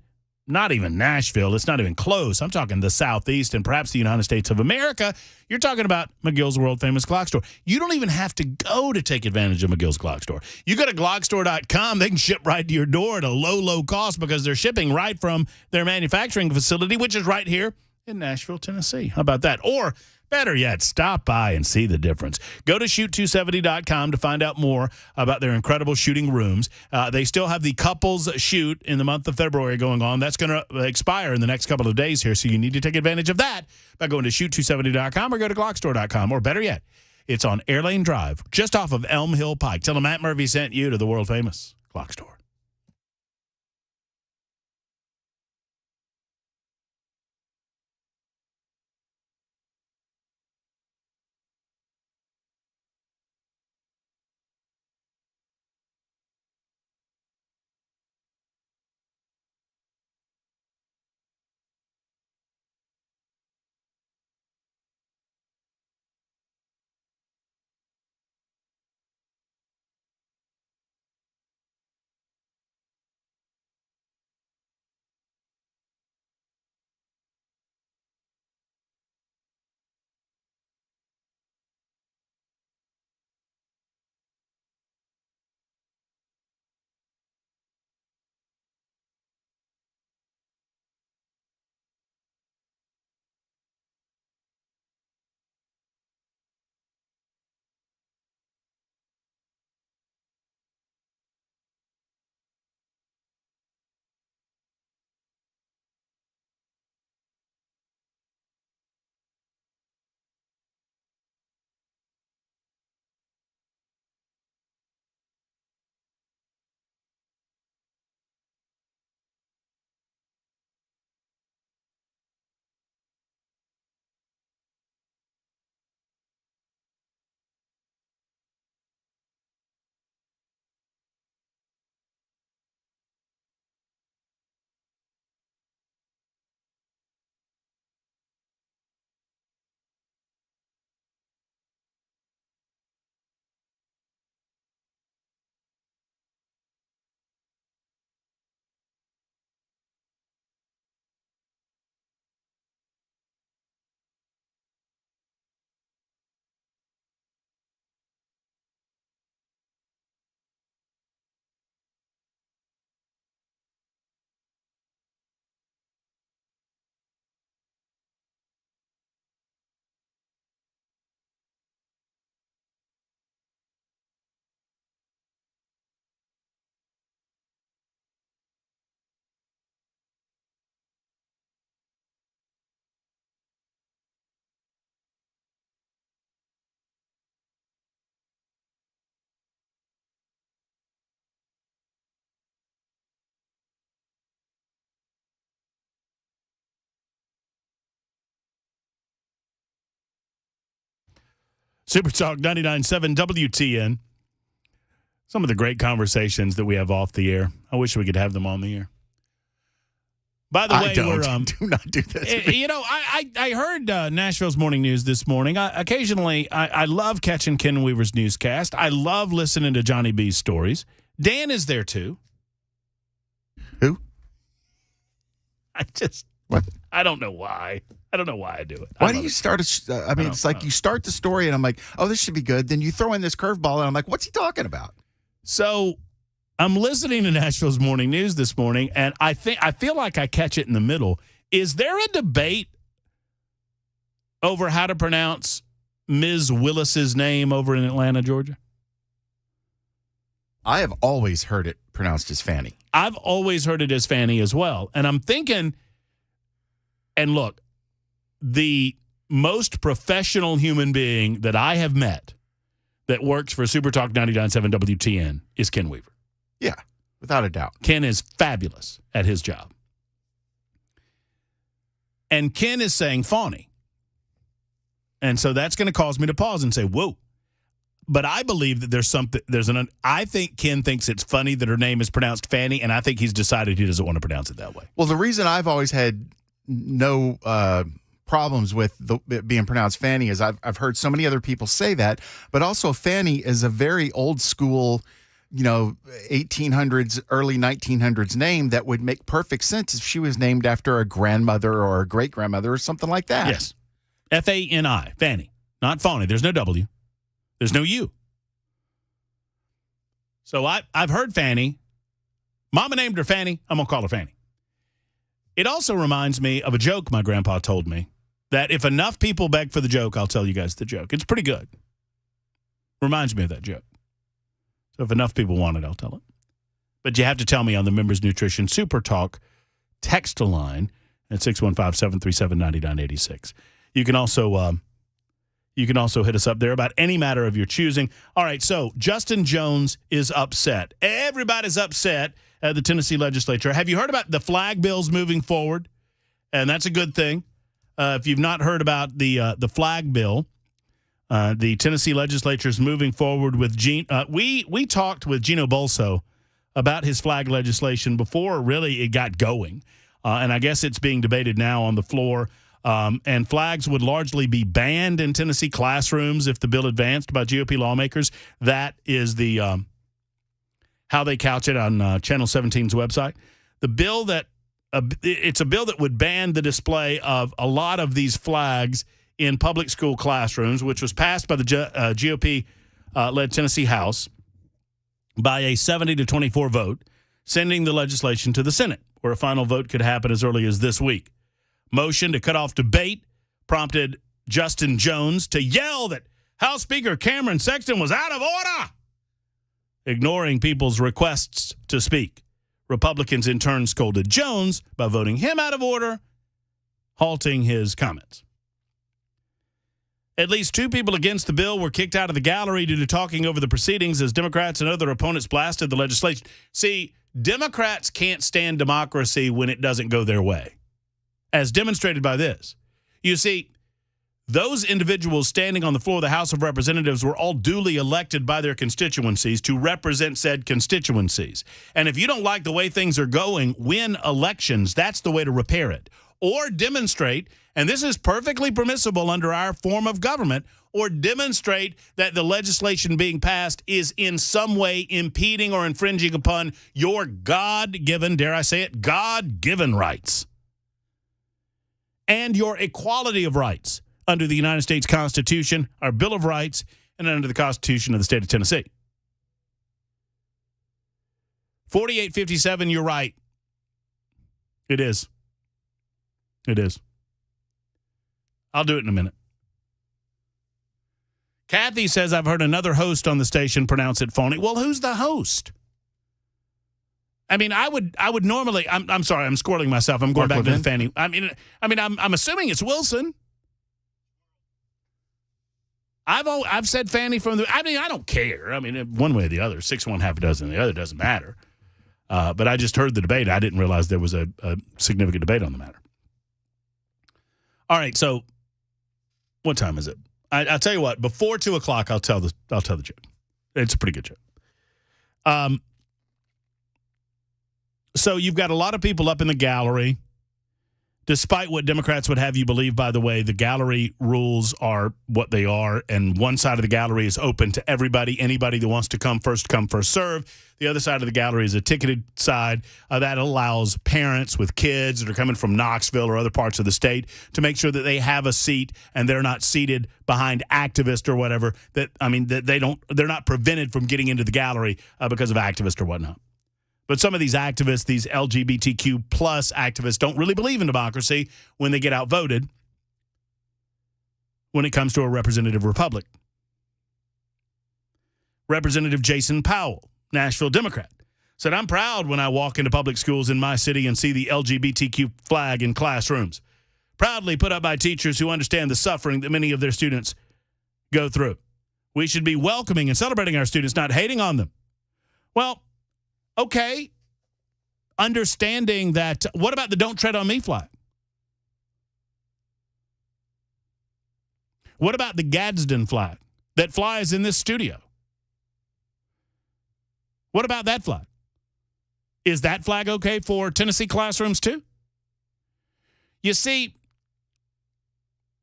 not even Nashville, it's not even close. I'm talking the Southeast and perhaps the United States of America. You're talking about McGill's world-famous Glock store. You don't even have to go to take advantage of McGill's Glock store. You go to Glockstore.com, they can ship right to your door at a low, low cost because they're shipping right from their manufacturing facility, which is right here in Nashville, Tennessee. How about that? Or better yet, stop by and see the difference. Go to shoot270.com to find out more about their incredible shooting rooms. They still have the couples shoot in the month of February going on. That's going to expire in the next couple of days here, so you need to take advantage of that by going to shoot270.com or go to glockstore.com. Or better yet, it's on Airlane Drive, just off of Elm Hill Pike. Tell them Matt Murphy sent you to the world-famous Glock store. Super Talk 99.7 WTN. Some of the great conversations that we have off the air. I wish we could have them on the air. By the way, do not do this. You know, I heard Nashville's morning news this morning. Occasionally, I love catching Ken Weaver's newscast. I love listening to Johnny B's stories. Dan is there too. Who? What? I don't know why. I don't know why I do it. Why do you start it's like you start the story and I'm like, oh, this should be good. Then you throw in this curveball and I'm like, what's he talking about? So I'm listening to Nashville's morning news this morning, and I feel like I catch it in the middle. Is there a debate over how to pronounce Ms. Willis's name over in Atlanta, Georgia? I have always heard it pronounced as Fanny. I've always heard it as Fanny as well. And I'm thinking, and look, the most professional human being that I have met, that works for Super Talk 99.7 WTN is Ken Weaver. Yeah, without a doubt. Ken is fabulous at his job. And Ken is saying phony. And so that's going to cause me to pause and say, whoa. But I believe that I think Ken thinks it's funny that her name is pronounced Fanny, and I think he's decided he doesn't want to pronounce it that way. Well, the reason I've always had no problems with it being pronounced Fanny is I've heard so many other people say that, but also Fanny is a very old school, 1800s, early 1900s name that would make perfect sense if she was named after a grandmother or a great-grandmother or something like that. Yes. F-A-N-I, Fanny, not phony. There's no W. There's no U. So I've heard Fanny. Mama named her Fanny. I'm going to call her Fanny. It also reminds me of a joke my grandpa told me, that if enough people beg for the joke, I'll tell you guys the joke. It's pretty good. Reminds me of that joke. So if enough people want it, I'll tell it. But you have to tell me on the Members Nutrition Super Talk text line at 615-737-9986. You can also hit us up there about any matter of your choosing. All right, so Justin Jones is upset. Everybody's upset at the Tennessee legislature. Have you heard about the flag bills moving forward? And that's a good thing. If you've not heard about the flag bill, the Tennessee legislature is moving forward with we talked with Gino Bolso about his flag legislation before really it got going. And I guess it's being debated now on the floor. And flags would largely be banned in Tennessee classrooms if the bill advanced by GOP lawmakers. That is the how they couch it on Channel 17's website. The bill it's a bill that would ban the display of a lot of these flags in public school classrooms, which was passed by the GOP-led Tennessee House by a 70-24 vote, sending the legislation to the Senate, where a final vote could happen as early as this week. Motion to cut off debate prompted Justin Jones to yell that House Speaker Cameron Sexton was out of order, ignoring people's requests to speak. Republicans in turn scolded Jones by voting him out of order, halting his comments. At least two people against the bill were kicked out of the gallery due to talking over the proceedings as Democrats and other opponents blasted the legislation. See, Democrats can't stand democracy when it doesn't go their way, as demonstrated by this. You see, those individuals standing on the floor of the House of Representatives were all duly elected by their constituencies to represent said constituencies. And if you don't like the way things are going, win elections. That's the way to repair it. Or demonstrate, and this is perfectly permissible under our form of government, or demonstrate that the legislation being passed is in some way impeding or infringing upon your God-given, dare I say it, God-given rights. And your equality of rights under the United States Constitution, our Bill of Rights, and under the Constitution of the state of Tennessee. 4857, you're right. It is. It is. I'll do it in a minute. Kathy says, I've heard another host on the station pronounce it phony. Well, who's the host? I mean, I would normally. I'm sorry, I'm squirreling myself. I'm going back to the Fanny. I'm assuming it's Wilson. I've said Fanny from the. I don't care. I mean, one way or the other, 6-1, half a dozen. The other doesn't matter. But I just heard the debate. I didn't realize there was a significant debate on the matter. All right, so what time is it? I'll tell you what. Before 2 o'clock, I'll tell the joke. It's a pretty good joke. So you've got a lot of people up in the gallery. Despite what Democrats would have you believe, by the way, the gallery rules are what they are, and one side of the gallery is open to everybody, anybody that wants to come, first serve. The other side of the gallery is a ticketed side that allows parents with kids that are coming from Knoxville or other parts of the state to make sure that they have a seat and they're not seated behind activists or whatever. They're not prevented from getting into the gallery because of activists or whatnot. But some of these activists, these LGBTQ plus activists, don't really believe in democracy when they get outvoted when it comes to a representative republic. Representative Jason Powell, Nashville Democrat, said, I'm proud when I walk into public schools in my city and see the LGBTQ flag in classrooms, proudly put up by teachers who understand the suffering that many of their students go through. We should be welcoming and celebrating our students, not hating on them. Well, okay. Understanding that, what about the Don't Tread on Me flag? What about the Gadsden flag that flies in this studio? What about that flag? Is that flag okay for Tennessee classrooms too? You see,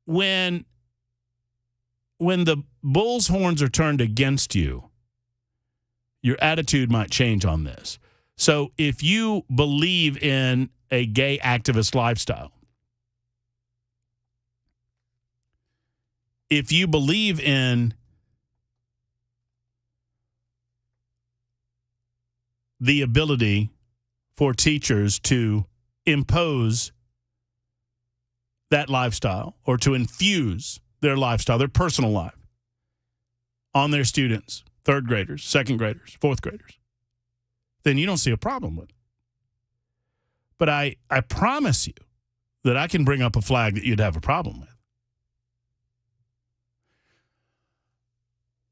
when the bull's horns are turned against you, your attitude might change on this. So if you believe in a gay activist lifestyle, if you believe in the ability for teachers to impose that lifestyle or to infuse their lifestyle, their personal life, on their students, third graders, second graders, fourth graders, then you don't see a problem with it. But I promise you that I can bring up a flag that you'd have a problem with.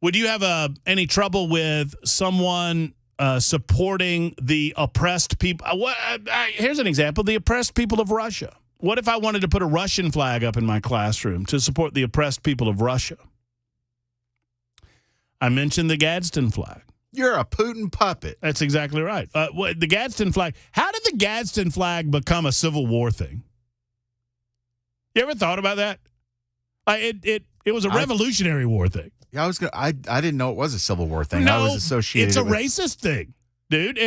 Would you have any trouble with someone supporting the oppressed people? Here's an example, the oppressed people of Russia. What if I wanted to put a Russian flag up in my classroom to support the oppressed people of Russia? I mentioned the Gadsden flag. You're a Putin puppet. That's exactly right. The Gadsden flag. How did the Gadsden flag become a Civil War thing? You ever thought about that? It was a Revolutionary War thing. Yeah, I didn't know it was a Civil War thing. No, I was associated. It's a racist thing, dude.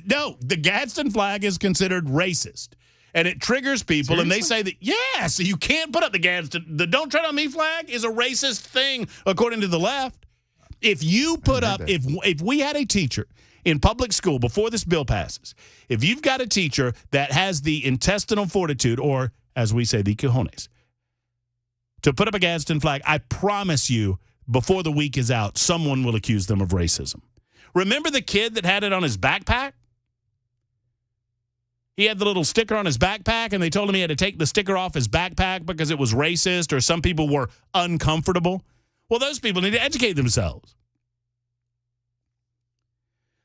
No, the Gadsden flag is considered racist, and it triggers people. Seriously? And they say that so you can't put up the Gadsden. The Don't Tread on Me flag is a racist thing according to the left. If you put up, if we had a teacher in public school before this bill passes, if you've got a teacher that has the intestinal fortitude, or as we say, the cojones, to put up a Gadsden flag, I promise you, before the week is out, someone will accuse them of racism. Remember the kid that had it on his backpack? He had the little sticker on his backpack, and they told him he had to take the sticker off his backpack because it was racist or some people were uncomfortable. Well, those people need to educate themselves.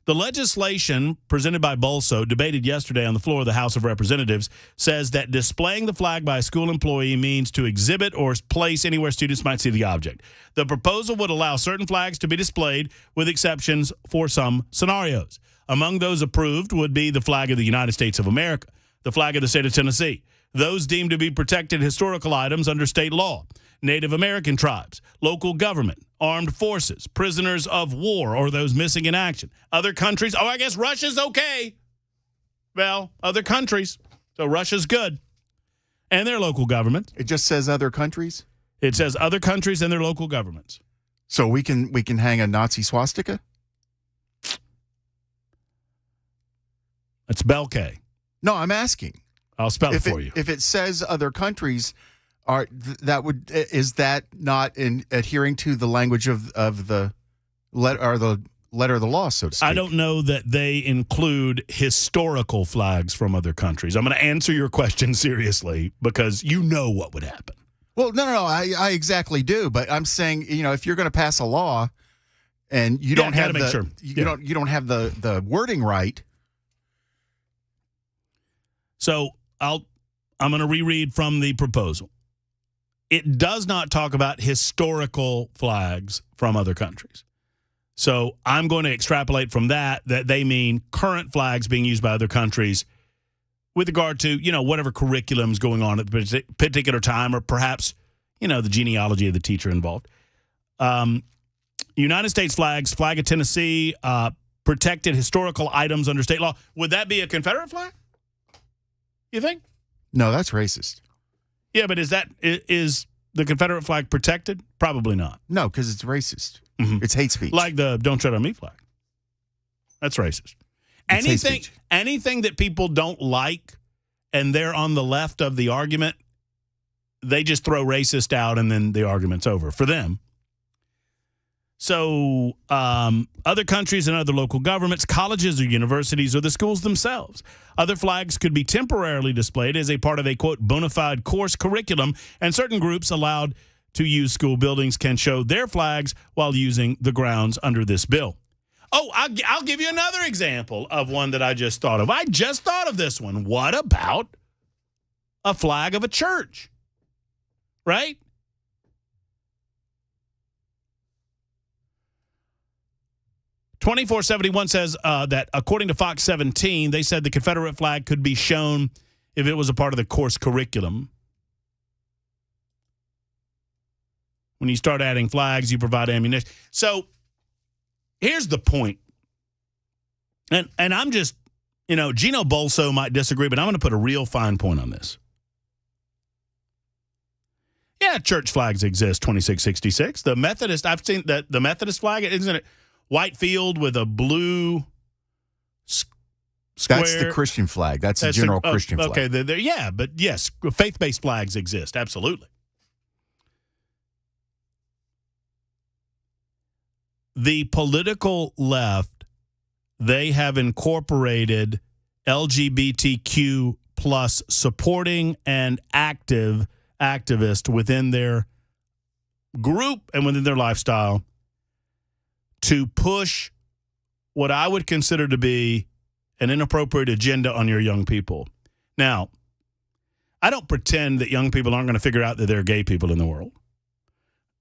The legislation presented by Bolso, debated yesterday on the floor of the House of Representatives, says that displaying the flag by a school employee means to exhibit or place anywhere students might see the object. The proposal would allow certain flags to be displayed, with exceptions for some scenarios. Among those approved would be the flag of the United States of America, the flag of the state of Tennessee, those deemed to be protected historical items under state law, Native American tribes, local government, armed forces, prisoners of war, or those missing in action. Other countries, I guess Russia's okay. Well, other countries. So Russia's good. And their local government. It just says other countries? It says other countries and their local governments. So we can hang a Nazi swastika? It's Belkay. No, I'm asking. I'll spell it for you. If it says other countries, is that not adhering to the language of the letter or the letter of the law, so to speak? I don't know that they include historical flags from other countries. I'm going to answer your question seriously because you know what would happen. Well, no, I exactly do, but I'm saying, if you're going to pass a law and you don't have you don't have the wording right. So I'm going to reread from the proposal. It does not talk about historical flags from other countries. So I'm going to extrapolate from that they mean current flags being used by other countries with regard to, whatever curriculum's going on at the particular time, or perhaps, the genealogy of the teacher involved. United States flags, flag of Tennessee, protected historical items under state law. Would that be a Confederate flag? You think? No, that's racist. Yeah, but is the Confederate flag protected? Probably not. No, because it's racist. Mm-hmm. It's hate speech. Like the Don't Tread on Me flag. That's racist. Anything that people don't like and they're on the left of the argument, they just throw racist out and then the argument's over for them. So other countries and other local governments, colleges or universities, or the schools themselves. Other flags could be temporarily displayed as a part of a, quote, bona fide course curriculum, and certain groups allowed to use school buildings can show their flags while using the grounds under this bill. Oh, I'll give you another example of one that I just thought of. I just thought of this one. What about a flag of a church? Right? .2471 says that according to Fox 17, they said the Confederate flag could be shown if it was a part of the course curriculum. When you start adding flags, you provide ammunition. So here's the point. And I'm just, Gino Bolso might disagree, but I'm going to put a real fine point on this. Yeah, church flags exist, 2666. The Methodist, I've seen that the Methodist flag, isn't it white field with a blue square? That's the Christian flag. That's the general Christian flag. Okay, yeah, but yes, faith-based flags exist, absolutely. The political left, they have incorporated LGBTQ plus supporting and activist within their group and within their lifestyle to push what I would consider to be an inappropriate agenda on your young people. Now, I don't pretend that young people aren't going to figure out that there are gay people in the world.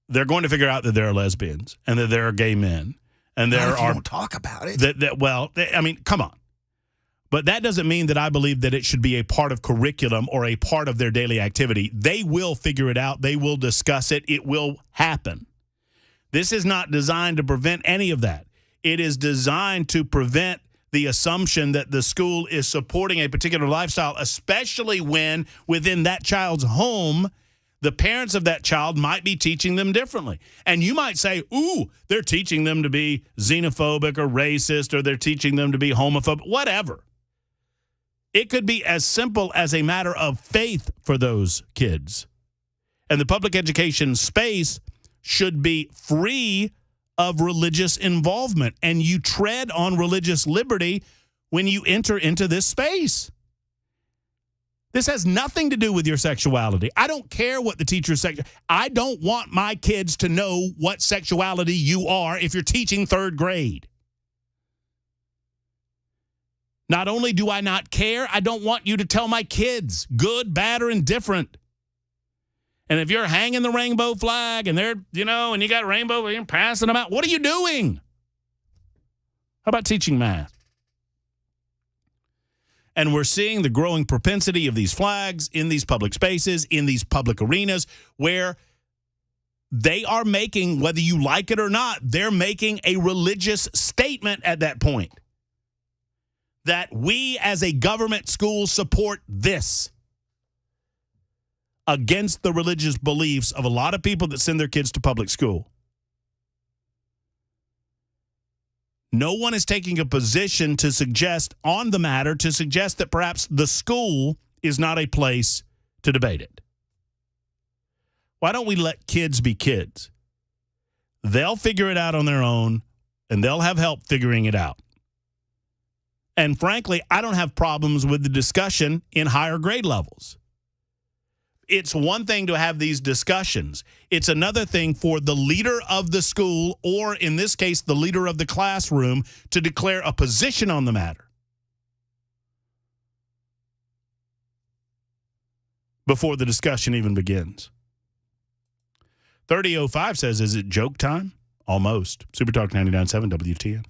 They're going to figure out that there are lesbians and that there are gay men. And there if you don't talk about it. I mean, come on. But that doesn't mean that I believe that it should be a part of curriculum or a part of their daily activity. They will figure it out. They will discuss it. It will happen. This is not designed to prevent any of that. It is designed to prevent the assumption that the school is supporting a particular lifestyle, especially when within that child's home, the parents of that child might be teaching them differently. And you might say, ooh, they're teaching them to be xenophobic or racist, or they're teaching them to be homophobic, whatever. It could be as simple as a matter of faith for those kids. And the public education space should be free of religious involvement. And you tread on religious liberty when you enter into this space. This has nothing to do with your sexuality. I don't care what the teacher's I don't want my kids to know what sexuality you are if you're teaching third grade. Not only do I not care, I don't want you to tell my kids, good, bad, or indifferent. And if you're hanging the rainbow flag and they're, and you got rainbow, you're passing them out, what are you doing? How about teaching math? And we're seeing the growing propensity of these flags in these public spaces, in these public arenas, where they are making, whether you like it or not, they're making a religious statement at that point. That we as a government school support this against the religious beliefs of a lot of people that send their kids to public school. No one is taking a position to suggest on the matter, to suggest that perhaps the school is not a place to debate it. Why don't we let kids be kids? They'll figure it out on their own, and they'll have help figuring it out. And frankly, I don't have problems with the discussion in higher grade levels. It's one thing to have these discussions. It's another thing for the leader of the school, or in this case, the leader of the classroom, to declare a position on the matter before the discussion even begins. 3005 says, is it joke time? Almost. Super Talk 99.7 WTN.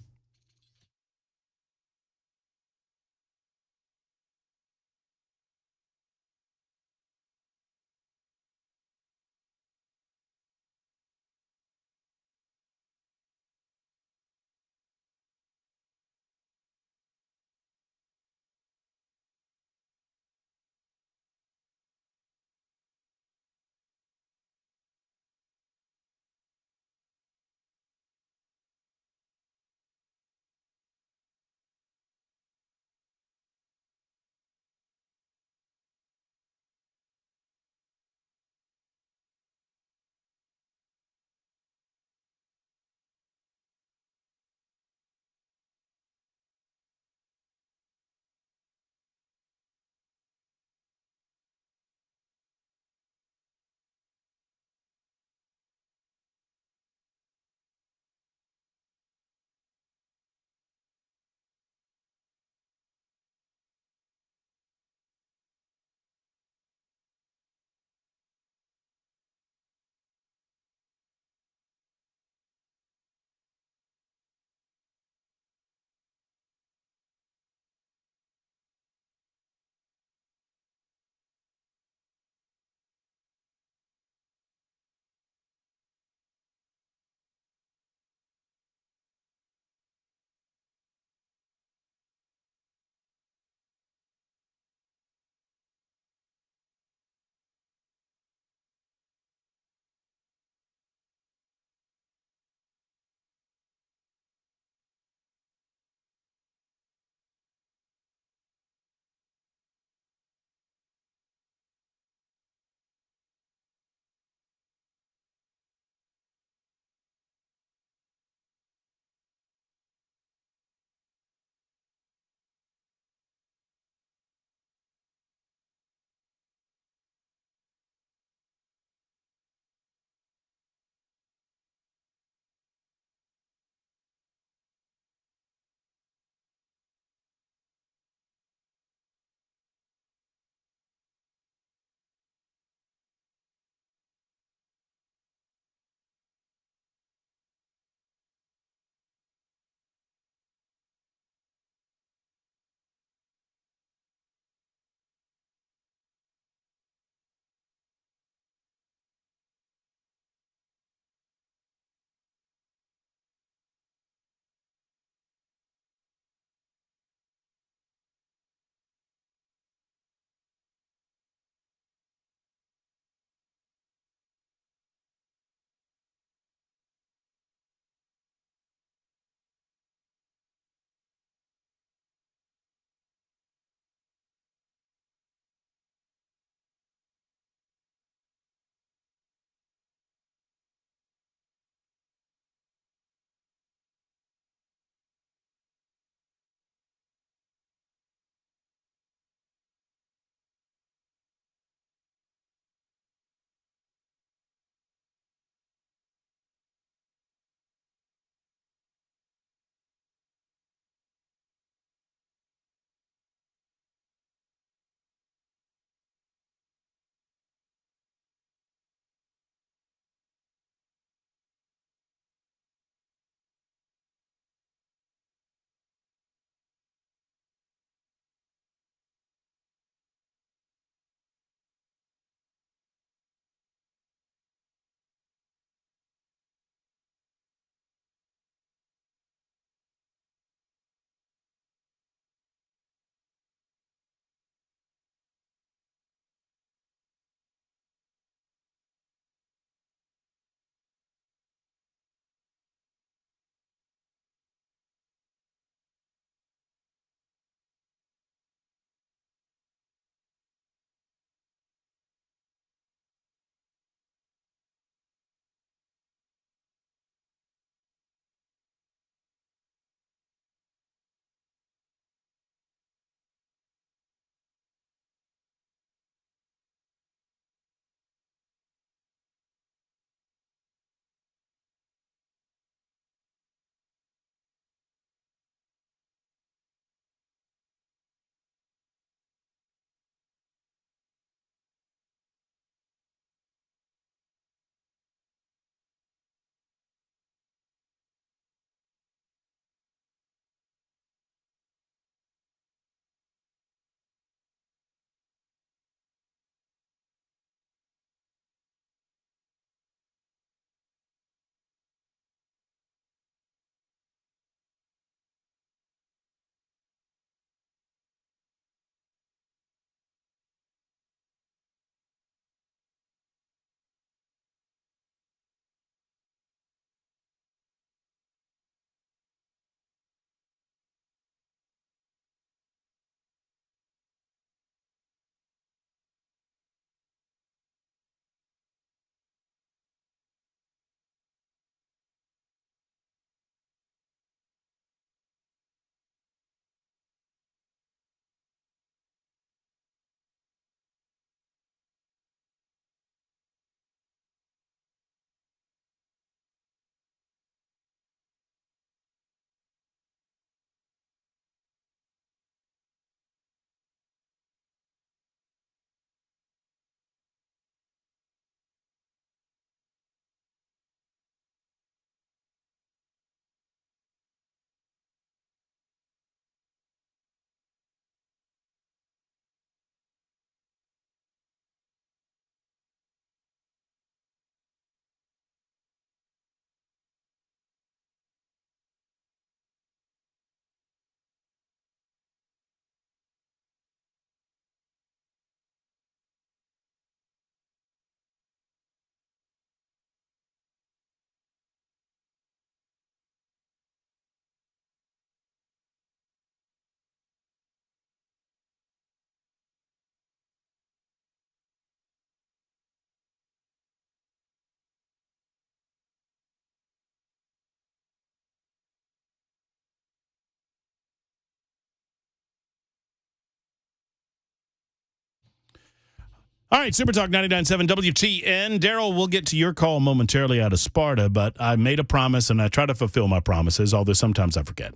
All right, Super Talk 99.7 WTN. Daryl, we'll get to your call momentarily out of Sparta, but I made a promise, and I try to fulfill my promises, although sometimes I forget.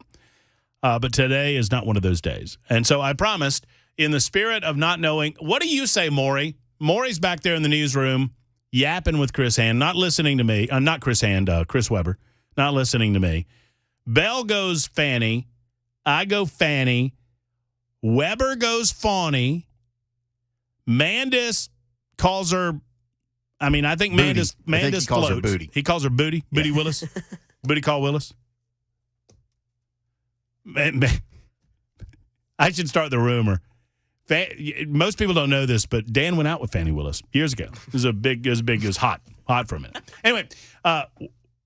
But today is not one of those days. And so I promised, in the spirit of not knowing, what do you say, Maury? Maury's back there in the newsroom yapping with Chris Hand, not listening to me. Not Chris Hand, Chris Weber, not listening to me. Bell goes Fanny. I go Fanny. Weber goes Fawny. Mandis calls her, I think Mandis he calls her floats. Booty. He calls her Booty. Booty Willis. Booty Call Willis. Man, I should start the rumor. Most people don't know this, but Dan went out with Fannie Willis years ago. It was hot for a minute. Anyway,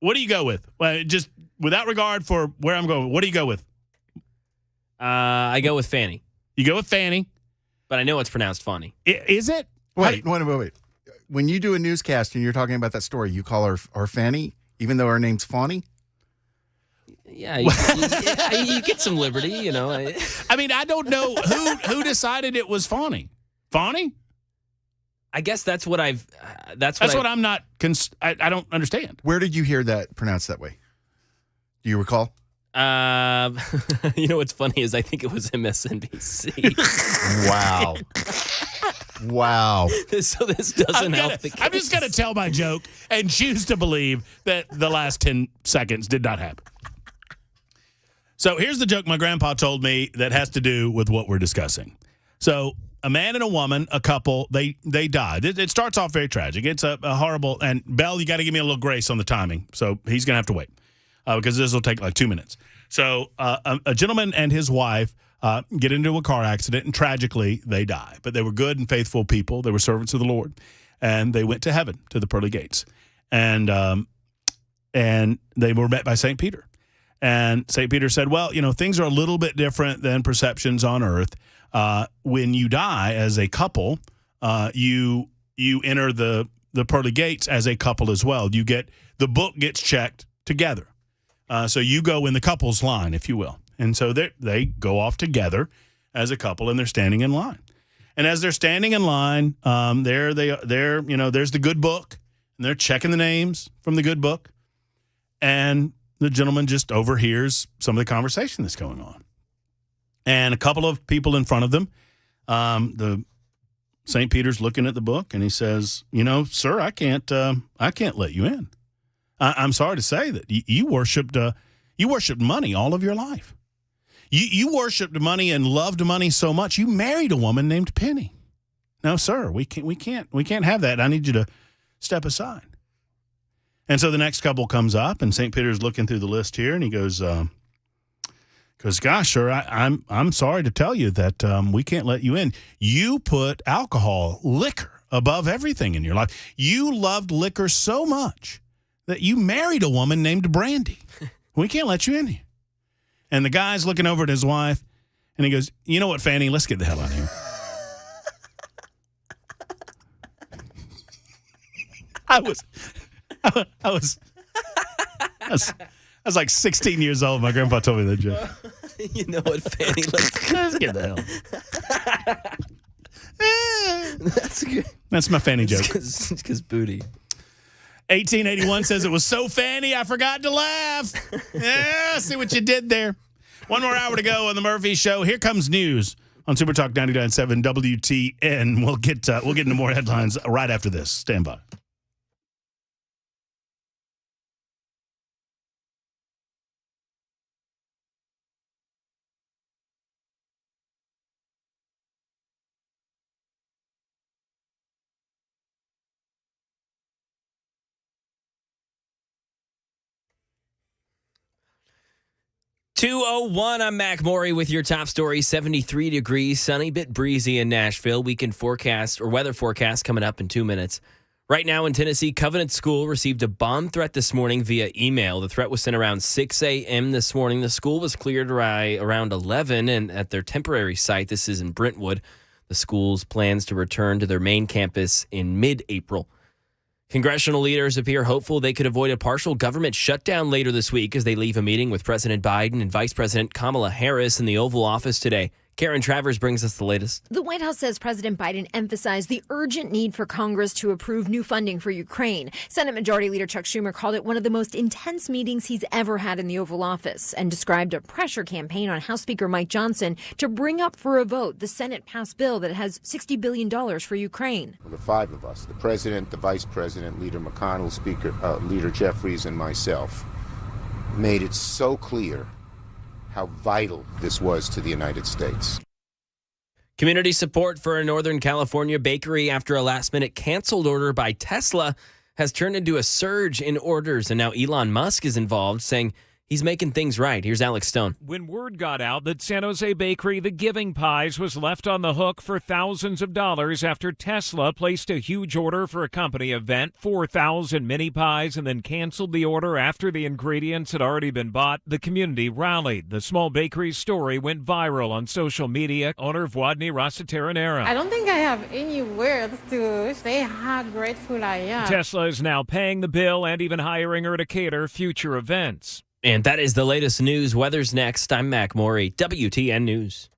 what do you go with? Well, just without regard for where I'm going, what do you go with? I go with Fanny. You go with Fanny. But I know it's pronounced funny. Is it? Wait. When you do a newscast and you're talking about that story, you call her Fanny, even though her name's Fawny? Yeah, you get some liberty, you know. I don't know who decided it was Fawny. Fawny? I guess that's what I've. That's what I'm not. I don't understand. Where did you hear that pronounced that way? Do you recall? You know what's funny is I think it was MSNBC. Wow. Wow. So this doesn't help the case. I'm just going to tell my joke and choose to believe that the last 10 seconds did not happen. So here's the joke my grandpa told me that has to do with what we're discussing. So a man and a woman, a couple, they died. It starts off very tragic. It's a horrible, and Bell, you got to give me a little grace on the timing. So he's going to have to wait. Because this will take like 2 minutes. So a gentleman and his wife get into a car accident, and tragically, they die. But they were good and faithful people. They were servants of the Lord. And they went to heaven, to the pearly gates. And they were met by St. Peter. And St. Peter said, well, things are a little bit different than perceptions on earth. When you die as a couple, you enter the pearly gates as a couple as well. The book gets checked together. So you go in the couple's line, if you will. And so they go off together as a couple, and they're standing in line. And as they're standing in line, there's the good book, and they're checking the names from the good book. And the gentleman just overhears some of the conversation that's going on. And a couple of people in front of them, the St. Peter's looking at the book, and he says, sir, I can't let you in. I'm sorry to say that you worshipped money all of your life. You worshipped money and loved money so much you married a woman named Penny. No, sir, we can't have that. I need you to step aside. And so the next couple comes up, and St. Peter's looking through the list here, and he goes, gosh, sir, I'm sorry to tell you that we can't let you in. You put liquor above everything in your life. You loved liquor so much that you married a woman named Brandy. We can't let you in here. And the guy's looking over at his wife, and he goes, you know what, Fanny, let's get the hell out of here. I was like 16 years old. My grandpa told me that joke. You know what, Fanny, let's get the hell. That's good. That's my Fanny joke. It's because booty. 1881 says it was so Fanny, I forgot to laugh. Yeah, see what you did there. One more hour to go on the Murphy Show. Here comes news on Super Talk 99.7 WTN. We'll get into more headlines right after this. Stand by. .201, I'm Mac Maury with your top story. 73 degrees, sunny, bit breezy in Nashville. Weekend forecast or weather forecast coming up in 2 minutes. Right now in Tennessee, Covenant School received a bomb threat this morning via email. The threat was sent around 6 a.m. this morning. The school was cleared around 11, and at their temporary site, this is in Brentwood, the school's plans to return to their main campus in mid-April. Congressional leaders appear hopeful they could avoid a partial government shutdown later this week as they leave a meeting with President Biden and Vice President Kamala Harris in the Oval Office today. Karen Travers brings us the latest. The White House says President Biden emphasized the urgent need for Congress to approve new funding for Ukraine. Senate Majority Leader Chuck Schumer called it one of the most intense meetings he's ever had in the Oval Office and described a pressure campaign on House Speaker Mike Johnson to bring up for a vote the Senate-passed bill that has $60 billion for Ukraine. The five of us, the President, the Vice President, Leader McConnell, Leader Jeffries, and myself, made it so clear how vital this was to the United States. Community support for a Northern California bakery after a last-minute canceled order by Tesla has turned into a surge in orders, and now Elon Musk is involved, saying he's making things right. Here's Alex Stone. When word got out that San Jose bakery The Giving Pies was left on the hook for thousands of dollars after Tesla placed a huge order for a company event, 4,000 mini pies, and then canceled the order after the ingredients had already been bought, the community rallied. The small bakery's story went viral on social media. Owner Vladny Rossiteranera. I don't think I have any words to say how grateful I am. Tesla is now paying the bill and even hiring her to cater future events. And that is the latest news. Weather's next. I'm Mac Morey, WTN News.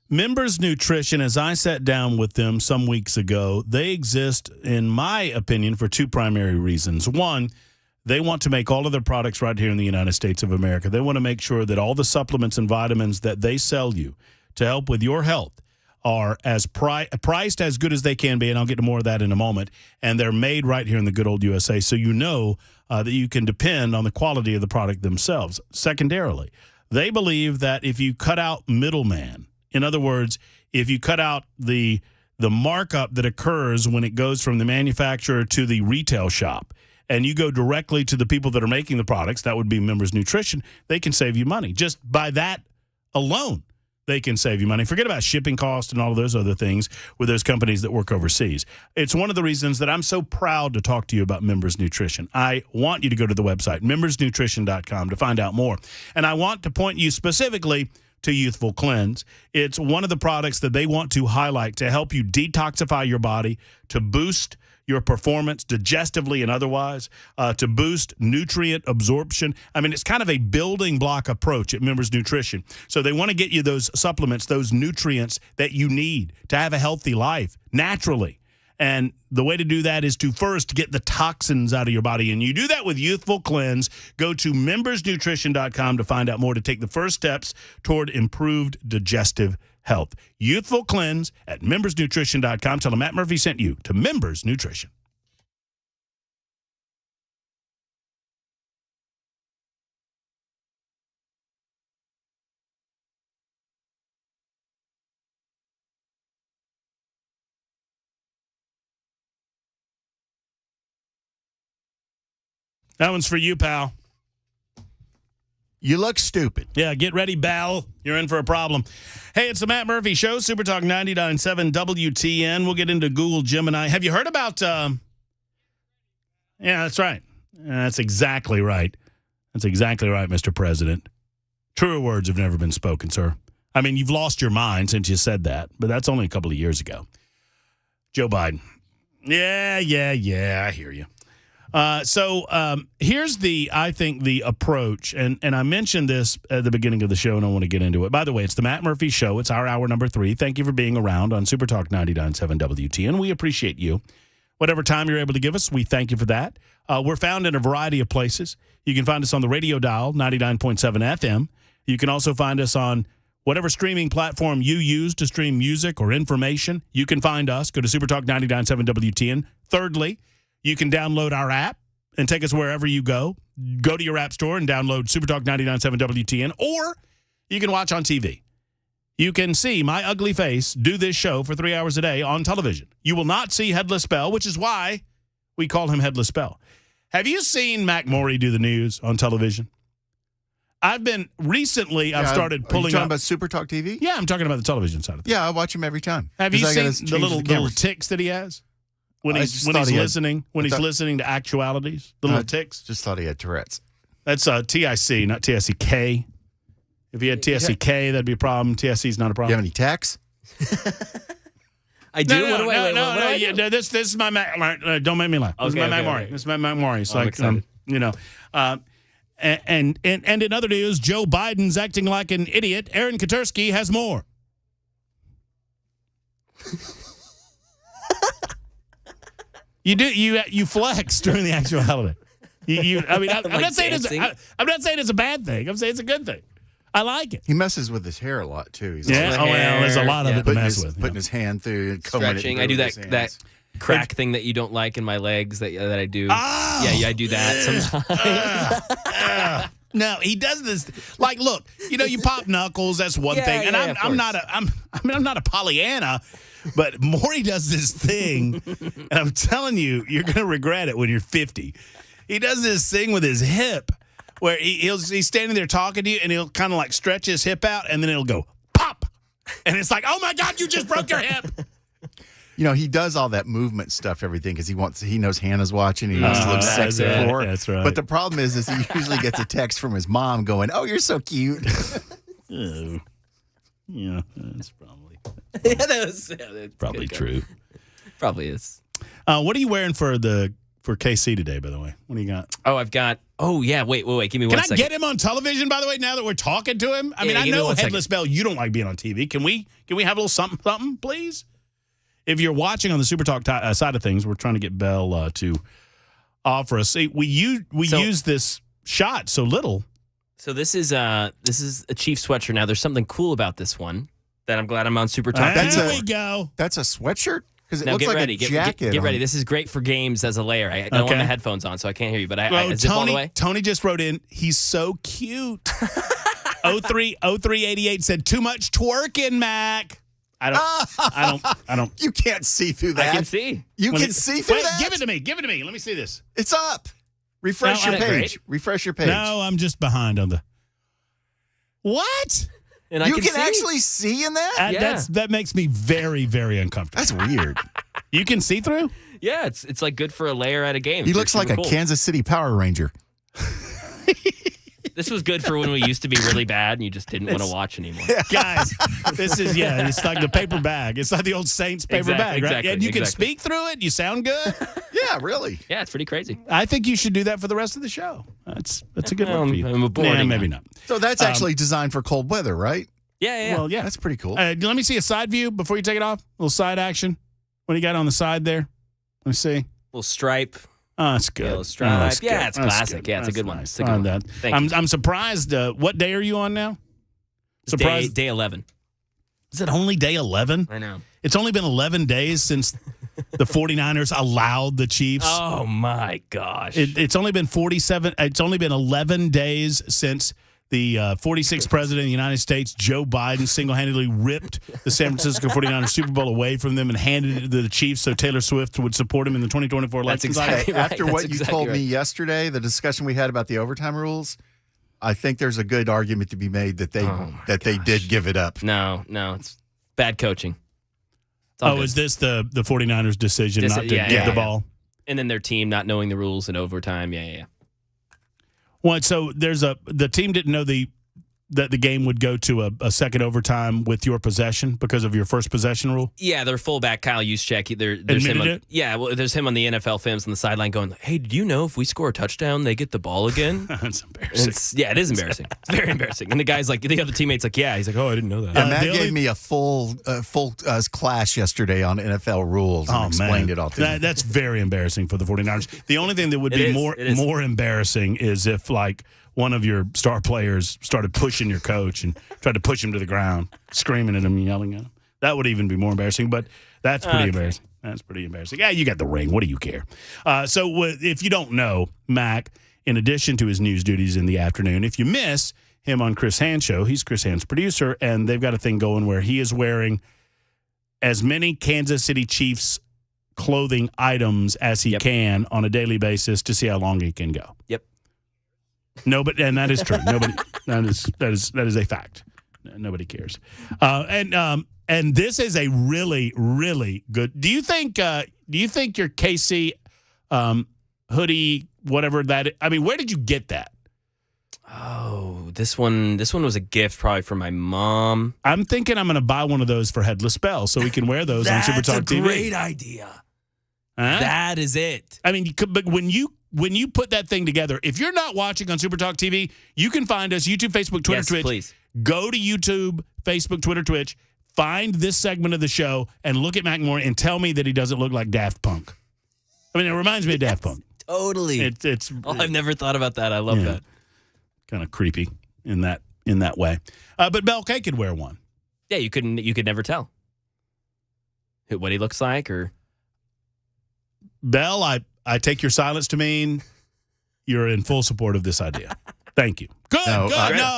Members Nutrition, as I sat down with them some weeks ago, they exist, in my opinion, for two primary reasons. One, they want to make all of their products right here in the United States of America. They want to make sure that all the supplements and vitamins that they sell you to help with your health are as priced as good as they can be, and I'll get to more of that in a moment, and they're made right here in the good old USA, so you know that you can depend on the quality of the product themselves. Secondarily, they believe that if you cut out middleman, in other words, if you cut out the markup that occurs when it goes from the manufacturer to the retail shop, and you go directly to the people that are making the products, that would be Members Nutrition, they can save you money. Just by that alone, they can save you money. Forget about shipping costs and all of those other things with those companies that work overseas. It's one of the reasons that I'm so proud to talk to you about Members Nutrition. I want you to go to the website, membersnutrition.com, to find out more. And I want to point you specifically to Youthful Cleanse. It's one of the products that they want to highlight to help you detoxify your body, to boost your performance digestively and otherwise, to boost nutrient absorption. I mean, it's kind of a building block approach at Members Nutrition. So they want to get you those supplements, those nutrients that you need to have a healthy life naturally. And the way to do that is to first get the toxins out of your body. And you do that with Youthful Cleanse. Go to membersnutrition.com to find out more, to take the first steps toward improved digestive health. Youthful Cleanse at membersnutrition.com. Tell them Matt Murphy sent you to Members Nutrition. That one's for you, pal. You look stupid. Yeah, get ready, Bal. You're in for a problem. Hey, it's the Matt Murphy Show, Super Talk 99.7 WTN. We'll get into Google Gemini. Have you heard about... Yeah, that's right. That's exactly right. That's exactly right, Mr. President. Truer words have never been spoken, sir. I mean, you've lost your mind since you said that, but that's only a couple of years ago. Joe Biden. Yeah, I hear you. So here's I think the approach, and I mentioned this at the beginning of the show, and I want to get into it. By the way, it's the Matt Murphy Show. It's our hour number 3. Thank you for being around on Super Talk 99.7 WTN. We appreciate you. Whatever time you're able to give us, we thank you for that. We're found in a variety of places. You can find us on the radio dial, 99.7 FM. You can also find us on whatever streaming platform you use to stream music or information. You can find us. Go to Supertalk 99.7 WTN. Thirdly, you can download our app and take us wherever you go. Go to your app store and download Supertalk 99.7 WTN, or you can watch on TV. You can see my ugly face do this show for 3 hours a day on television. You will not see Headless Bell, which is why we call him Headless Bell. Have you seen Mac Morey do the news on television? I've started pulling Are you talking up. about Super Talk TV? Yeah, I'm talking about the television side of things. Yeah, I watch him every time. Have you seen the little ticks that he has when he's listening to actualities? The little ticks. Just thought he had Tourette's. That's TIC, not TSEK. If he had TSEK, that'd be a problem. TSC's not a problem. You have any tax? I do. No. This is my Mac. Don't make me laugh. This is my Mac Morey. This is my Mac Morey. It's like And in other news, Joe Biden's acting like an idiot. Aaron Katursky has more. You flex during the actuality. I'm not saying it's a bad thing. I'm saying it's a good thing. I like it. He messes with his hair a lot too. He's there's a lot of it to mess with. Putting his hand through, stretching. I do that crack thing that you don't like in my legs that I do. Oh, yeah, I do that sometimes. No, he does this. Like, look, you pop knuckles. That's one thing, and I'm not a Pollyanna, but Maury does this thing, and I'm telling you, you're gonna regret it when you're 50. He does this thing with his hip, where he's standing there talking to you, and he'll kind of like stretch his hip out, and then it'll go pop, and it's like, oh my God, you just broke your hip. He does all that movement stuff, everything, because he knows Hannah's watching. He wants to look sexy for her. That's right. But the problem is he usually gets a text from his mom going, "Oh, you're so cute." Oh. Yeah, that's probably that's probably true. Probably is. What are you wearing for KC today, by the way? What do you got? Oh, yeah. Wait. Give me 1 second. Can I get him on television, by the way, now that we're talking to him? I mean, I know Headless Bell, you don't like being on TV. Can we have a little something, please? If you're watching on the Super Talk side of things, we're trying to get Bell to offer us. We use this shot so little. So this is a Chiefs sweatshirt. Now, there's something cool about this one that I'm glad I'm on Super Talk. There we go. That's a sweatshirt? Because it now looks get like ready. a jacket. Get ready. This is great for games as a layer. I don't want the headphones on, so I can't hear you. But I zip all the way. Tony just wrote in, he's so cute. 0388 said, too much twerking, Mac. I don't. You can't see through that. I can see. You can see through that? Give it to me. Let me see this. It's up. Refresh your page. Refresh your page. No, I'm just behind on the. What? And you can actually see in that? That makes me very, very uncomfortable. That's weird. You can see through? Yeah, it's like good for a layer at a game. He looks like a Kansas City Power Ranger. This was good for when we used to be really bad and you just didn't want to watch anymore. Guys, this is, it's like the paper bag. It's like the old Saints paper bag, right? Exactly, and you can speak through it. You sound good. Yeah, really. Yeah, it's pretty crazy. I think you should do that for the rest of the show. That's a good one for you. I'm aboard. Maybe not. So that's actually designed for cold weather, right? Yeah. Well, yeah. That's pretty cool. Let me see a side view before you take it off. A little side action. What do you got on the side there? Let me see. Little stripe. Oh, that's good. Yellow stripe. It's classic. Good. Yeah, it's a good one. It's a good one. Thank you. I'm surprised. What day are you on now? Surprised. Day 11. Is it only day 11? I know. It's only been 11 days since the 49ers allowed the Chiefs. Oh, my gosh. It's only been 47. It's only been 11 days since the 46th president of the United States, Joe Biden, single-handedly ripped the San Francisco 49ers Super Bowl away from them and handed it to the Chiefs so Taylor Swift would support him in the 2024 election. That's exactly right. After what you told me yesterday, the discussion we had about the overtime rules, I think there's a good argument to be made that they did give it up. No, it's bad coaching. Is this the 49ers decision not to give the ball? And then their team not knowing the rules in overtime. Yeah. Well, so the team didn't know that the game would go to a second overtime with your possession because of your first possession rule? Yeah, their fullback, Kyle Juszczyk, there's him Admitted it? Yeah, well, there's him on the NFL Films on the sideline going, hey, did you know if we score a touchdown, they get the ball again? That's embarrassing. It is embarrassing. It's very embarrassing. And the guy's like, the other teammate's like, yeah. He's like, oh, I didn't know that. And Matt gave me a full class yesterday on NFL rules and explained it all to me. That's very embarrassing for the 49ers. The only thing that would be more embarrassing is if, like, one of your star players started pushing your coach and tried to push him to the ground, screaming at him and yelling at him. That would even be more embarrassing, but that's pretty embarrassing. That's pretty embarrassing. Yeah, you got the ring. What do you care? So if you don't know, Mac, in addition to his news duties in the afternoon, if you miss him on Chris Hand's show, he's Chris Hand's producer, and they've got a thing going where he is wearing as many Kansas City Chiefs clothing items as he can on a daily basis to see how long he can go. Yep. No, and that is true. Nobody that is a fact. Nobody cares. And this is a really, really good. Do you think your KC hoodie, whatever that? I mean, where did you get that? Oh, this one was a gift probably from my mom. I'm thinking I'm going to buy one of those for Headless Bell so we can wear those on Super Talk TV. That's a great idea. Huh? That is it. I mean, but when you put that thing together, if you're not watching on Super Talk TV, you can find us YouTube, Facebook, Twitter, Twitch. Please. Go to YouTube, Facebook, Twitter, Twitch. Find this segment of the show and look at McMorrin and tell me that he doesn't look like Daft Punk. I mean, it reminds me of Daft Punk. Totally. It's. I've never thought about that. I love that. Kind of creepy in that way. But Bell K could wear one. Yeah, you could never tell what he looks like or. Bell, I take your silence to mean you're in full support of this idea. Thank you. Good. No,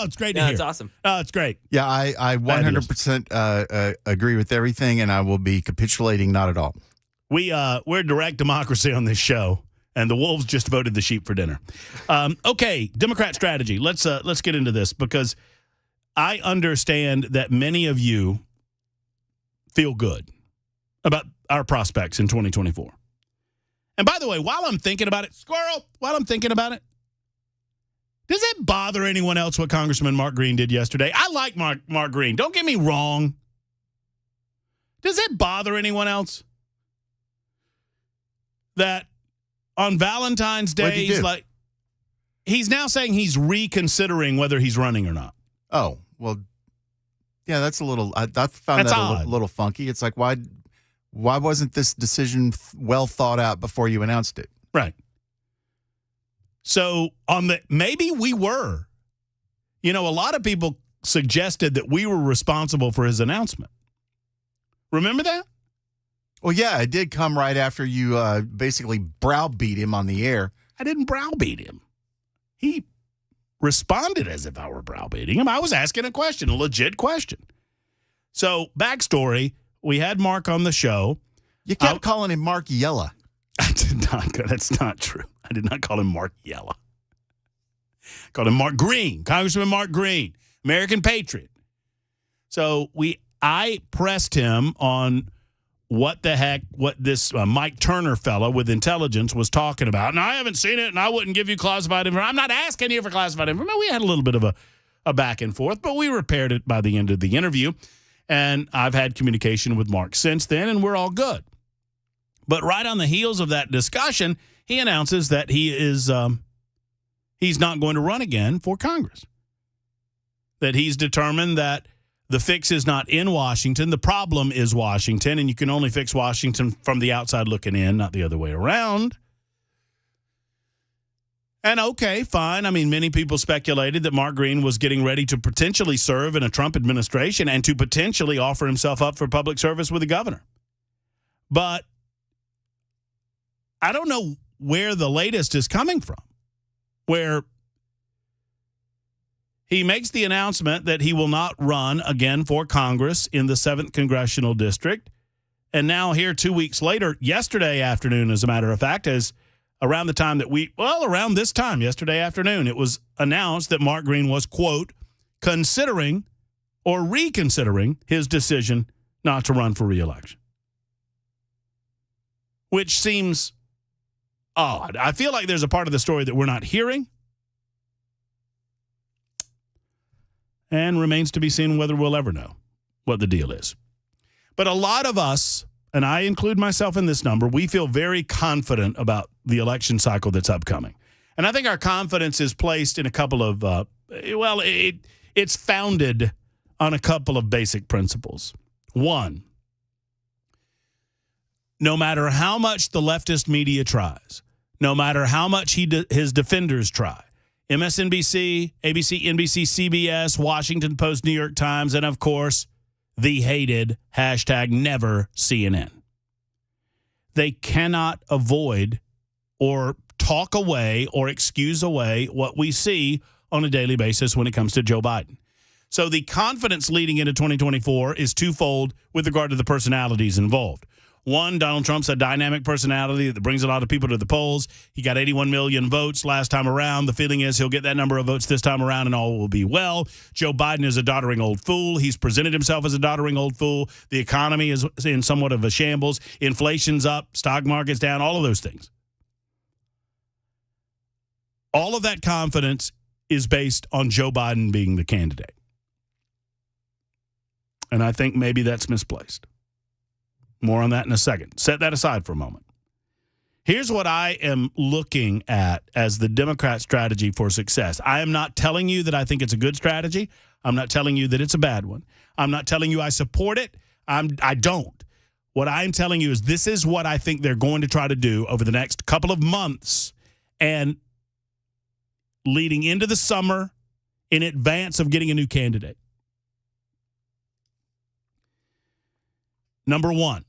it's great to hear. It's awesome. No, it's great. Yeah, I 100% agree with everything, and I will be capitulating not at all. We're direct democracy on this show, and the wolves just voted the sheep for dinner. Okay, Democrat strategy. Let's get into this because I understand that many of you feel good about our prospects in 2024. And by the way, while I'm thinking about it, does it bother anyone else what Congressman Mark Green did yesterday? I like Mark Green. Don't get me wrong. Does it bother anyone else that on Valentine's Day he's now saying he's reconsidering whether he's running or not? Oh, well, yeah, that's a little. I found that a little funky. It's like why wasn't this decision well thought out before you announced it? Right. So maybe we were. A lot of people suggested that we were responsible for his announcement. Remember that? Well, yeah, it did come right after you basically browbeat him on the air. I didn't browbeat him. He responded as if I were browbeating him. I was asking a question, a legit question. So, backstory. We had Mark on the show. You kept calling him Mark Yella. I did not. That's not true. I did not call him Mark Yella. I called him Mark Green, Congressman Mark Green, American patriot. So I pressed him on what this Mike Turner fella with intelligence was talking about. And I haven't seen it, and I wouldn't give you classified information. I'm not asking you for classified information. We had a little bit of a back and forth, but we repaired it by the end of the interview. And I've had communication with Mark since then, and we're all good. But right on the heels of that discussion, he announces that he's not going to run again for Congress. That he's determined that the fix is not in Washington. The problem is Washington, and you can only fix Washington from the outside looking in, not the other way around. And okay, fine. I mean, many people speculated that Mark Green was getting ready to potentially serve in a Trump administration and to potentially offer himself up for public service with the governor. But I don't know where the latest is coming from, where he makes the announcement that he will not run again for Congress in the 7th Congressional District. And now here 2 weeks later, yesterday afternoon, as a matter of fact, around this time, yesterday afternoon, it was announced that Mark Green was, quote, considering or reconsidering his decision not to run for re-election. Which seems odd. I feel like there's a part of the story that we're not hearing. and remains to be seen whether we'll ever know what the deal is. But a lot of us, and I include myself in this number, we feel very confident about the election cycle that's upcoming. And I think our confidence is placed in a couple of, it's founded on a couple of basic principles. One, no matter how much the leftist media tries, no matter how much his defenders try, MSNBC, ABC, NBC, CBS, Washington Post, New York Times, and of course, the hated #never CNN. They cannot avoid or talk away or excuse away what we see on a daily basis when it comes to Joe Biden. So the confidence leading into 2024 is twofold with regard to the personalities involved. One, Donald Trump's a dynamic personality that brings a lot of people to the polls. He got 81 million votes last time around. The feeling is he'll get that number of votes this time around and all will be well. Joe Biden is a doddering old fool. He's presented himself as a doddering old fool. The economy is in somewhat of a shambles. Inflation's up, stock market's down, all of those things. All of that confidence is based on Joe Biden being the candidate. And I think maybe that's misplaced. More on that in a second. Set that aside for a moment. Here's what I am looking at as the Democrat strategy for success. I am not telling you that I think it's a good strategy. I'm not telling you that it's a bad one. I'm not telling you I support it. I don't. What I'm telling you is this is what I think they're going to try to do over the next couple of months and leading into the summer in advance of getting a new candidate. Number one,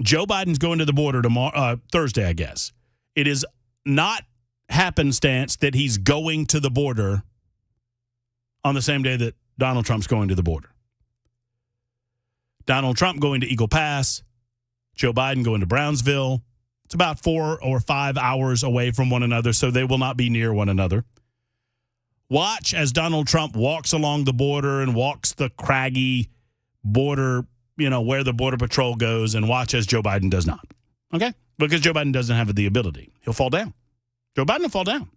Joe Biden's going to the border tomorrow, Thursday, I guess. It is not happenstance that he's going to the border on the same day that Donald Trump's going to the border. Donald Trump going to Eagle Pass, Joe Biden going to Brownsville. It's about 4 or 5 hours away from one another, so they will not be near one another. Watch as Donald Trump walks along the border and walks the craggy border, where the Border Patrol goes, and watch as Joe Biden does not. Okay? Because Joe Biden doesn't have the ability. He'll fall down. Joe Biden will fall down.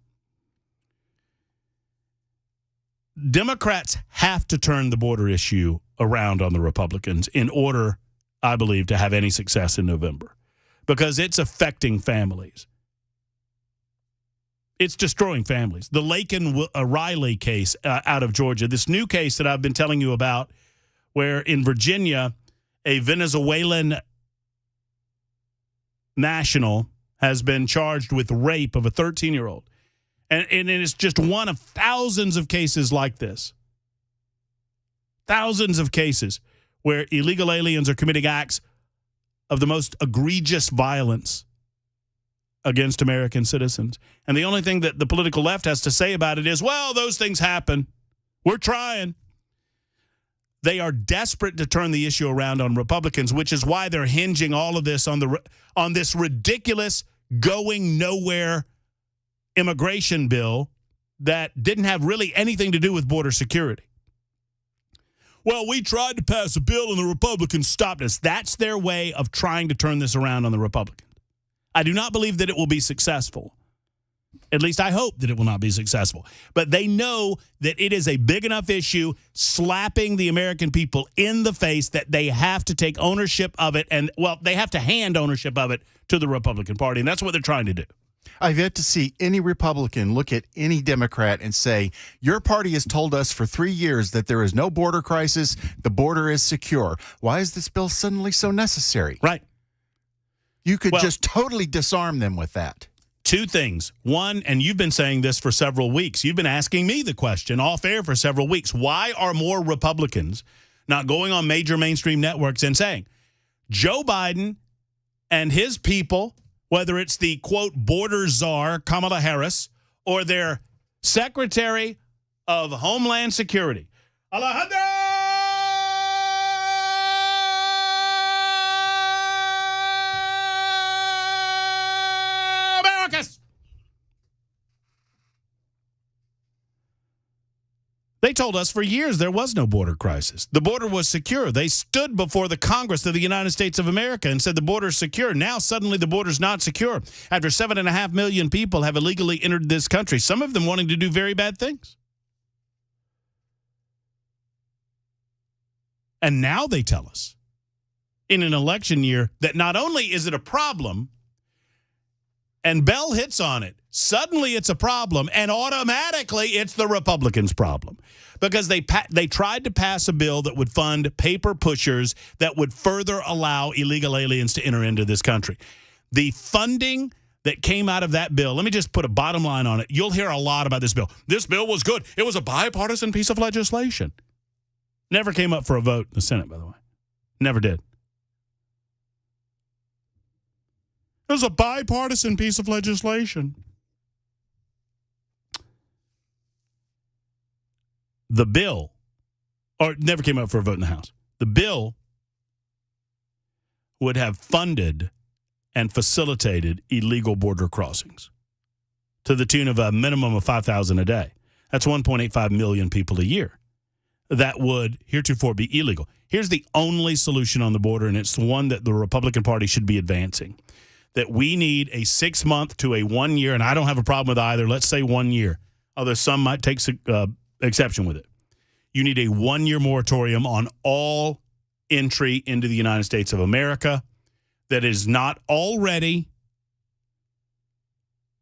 Democrats have to turn the border issue around on the Republicans in order, I believe, to have any success in November. Because it's affecting families. It's destroying families. The Laken Riley case out of Georgia, this new case that I've been telling you about, where in Virginia, a Venezuelan national has been charged with rape of a 13-year-old. And it's just one of thousands of cases like this. Thousands of cases where illegal aliens are committing acts of the most egregious violence against American citizens. And the only thing that the political left has to say about it is, well, those things happen. We're trying. They are desperate to turn the issue around on Republicans, which is why they're hinging all of this on this ridiculous, going nowhere immigration bill that didn't have really anything to do with border security. Well, we tried to pass a bill and the Republicans stopped us. That's their way of trying to turn this around on the Republicans. I do not believe that it will be successful. At least I hope that it will not be successful. But they know that it is a big enough issue slapping the American people in the face that they have to take ownership of it. And, they have to hand ownership of it to the Republican Party. And that's what they're trying to do. I've yet to see any Republican look at any Democrat and say, your party has told us for 3 years that there is no border crisis. The border is secure. Why is this bill suddenly so necessary? Right. You could just totally disarm them with that. Two things. One, and you've been saying this for several weeks. You've been asking me the question off air for several weeks. Why are more Republicans not going on major mainstream networks and saying, Joe Biden and his people, whether it's the, quote, border czar, Kamala Harris, or their Secretary of Homeland Security, Alejandro Mayorkas. They told us for years there was no border crisis. The border was secure. They stood before the Congress of the United States of America and said the border's secure. Now suddenly the border's not secure after 7.5 million people have illegally entered this country, some of them wanting to do very bad things. And now they tell us in an election year that not only is it a problem, and Bell hits on it, suddenly it's a problem, and automatically it's the Republicans' problem. Because they tried to pass a bill that would fund paper pushers that would further allow illegal aliens to enter into this country. The funding that came out of that bill, let me just put a bottom line on it. You'll hear a lot about this bill. This bill was good. It was a bipartisan piece of legislation. Never came up for a vote in the Senate, by the way. Never did. It was a bipartisan piece of legislation. The bill, or never came up for a vote in the House. The bill would have funded and facilitated illegal border crossings to the tune of a minimum of 5,000 a day. That's 1.85 million people a year. That would heretofore be illegal. Here's the only solution on the border, and it's the one that the Republican Party should be advancing. That we need a 6-month to a 1 year, and I don't have a problem with either. Let's say 1 year, although some might take exception with it. You need a 1-year moratorium on all entry into the United States of America that is not already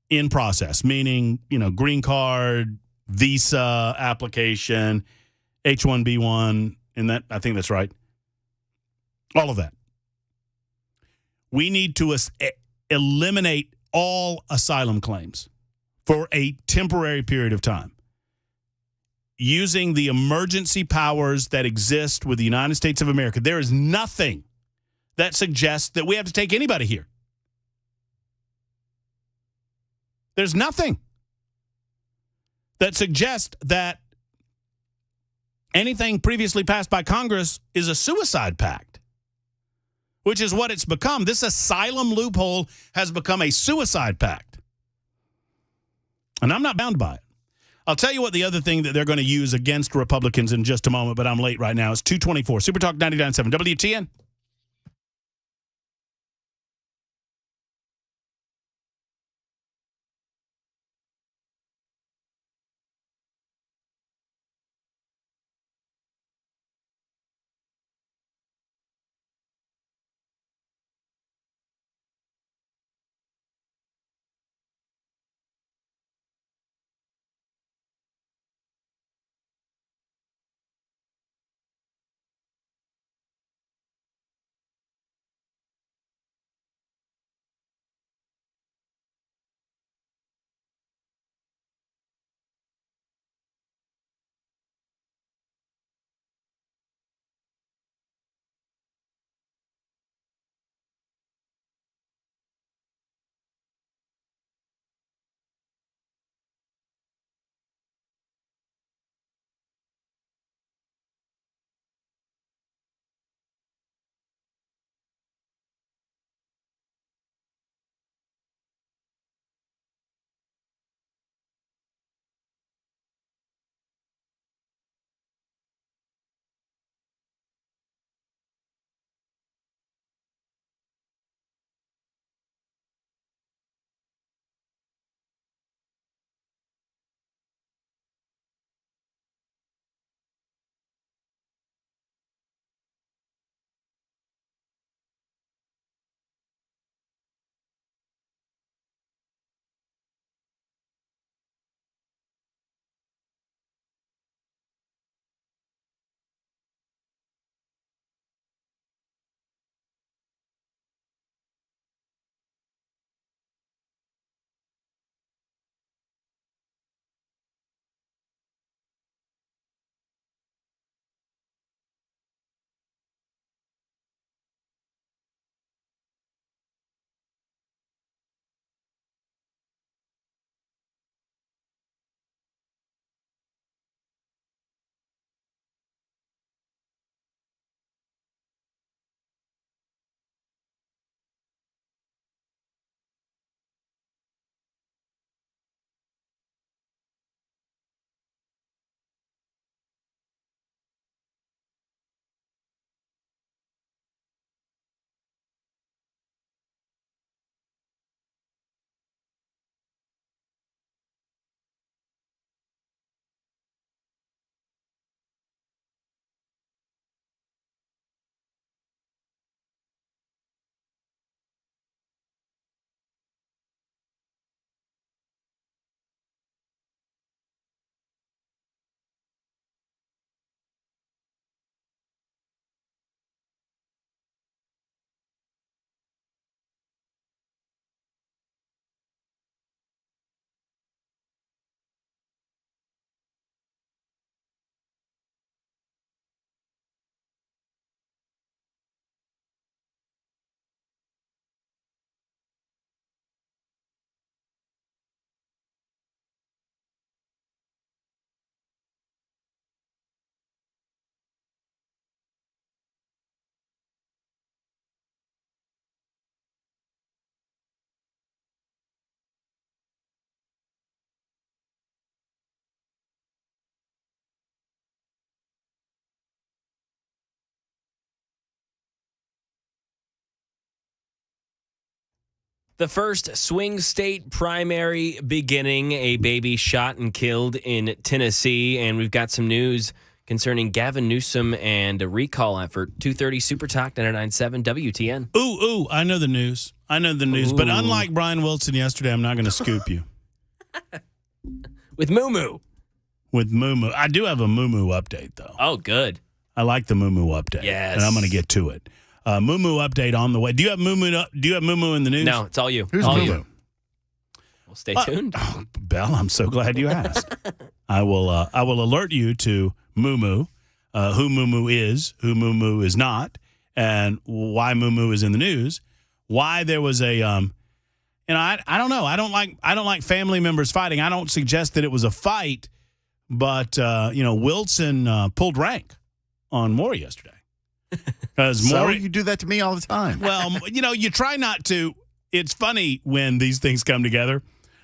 in process, meaning, green card, visa application, H-1B1, and that, I think that's right. All of that. We need to eliminate all asylum claims for a temporary period of time using the emergency powers that exist with the United States of America. There is nothing that suggests that we have to take anybody here. There's nothing that suggests that anything previously passed by Congress is a suicide pact, which is what it's become. This asylum loophole has become a suicide pact. And I'm not bound by it. I'll tell you what the other thing that they're going to use against Republicans in just a moment, but I'm late right now. It's 2:24. Super Talk 99.7 WTN. The first swing state primary beginning, a baby shot and killed in Tennessee. And we've got some news concerning Gavin Newsom and a recall effort. 2:30 Super Talk 99.7 WTN. Ooh, I know the news. But unlike Brian Wilson yesterday, I'm not going to scoop you. With Mumu. I do have a Mumu update, though. Oh, good. I like the Mumu update. Yes. And I'm going to get to it. Mumu update on the way. Do you have Mumu in the news? No, it's all you. Who's all Mumu? you. Well, stay tuned. Belle, I'm so glad you asked. I will alert you to Mumu, who Mumu is, who Mumu is not, and why Mumu is in the news. Why there was a I don't know. I don't like family members fighting. I don't suggest that it was a fight, but Wilson pulled rank on Maury yesterday. Because you do that to me all the time. Well, you try not to. It's funny when these things come together.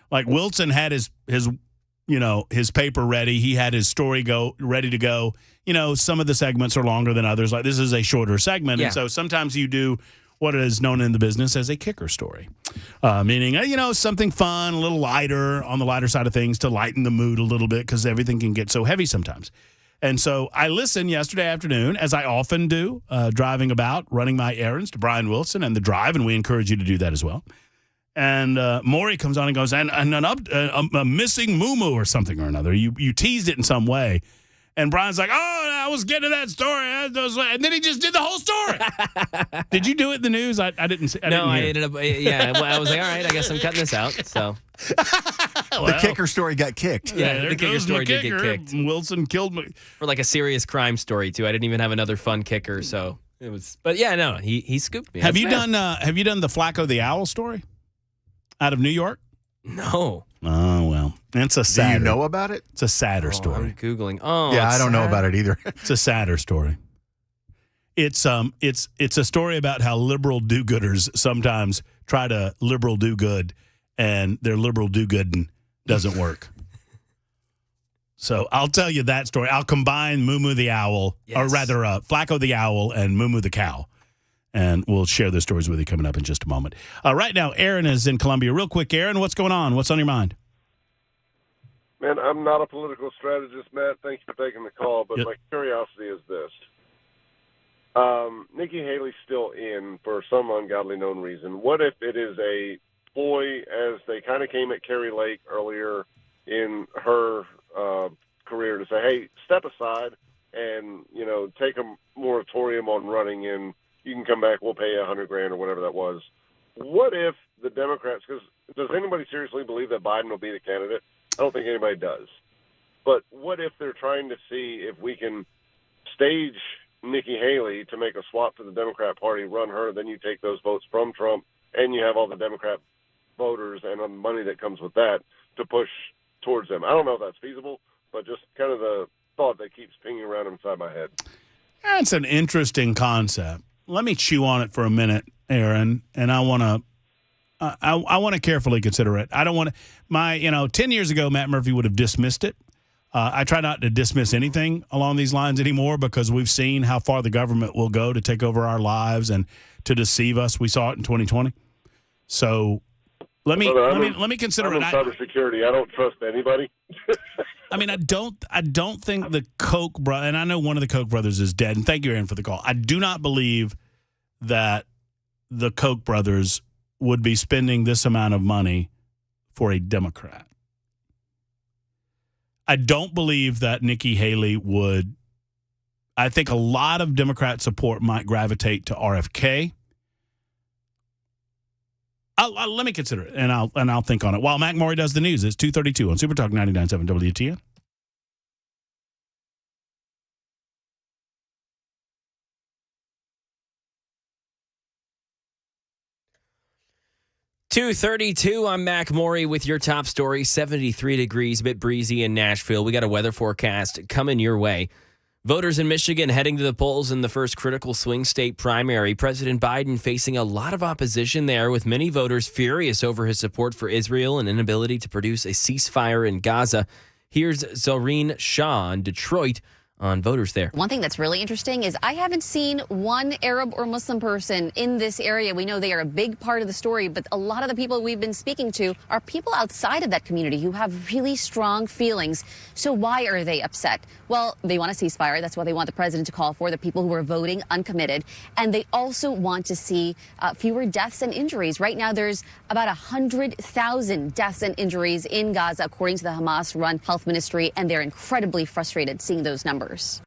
Like Wilson had his paper ready. He had his story ready to go. Some of the segments are longer than others. Like this is a shorter segment, Yeah. and so sometimes you do what is known in the business as a kicker story, meaning something fun, a little lighter, on the lighter side of things to lighten the mood a little bit because everything can get so heavy sometimes. And so I listened yesterday afternoon, as I often do, driving about, running my errands to Brian Wilson and The Drive, and we encourage you to do that as well. And Maury comes on and goes, and a missing Mumu or something or another. You teased it in some way. And Brian's like, I was getting to that story. And then he just did the whole story. Did you do it in the news? I didn't. I ended up, I was like, all right, I guess I'm cutting this out. So The kicker story got kicked. Yeah, the kicker story did get kicked. Wilson killed me. For like a serious crime story, too. I didn't even have another fun kicker, so it was. But yeah, no, he scooped me. Have you done the Flaco the Owl story out of New York? No. Oh, well. It's a sadder. Do you know about it? It's a sadder I'm story. Googling. Oh, yeah, I don't know sad. about it either. It's a sadder story. It's a story about how liberal do-gooders sometimes try to liberal do good, and their liberal do-gooding doesn't work. So I'll tell you that story. I'll combine Mumu the Owl, or rather Flaco the Owl and Mumu the Cow. And we'll share those stories with you coming up in just a moment. Right now, Aaron is in Columbia. Real quick, Aaron, what's going on? What's on your mind? Man, I'm not a political strategist, Matt. Thank you for taking the call. But my curiosity is this. Nikki Haley's still in for some ungodly known reason. What if it is a ploy, as they kind of came at Carrie Lake earlier in her career, to say, hey, step aside and, take a moratorium on running in. You can come back, we'll pay you $100,000 or whatever that was. What if the Democrats, because does anybody seriously believe that Biden will be the candidate? I don't think anybody does. But what if they're trying to see if we can stage Nikki Haley to make a swap for the Democrat Party, run her, then you take those votes from Trump, and you have all the Democrat voters and the money that comes with that to push towards them. I don't know if that's feasible, but just kind of the thought that keeps pinging around inside my head. That's an interesting concept. Let me chew on it for a minute, Aaron, and I want to carefully consider it. I don't want to 10 years ago, Matt Murphy would have dismissed it. I try not to dismiss anything along these lines anymore because we've seen how far the government will go to take over our lives and to deceive us. We saw it in 2020. So let me consider I'm it. in cybersecurity. I don't trust anybody. I mean, I don't think the Koch brother, and I know one of the Koch brothers is dead, and thank you, Aaron, for the call. I do not believe that the Koch brothers would be spending this amount of money for a Democrat. I don't believe that Nikki Haley would. I think a lot of Democrat support might gravitate to RFK. Let me consider it, and I'll think on it. While Mac Maury does the news, it's 2:32 on Super Talk 99.7 WTN. $2:32. I'm Mac Maury with your top story. 73 degrees, a bit breezy in Nashville. We got a weather forecast coming your way. Voters in Michigan heading to the polls in the first critical swing state primary. President Biden facing a lot of opposition there, with many voters furious over his support for Israel and inability to produce a ceasefire in Gaza. Here's Zoreen Shah in Detroit on voters there. One thing that's really interesting is I haven't seen one Arab or Muslim person in this area. We know they are a big part of the story, but a lot of the people we've been speaking to are people outside of that community who have really strong feelings. So why are they upset? Well, they want a ceasefire. That's what they want the president to call for, the people who are voting uncommitted. And they also want to see fewer deaths and injuries. Right now, there's about 100,000 deaths and injuries in Gaza, according to the Hamas-run health ministry, and they're incredibly frustrated seeing those numbers.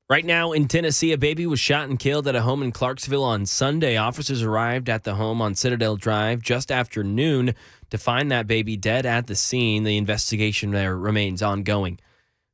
Right now in Tennessee, a baby was shot and killed at a home in Clarksville on Sunday. Officers arrived at the home on Citadel Drive just after noon to find that baby dead at the scene. The investigation there remains ongoing.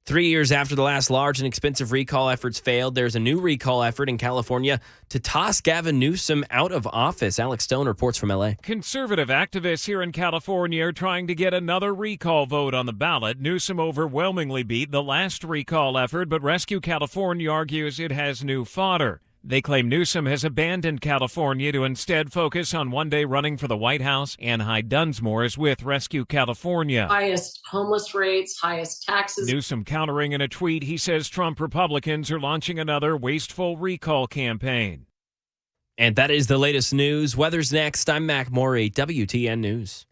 3 years after the last large and expensive recall efforts failed, there's a new recall effort in California to toss Gavin Newsom out of office. Alex Stone reports from L.A. Conservative activists here in California are trying to get another recall vote on the ballot. Newsom overwhelmingly beat the last recall effort, but Rescue California argues it has new fodder. They claim Newsom has abandoned California to instead focus on one day running for the White House. Ann Hyde Dunsmore is with Rescue California. Highest homeless rates, highest taxes. Newsom countering in a tweet, he says Trump Republicans are launching another wasteful recall campaign. And that is the latest news. Weather's next. I'm Mac Morey, WTN News.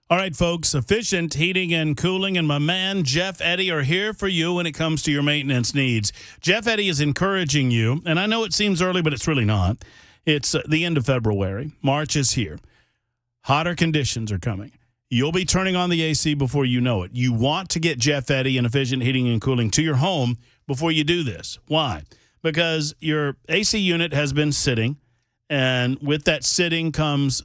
All right, folks, Efficient Heating and Cooling and my man Jeff Eddy are here for you when it comes to your maintenance needs. Jeff Eddy is encouraging you, and I know it seems early, but it's really not. It's the end of February. March is here. Hotter conditions are coming. You'll be turning on the AC before you know it. You want to get Jeff Eddy and Efficient Heating and Cooling to your home before you do this. Why? Because your AC unit has been sitting, and with that sitting comes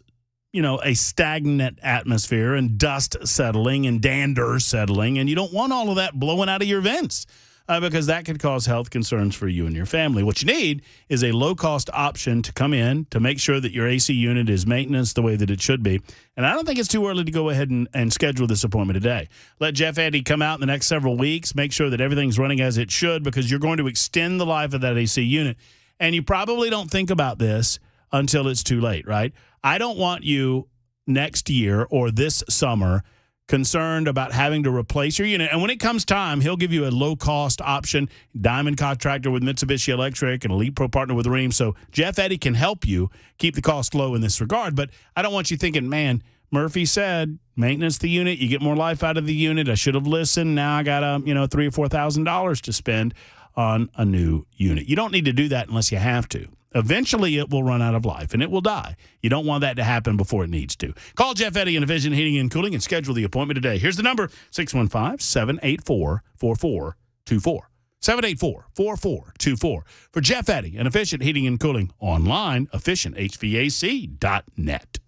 a stagnant atmosphere and dust settling and dander settling, and you don't want all of that blowing out of your vents because that could cause health concerns for you and your family. What you need is a low-cost option to come in to make sure that your AC unit is maintenance the way that it should be. And I don't think it's too early to go ahead and schedule this appointment today. Let Jeff Eddy come out in the next several weeks, make sure that everything's running as it should, because you're going to extend the life of that AC unit. And you probably don't think about this until it's too late, right? I don't want you next year or this summer concerned about having to replace your unit. And when it comes time, he'll give you a low-cost option, diamond contractor with Mitsubishi Electric, and Elite Pro partner with Rheem. So Jeff Eddy can help you keep the cost low in this regard. But I don't want you thinking, man, Murphy said maintenance the unit, you get more life out of the unit. I should have listened. Now I got $3,000 or $4,000 to spend on a new unit. You don't need to do that unless you have to. Eventually, it will run out of life, and it will die. You don't want that to happen before it needs to. Call Jeff Eddy and Efficient Heating and Cooling and schedule the appointment today. Here's the number, 615-784-4424. 784-4424. For Jeff Eddy and Efficient Heating and Cooling, online, efficienthvac.net.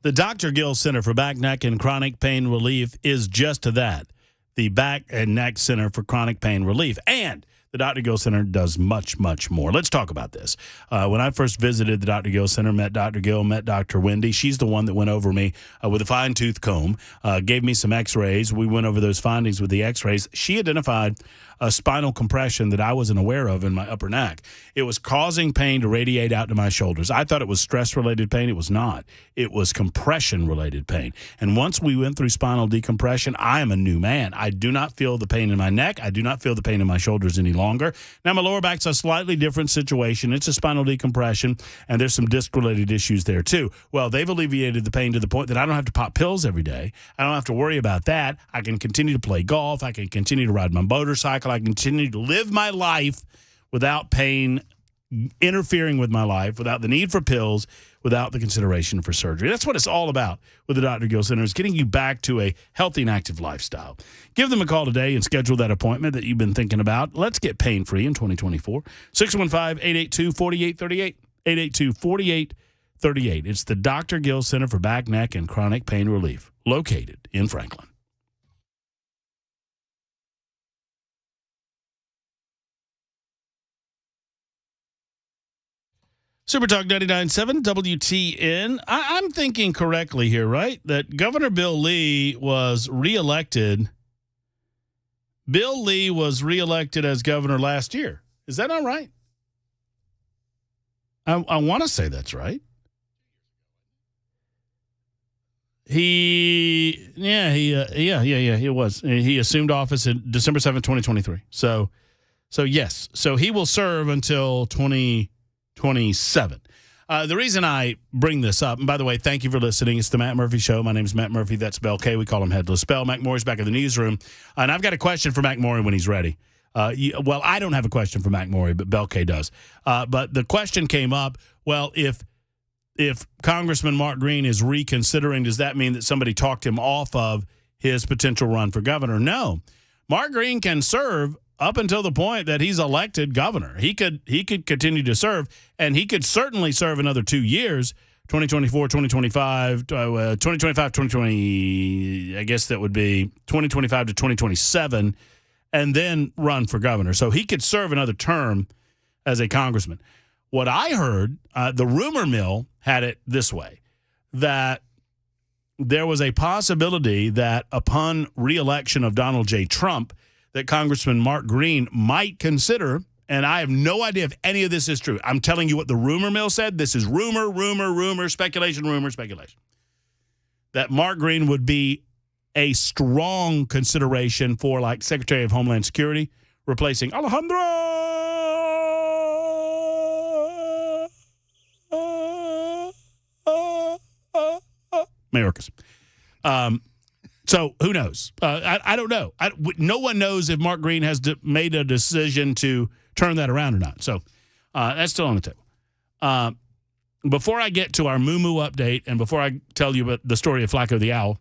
The Dr. Gill Center for Back, Neck, and Chronic Pain Relief is just that, the Back and Neck Center for Chronic Pain Relief. And the Dr. Gill Center does much, much more. Let's talk about this. When I first visited the Dr. Gill Center, met Dr. Gill, met Dr. Wendy. She's the one that went over me with a fine-tooth comb, gave me some x-rays. We went over those findings with the x-rays. She identified a spinal compression that I wasn't aware of in my upper neck. It was causing pain to radiate out to my shoulders. I thought it was stress-related pain. It was not. It was compression-related pain. And once we went through spinal decompression, I am a new man. I do not feel the pain in my neck. I do not feel the pain in my shoulders any longer. Now, my lower back's a slightly different situation. It's a spinal decompression, and there's some disc-related issues there, too. Well, they've alleviated the pain to the point that I don't have to pop pills every day. I don't have to worry about that. I can continue to play golf. I can continue to ride my motorcycle. I can continue to live my life without pain interfering with my life, without the need for pills, without the consideration for surgery. That's what it's all about with the Dr. Gill Center, is getting you back to a healthy and active lifestyle. Give them a call today and schedule that appointment that you've been thinking about. Let's get pain-free in 2024. 615-882-4838. 882-4838. It's the Dr. Gill Center for Back, Neck, and Chronic Pain Relief, located in Franklin. Super Talk 99.7 WTN. I'm thinking correctly here, right? That Governor Bill Lee was reelected. Bill Lee was reelected as governor last year. Is that not right? I want to say that's right. He was. He assumed office in December 7th, 2023. So yes. So he will serve until 2027. The reason I bring this up, and by the way, thank you for listening. It's the Matt Murphy Show. My name is Matt Murphy. That's Bell K. We call him Headless Bell. Mac Morey's back in the newsroom. And I've got a question for Mac Morey when he's ready. Well, I don't have a question for Mac Morey, but Bell K does. But the question came up, well, if Congressman Mark Green is reconsidering, does that mean that somebody talked him off of his potential run for governor? No. Mark Green can serve up until the point that he's elected governor. He could continue to serve, and he could certainly serve another 2 years, 2024, 2025, 2025, 2020, I guess that would be 2025 to 2027, and then run for governor. So he could serve another term as a congressman. What I heard, the rumor mill had it this way, that there was a possibility that upon reelection of Donald J. Trump, that Congressman Mark Green might consider, and I have no idea if any of this is true. I'm telling you what the rumor mill said. This is rumor, speculation, that Mark Green would be a strong consideration for, like, Secretary of Homeland Security, replacing Alejandro Mayorkas. So who knows? I don't know. No one knows if Mark Green has made a decision to turn that around or not. So that's still on the table. Before I get to our Mumu update and before I tell you about the story of Flaco the Owl,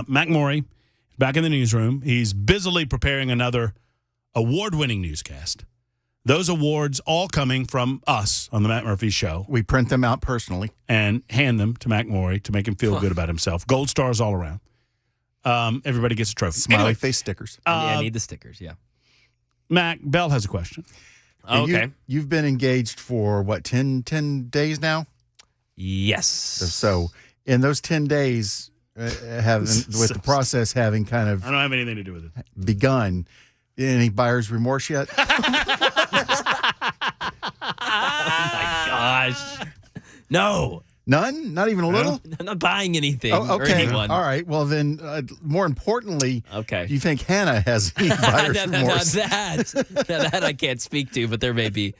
Mac Morey is back in the newsroom. He's busily preparing another award-winning newscast. Those awards all coming from us on the Matt Murphy Show. We print them out personally. And hand them to Mac Morey to make him feel good about himself. Gold stars all around. Everybody gets a trophy. Smiley face stickers. I need the stickers, yeah. Mac, Bell has a question. Okay. You've been engaged for, what, 10 days now? Yes. So in those 10 days, with the process having kind of... I don't have anything to do with it. ...begun, any buyer's remorse yet? Oh, my gosh. No. None? Not even a little? I'm not buying anything or anyone. All right. Well, then, more importantly, do you think Hannah has any buyer's remorse? That I can't speak to, but there may be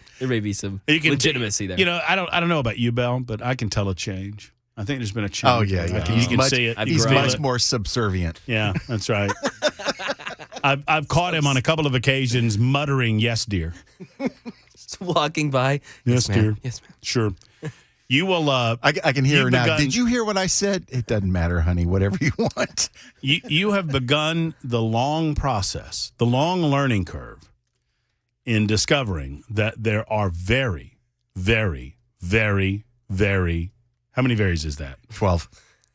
some legitimacy there. You know, I don't know about you, Bell, but I can tell a change. I think there's been a change. Oh, yeah. You can see it. He's much more subservient. Yeah, that's right. I've caught him on a couple of occasions muttering, "Yes, dear." Just walking by. Yes, dear. Ma'am. Yes, ma'am. Sure. You will. I can hear her now. Did you hear what I said? It doesn't matter, honey. Whatever you want. You have begun the long process, the long learning curve in discovering that there are very, very, very, very How many varies is that? 12.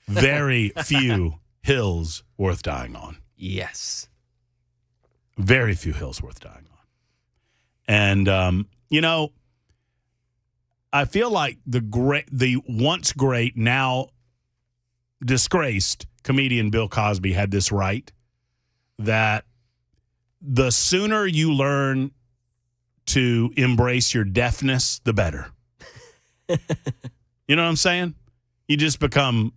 Very few hills worth dying on. Yes. Very few hills worth dying on. And, I feel like the once great, now disgraced comedian Bill Cosby had this right, that the sooner you learn to embrace your deafness, the better. You know what I'm saying? You just become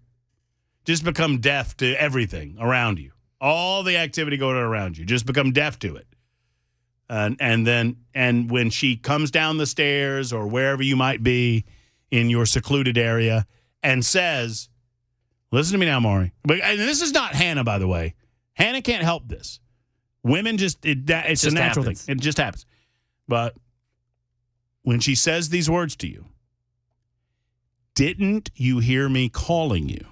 deaf to everything around you. All the activity going on around you. Just become deaf to it. And when she comes down the stairs or wherever you might be in your secluded area and says, listen to me now, Maury. And this is not Hannah, by the way. Hannah can't help this. Women it's a natural thing. It just happens. But when she says these words to you, didn't you hear me calling you?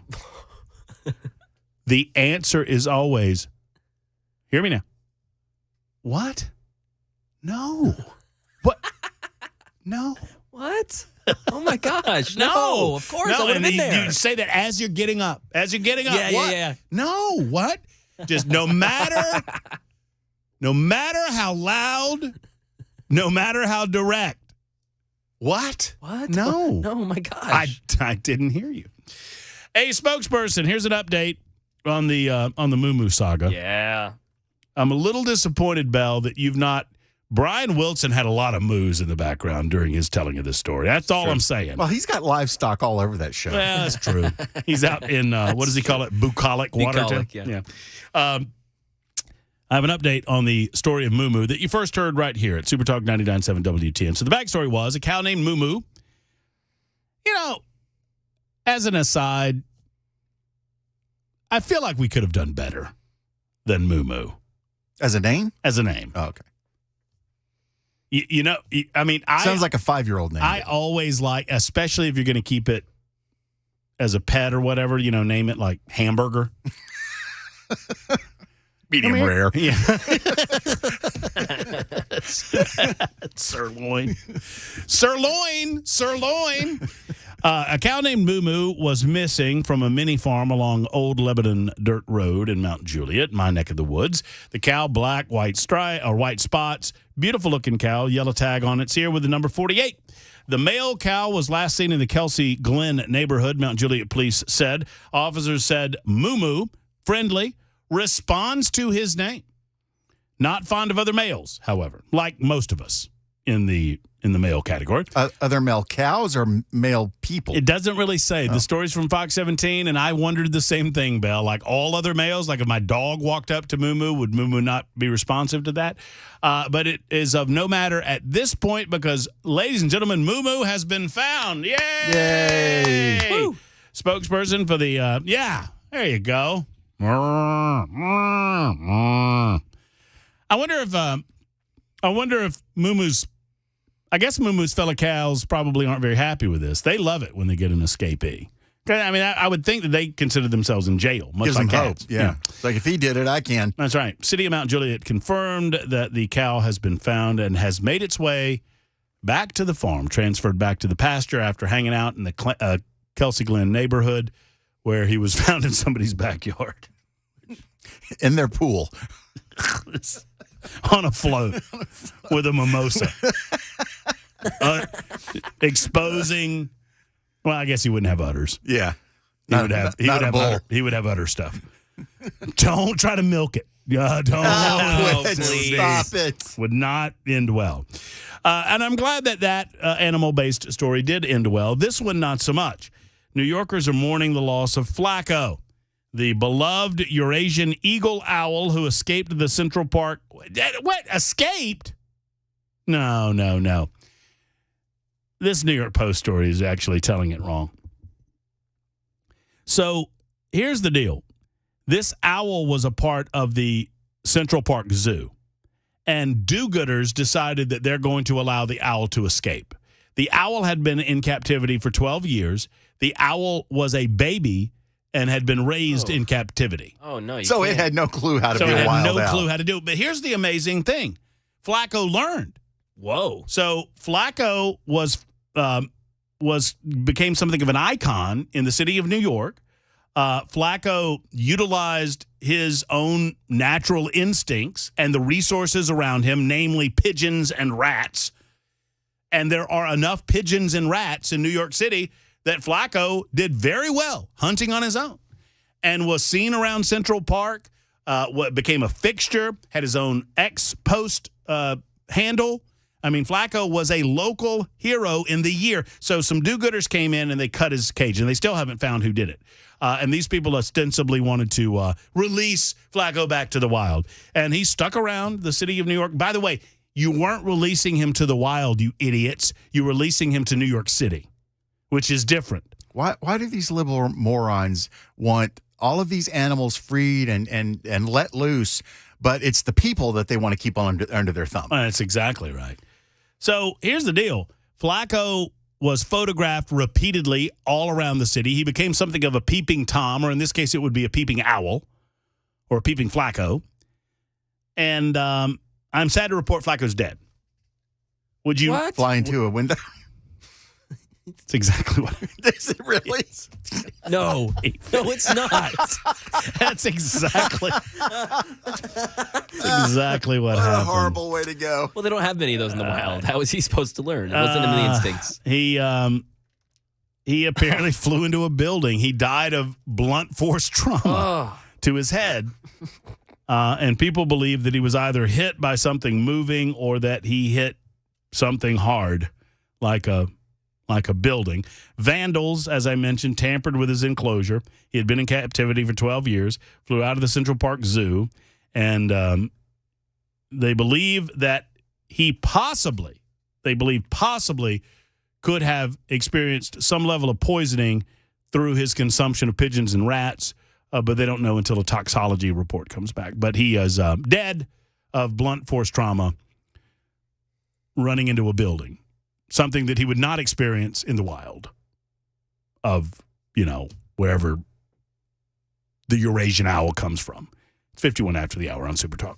The answer is always, hear me now. What? No. What? No. What? Oh, my gosh. No. No. Of course. I would have been there. You say that as you're getting up. As you're getting up. Yeah, what? yeah. No. What? Just no matter how loud, no matter how direct. What? What? No. Oh, my gosh. I didn't hear you. Hey, spokesperson, here's an update on the Mumu saga. Yeah. I'm a little disappointed, Belle, that you've not. Brian Wilson had a lot of moos in the background during his telling of this story. That's all I'm saying. Well, he's got livestock all over that show. Well, that's true. He's out in, what does he call it? Bucolic water. Bucolic, yeah. I have an update on the story of Mumu that you first heard right here at Super Talk 99.7 WTN. So the backstory was a cow named Mumu. As an aside, I feel like we could have done better than Mumu. As a name? As a name. Oh, okay. Sounds like a 5-year-old name. I always like, especially if you're going to keep it as a pet or whatever, name it like hamburger. Medium rare. Yeah. Sirloin. A cow named Mumu was missing from a mini farm along Old Lebanon Dirt Road in Mount Juliet, my neck of the woods. The cow, black, white spots, beautiful looking cow, yellow tag on its ear with the number 48. The male cow was last seen in the Kelsey Glen neighborhood, Mount Juliet police said. Officers said Mumu, friendly, responds to his name. Not fond of other males, however, like most of us in the male category. Other male cows or male people? It doesn't really say. The story's from Fox 17, and I wondered the same thing, Belle. Like all other males, like if my dog walked up to Mumu, would Mumu not be responsive to that? But it is of no matter at this point because, ladies and gentlemen, Mumu has been found. Yay! Yay! Spokesperson for the, there you go. I wonder if Mumu's, I guess Mumu's fellow cows probably aren't very happy with this. They love it when they get an escapee. I would think that they consider themselves in jail, much Gives like them cats. hope. Yeah. It's like if he did it, I can. That's right. City of Mount Juliet confirmed that the cow has been found and has made its way back to the farm, transferred back to the pasture after hanging out in the Kelsey Glen neighborhood where he was found in somebody's backyard. In their pool. On a float with a mimosa. Exposing, well, I guess he wouldn't have udders. Yeah. He would have udder stuff. Don't try to milk it. Don't. Stop it. Would not end well. And I'm glad that animal-based story did end well. This one, not so much. New Yorkers are mourning the loss of Flaco, the beloved Eurasian eagle owl who escaped the Central Park. What? Escaped? No. This New York Post story is actually telling it wrong. So here's the deal. This owl was a part of the Central Park Zoo, and do-gooders decided that they're going to allow the owl to escape. The owl had been in captivity for 12 years. The owl was a baby and had been raised in captivity. Oh, no. So it had no clue how to be a wild owl. So it had no clue how to do it. But here's the amazing thing. Flaco learned. Whoa. So Flaco was became something of an icon in the city of New York. Flaco utilized his own natural instincts and the resources around him, namely pigeons and rats. And there are enough pigeons and rats in New York City that Flaco did very well hunting on his own and was seen around Central Park, became a fixture, had his own ex-post handle. I mean, Flaco was a local hero in the year. So some do-gooders came in and they cut his cage, and they still haven't found who did it. And these people ostensibly wanted to release Flaco back to the wild. And he stuck around the city of New York. By the way, you weren't releasing him to the wild, you idiots. You're releasing him to New York City, which is different. Why do these liberal morons want all of these animals freed and let loose, but it's the people that they want to keep under their thumb? That's exactly right. So here's the deal. Flaco was photographed repeatedly all around the city. He became something of a peeping Tom, or in this case, it would be a peeping owl or a peeping Flaco. And I'm sad to report Flaco's dead. Would you fly into a window? It's exactly what Is it really? No, it's not. That's exactly what What happened. a horrible way to go. Well, they don't have many of those in the wild. How was he supposed to learn? It wasn't in the instincts. He apparently flew into a building. He died of blunt force trauma to his head. And people believe that he was either hit by something moving or that he hit something hard, like a building. Vandals, as I mentioned, tampered with his enclosure. He had been in captivity for 12 years, flew out of the Central Park Zoo, and they believe that he possibly could have experienced some level of poisoning through his consumption of pigeons and rats, but they don't know until a toxicology report comes back. But he is dead of blunt force trauma running into a building, something that he would not experience in the wild of, wherever the Eurasian owl comes from. It's 51 after the hour on Super Talk.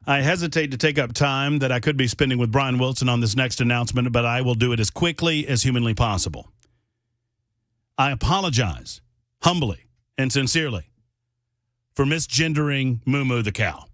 I hesitate to take up time that I could be spending with Brian Wilson on this next announcement, but I will do it as quickly as humanly possible. I apologize humbly and sincerely for misgendering Mumu the cow.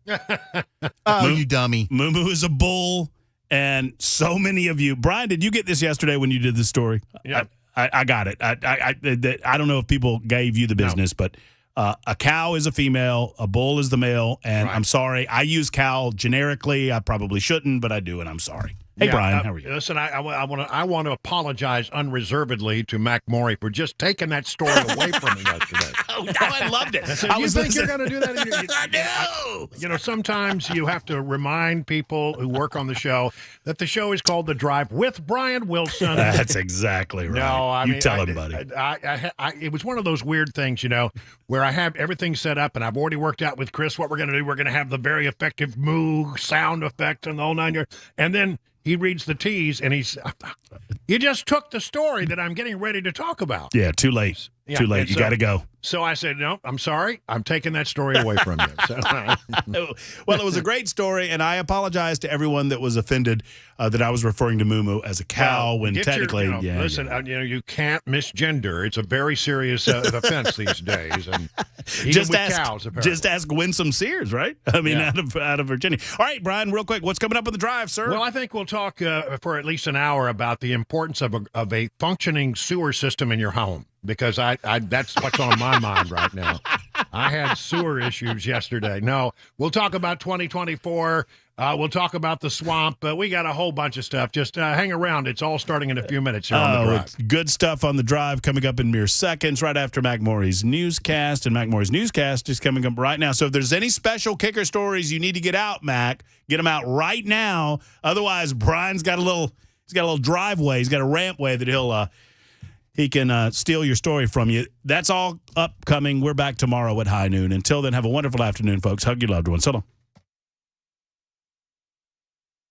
You dummy. Mumu is a bull, and so many of you. Brian, did you get this yesterday when you did this story? Yeah. I got it. I don't know if people gave you the business, but a cow is a female, a bull is the male, and I'm sorry. I use cow generically. I probably shouldn't, but I do, and I'm sorry. Hey, Brian, how are you? Listen, I want to apologize unreservedly to Mac Morey for just taking that story away from me yesterday. I loved it. You think you're going to do that? I know. You know, sometimes you have to remind people who work on the show that the show is called The Drive with Brian Wilson. That's exactly right. No, I mean, tell him, buddy. It was one of those weird things, you know, where I have everything set up and I've already worked out with Chris what we're going to do. We're going to have the very effective moo sound effect and the whole 9 yards. And then he reads the T's, and you just took the story that I'm getting ready to talk about. Yeah, too late. Yeah, too late. You got to go. So I said, no, I'm sorry. I'm taking that story away from you. So, well, it was a great story, and I apologize to everyone that was offended that I was referring to Mumu as a cow when technically, listen, you can't misgender. It's a very serious offense these days, and even with cows, apparently. Just ask Winsome Sears, right? I mean, out of Virginia. All right, Brian, real quick, what's coming up on the drive, sir? Well, I think we'll talk for at least an hour about the importance of a functioning sewer system in your home. Because that's what's on my mind right now. I had sewer issues yesterday. No, we'll talk about 2024. We'll talk about the swamp. We got a whole bunch of stuff. Just hang around. It's all starting in a few minutes here on the drive. It's good stuff on the drive coming up in mere seconds right after Mac Morey's newscast. And Mac Morey's newscast is coming up right now. So if there's any special kicker stories you need to get out, Mac, get them out right now. Otherwise, Brian's got a little driveway. He's got a rampway that he can steal your story from you. That's all upcoming. We're back tomorrow at high noon. Until then, have a wonderful afternoon, folks. Hug your loved ones. So long.